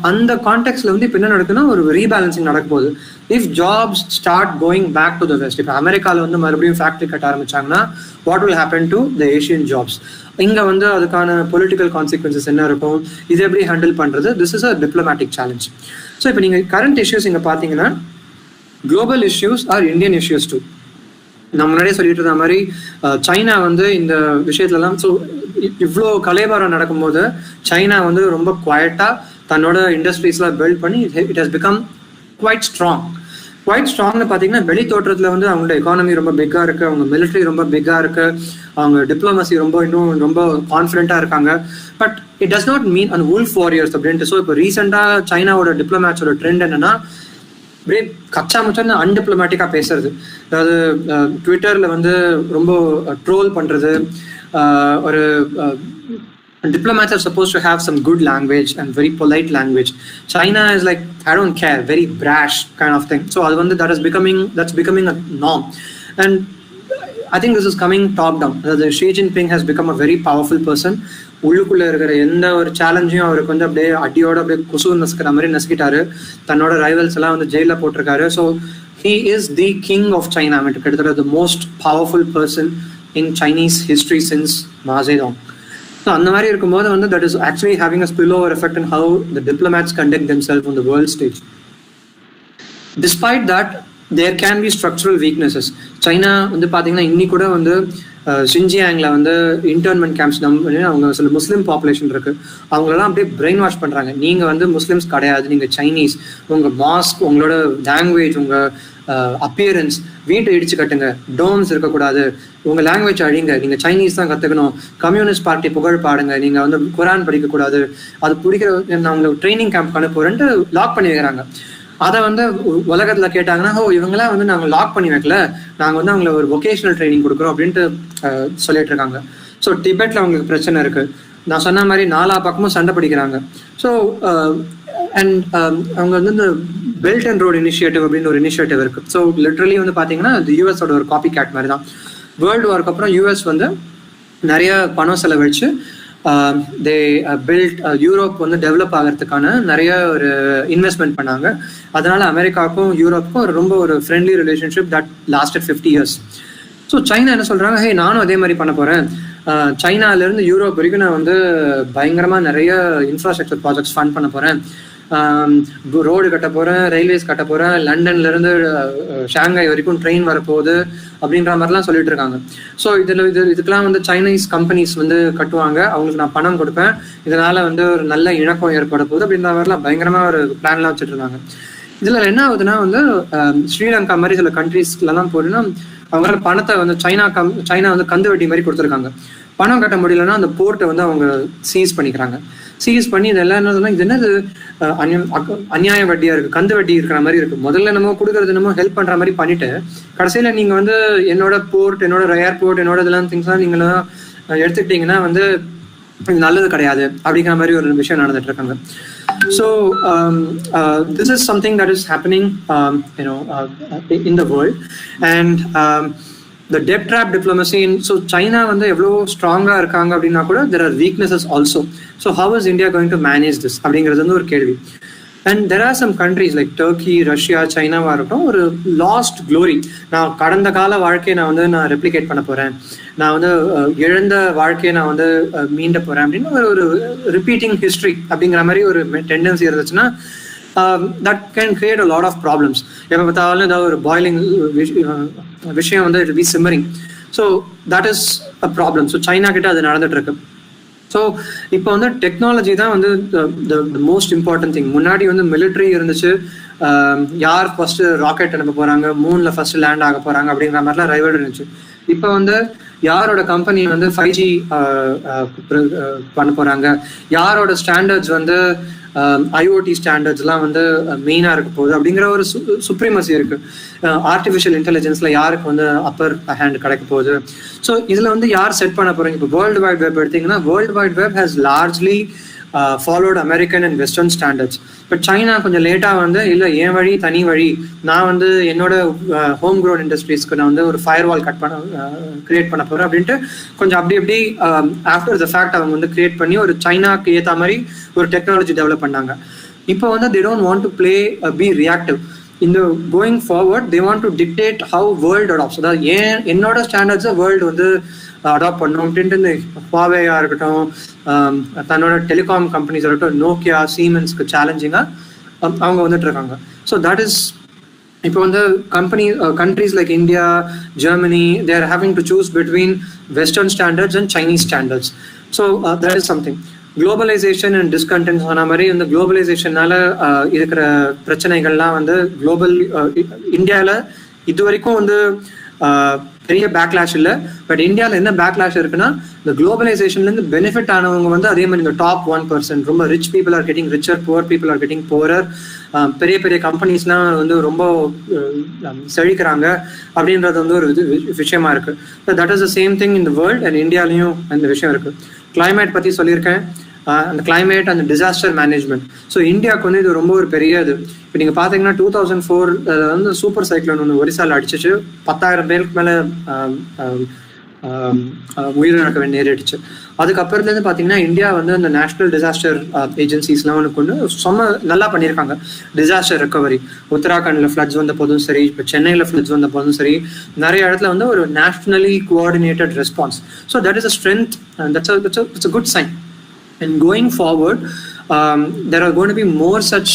அந்த கான்டெக்ட்ல வந்து இப்போ என்ன நடக்குன்னா, ஒரு rebalancing நடக்க போகுது. If jobs start going back to the west, இப்போ அமெரிக்காவில் வந்து மறுபடியும் ஃபேக்ட்ரி கட்ட ஆரம்பிச்சாங்கன்னா what will happen to the Asian jobs? இங்கே வந்து அதுக்கான பொலிட்டிக்கல் கான்சிக்வன்சஸ் என்ன இருக்கும், இது எப்படி ஹேண்டில் பண்ணுறது? This is a diplomatic challenge. So இப்போ நீங்கள் கரண்ட் இஷ்யூஸ் இங்கே பார்த்தீங்கன்னா, global issues are Indian issues too. நான் முன்னாடியே சொல்லிட்டு இருந்த மாதிரி சைனா வந்து இந்த விஷயத்துலலாம், ஸோ இவ்வளோ கலைபாரம் நடக்கும்போது சைனா வந்து ரொம்ப குவாய்ட்டாக தன்னோட இண்டஸ்ட்ரீஸ்லாம் பில்ட் பண்ணி இட் ஹஸ் பிகம் குவைட் ஸ்ட்ராங்னு பார்த்தீங்கன்னா, வெளி தோற்றத்தில் வந்து அவங்களோட எக்கானமி ரொம்ப பிக்காக இருக்குது, அவங்க மிலிட்ரி ரொம்ப பிக்காக இருக்குது, அவங்க டிப்ளமசி இன்னும் ரொம்ப கான்ஃபிடென்ட்டாக இருக்காங்க. But it does not mean அந்த wolf warriors அப்படின்ட்டு. ஸோ இப்போ ரீசெண்டாக சைனாவோட டிப்ளமேட்ஸோட ட்ரெண்ட் என்னன்னா, அப்படியே கச்சா முச்சான்னு அன்டிப்ளமேட்டிக்காக பேசுறது. அதாவது ட்விட்டரில் வந்து ரொம்ப ட்ரோல் பண்ணுறது. ஒரு diplomats are supposed to have some good language and very polite language. China is like, I don't care, very brash kind of thing. So that's becoming a norm. And I think this is coming top down. Xi Jinping has become a very powerful person. உள்ளுக்குள்ள இருக்கிற எந்த ஒரு சேலஞ்சையும் அவருக்கு வந்து அப்படியே அடியோட அப்படியே கொசு நசுக்கிற மாதிரி நசுக்கிட்டாரு. தன்னோட ரைவல்ஸ் எல்லாம் வந்து ஜெயில போட்டிருக்காரு. So he is the king of China. The most powerful person in Chinese history since Mao Zedong. So அந்த மாதிரி இருக்கும்போது வந்து that is actually having a spillover effect on how the diplomats conduct themselves on the world stage. Despite that, there can be structural weaknesses. China வந்து பாத்தீங்கன்னா இன்னி கூட வந்து ஷின்ஜியாங்ல வந்து இன்டர்ன்மெண்ட் கேம்ப்ஸ் அவங்க சில முஸ்லீம் பாப்புலேஷன் இருக்கு, அவங்களெல்லாம் அப்படியே பிரெயின் வாஷ் பண்றாங்க. நீங்க வந்து முஸ்லிம்ஸ் கிடையாது, நீங்க சைனீஸ், உங்க மாஸ்க், உங்களோட லாங்குவேஜ், உங்க அப்பியரன்ஸ், வீட்டை இடிச்சு கட்டுங்க, டோம்ஸ் இருக்கக்கூடாது, உங்க லாங்குவேஜ் அழிங்க, நீங்க சைனீஸ் தான் கத்துக்கணும், கம்யூனிஸ்ட் பார்ட்டி புகழ் பாடுங்க, நீங்க வந்து குரான் படிக்க கூடாது, அது பிடிக்கிற நான் உங்களுக்கு ட்ரைனிங் கேம்ப் அனுப்புறேன்ட்டு லாக் பண்ணி வைக்கிறாங்க. அதை வந்து உலகத்துல கேட்டாங்கன்னா, ஓ இவங்கெல்லாம் வந்து நாங்கள் லாக் பண்ணி வைக்கல, நாங்கள் வந்து அவங்களை ஒரு வொகேஷனல் ட்ரைனிங் கொடுக்குறோம் அப்படின்ட்டு சொல்லிட்டு இருக்காங்க. ஸோ டிபெட்ல அவங்களுக்கு பிரச்சனை இருக்கு. நான் சொன்ன மாதிரி 4 பக்கமும் சண்டை பிடிக்கிறாங்க. ஸோ அண்ட் அவங்க வந்து இந்த பெல்ட் அண்ட் ரோடு இனிஷியேட்டிவ் அப்படின்னு ஒரு இனிஷியேட்டிவ் இருக்கு. ஸோ லிட்ரலி வந்து பாத்தீங்கன்னா இது யூஎஸோட ஒரு காப்பி கேட் மாதிரி தான். வேர்ல்டு வார்க்கு அப்புறம் யூஎஸ் வந்து நிறைய பணம் செலவழிச்சு தே பில்ட் யூரோப் வந்து டெவலப் ஆகிறதுக்கான நிறைய ஒரு இன்வெஸ்ட்மெண்ட் பண்ணாங்க. அதனால அமெரிக்காவுக்கும் யூரோப்புக்கும் ரொம்ப ஒரு friendly relationship that lasted 50 years. So China என்ன சொல்றாங்க, ஹே நானும் அதே மாதிரி பண்ண போறேன், சைனால இருந்து யூரோப் வரைக்கும் நான் வந்து பயங்கரமா நிறைய இன்ஃப்ராஸ்ட்ரக்சர் ப்ராஜெக்ட்ஸ் ஃபண்ட் பண்ண போறேன், ரோடு கட்ட போறேன், ரயில்வேஸ் கட்ட போறேன், லண்டன்ல இருந்து ஷாங்காய் வரைக்கும் ட்ரெயின் வரப்போகுது அப்படின்ற மாதிரிலாம் சொல்லிட்டு இருக்காங்க. ஸோ இதுக்கெல்லாம் வந்து சைனீஸ் கம்பெனிஸ் வந்து கட்டுவாங்க, அவங்களுக்கு நான் பணம் கொடுப்பேன், இதனால வந்து ஒரு நல்ல இணக்கம் ஏற்பட போகுது அப்படின்ற மாதிரிலாம் பயங்கரமா ஒரு பிளான்லாம் வச்சுட்டு இருக்காங்க. இதுல என்ன ஆகுதுன்னா வந்து ஸ்ரீலங்கா மாதிரி சில கண்ட்ரீஸ்லாம் போறீங்கன்னா அவங்களால பணத்தை வந்து சைனா வந்து கந்து வட்டி மாதிரி கொடுத்துருக்காங்க. பணம் கட்ட முடியலன்னா அந்த போர்ட்டை வந்து அவங்க சீஸ் பண்ணிக்கிறாங்க. சீஸ் பண்ணி இதெல்லாம் என்ன, இது என்னது அநியாய வட்டியா இருக்கு, கந்து வட்டி இருக்கிற மாதிரி இருக்கு, முதல்ல நம்ம கொடுக்கறது என்னமோ ஹெல்ப் பண்ற மாதிரி பண்ணிட்டு கடைசியில நீங்க வந்து என்னோட போர்ட், என்னோட ஏர்போர்ட், என்னோட இதெல்லாம் திங்ஸ்லாம் நீங்க எடுத்துக்கிட்டீங்கன்னா வந்து நல்லது கிடையாது அப்படிங்கிற மாதிரி ஒரு விஷயம் நடந்துட்டு இருக்காங்க. So this is something that is happening in the world, and the debt trap diplomacy in, so China வந்து எவ்வளவு ஸ்ட்ராங்கா இருக்காங்க அப்படின்னா கூட there are weaknesses also. So how is India going to manage this அப்படிங்கிறது வந்து ஒரு கேள்வி. And there are some countries like Turkey, Russia, Chinaவா இருக்கட்டும், ஒரு லாஸ்ட் க்ளோரி, நான் கடந்த கால வாழ்க்கையை நான் ரெப்ளிகேட் பண்ண போறேன், நான் வந்து இழந்த வாழ்க்கையை நான் வந்து மீண்ட போறேன் அப்படின்னு ஒரு ரிப்பீட்டிங் ஹிஸ்டரி அப்படிங்கிற மாதிரி ஒரு டெண்டன்சி இருந்துச்சுன்னா that can create a lot of problems. எப்போ பார்த்தாலும் ஏதாவது ஒரு பாய்லிங் விஷயம் வந்து it will be simmering. So that is a problem. So China கிட்ட அது நடந்துட்டு இருக்கு. ஸோ இப்போ வந்து டெக்னாலஜி தான் வந்து த மோஸ்ட் இம்பார்ட்டன்ட் திங். முன்னாடி வந்து மிலிட்ரி இருந்துச்சு, யார் ஃபர்ஸ்ட் ராக்கெட் அனுப்ப போறாங்க, மூன்ல ஃபர்ஸ்ட் லேண்ட் ஆக போறாங்க அப்படிங்கிற மாதிரிலாம் ரைவல் இருந்துச்சு. இப்போ வந்து யாரோட கம்பெனி வந்து 5G பண்ண போறாங்க, யாரோட ஸ்டாண்டர்ட்ஸ் வந்து ஐஓடி ஸ்டாண்டர்ட்ஸ்லாம் வந்து மெயினாக இருக்க போகுது அப்படிங்கிற ஒரு சுப்ரீமசி இருக்கு. ஆர்டிஃபிஷியல் இன்டெலிஜென்ஸ்ல யாருக்கு வந்து அப்பர் ஹேண்ட் கிடைக்க போகுது. ஸோ இதுல வந்து யார் செட் பண்ண போறீங்க? இப்போ வேர்ல்டு வைட் வெப் எடுத்தீங்கன்னா world wide web has largely followed American and western standards. But China கொஞ்சம் லேட்டா வந்து இல்லை என் வழி தனி வழி, நான் வந்து என்னோட ஹோம் க்ரோன் இண்டஸ்ட்ரீஸ்க்கு நான் வந்து ஒரு ஃபயர் வால் கிரியேட் பண்ண போறேன் அப்படின்ட்டு கொஞ்சம் அப்படி ஆஃப்டர் த ஃபேக்ட் அவங்க வந்து கிரியேட் பண்ணி ஒரு சைனாக்கு ஏற்ற மாதிரி ஒரு டெக்னாலஜி டெவலப் பண்ணாங்க. இப்போ வந்து they don't want to play be reactive. இந்த going forward they want to dictate how world adopts. அதாவது என்னோட ஸ்டாண்டர்ட்ஸை வேர்ல்டு வந்து அடாப்ட் பண்ணும் அப்படின்ட்டு இந்த ஹுவாவேயா இருக்கட்டும், தன்னோட டெலிகாம் கம்பெனிஸ் இருக்கட்டும், நோக்கியா, சீமென்ஸ்க்கு சேலஞ்சிங்காக அவங்க வந்துட்டு இருக்காங்க. ஸோ தட் இஸ் இப்போ வந்து countries like India, Germany, they are having to choose between Western standards and Chinese standards. So that is something. Globalisation and discontent சொன்ன மாதிரி இந்த குளோபலைசேஷனால இருக்கிற பிரச்சனைகள்லாம் வந்து இந்தியாவில் இது வரைக்கும் வந்து பெரிய பேக்லாஷ் இல்லை. பட் இந்தியாவில் என்ன பேக்லாஷ் இருக்குன்னா, இந்த குளோபலைசேஷன்லேருந்து பெனிஃபிட் ஆனவங்க வந்து அதே மாதிரி இந்த டாப் 1%, ரொம்ப rich people are getting richer, poor people are getting poorer, பெரிய பெரிய கம்பெனிஸ்லாம் வந்து ரொம்ப செழிக்கிறாங்க அப்படின்றது வந்து ஒரு விஷயமா இருக்கு. That is the same thing in the world, and இந்தியாலையும் அந்த விஷயம் இருக்கு. கிளைமேட் பற்றி சொல்லியிருக்கேன், அந்த கிளைமேட் அந்த டிசாஸ்டர் மேனேஜ்மெண்ட். ஸோ இந்தியாவுக்கு வந்து இது ரொம்ப ஒரு பெரிய இது. இப்போ நீங்கள் பார்த்தீங்கன்னா 2004 வந்து சூப்பர் சைக்ளோன் ஒன்று ஒரிசாவில் அடிச்சிச்சு, 10,000 பேருக்கு மேலே உயிரிழக்க நேரிடுச்சு. அதுக்கப்புறத்துலேருந்து பார்த்தீங்கன்னா இந்தியா வந்து அந்த நேஷனல் டிசாஸ்டர் ஏஜென்சிஸ்லாம் ஒன்று கொண்டு நல்லா பண்ணியிருக்காங்க. டிசாஸ்டர் ரெக்கவரி, உத்தராகண்டில் ஃப்ளட்ஸ் வந்த போதும் சரி, இப்போ சென்னையில் ஃப்ளட்ஸ் வந்த போதும் சரி, நிறைய இடத்துல வந்து ஒரு nationally coordinated response. So that is a strength, that's a good sign. And going forward, there are going to be more such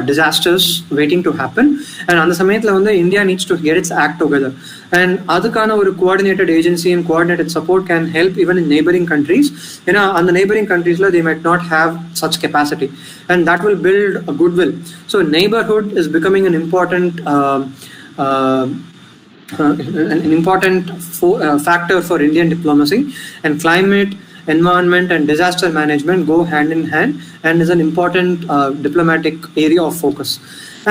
disasters waiting to happen. And on the samayatla vanda India needs to get its act together. And adukana oru coordinated agency and coordinated support can help even in neighboring countries. On the neighboring countries they might not have such capacity, and that will build a goodwill. So neighborhood is becoming an important factor for Indian diplomacy. And climate, environment and disaster management go hand in hand and is an important diplomatic area of focus.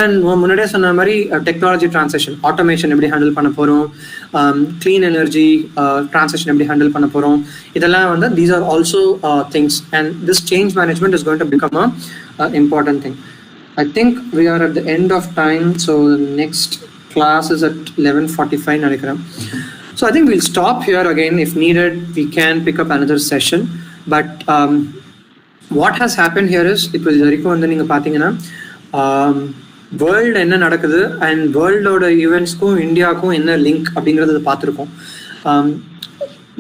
And முன்னாடியே சொன்ன மாதிரி technology transition, automation எப்படி handle பண்ண போகிறோம், clean energy transition எப்படி handle பண்ண போகிறோம், இதெல்லாம் வந்து these are also things, and this change management is going to become a important thing. I think we are at the end of time, so the next class is at 11:45 நினைக்கிறேன். So I think we'll stop here. Again, if needed, we can pick up another session. But what has happened here is, இப்போ இது வரைக்கும் வந்து நீங்கள் பார்த்தீங்கன்னா world என்ன நடக்குது and வேர்ல்டோட ஈவெண்ட்ஸ்க்கும் இந்தியாவுக்கும் என்ன லிங்க் அப்படிங்கிறத பார்த்துருக்கோம்.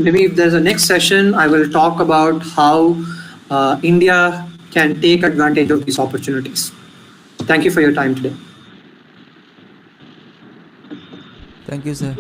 Maybe if there's a next session, I will talk about how India can take advantage of these opportunities. Thank you for your time today. Thank you, sir.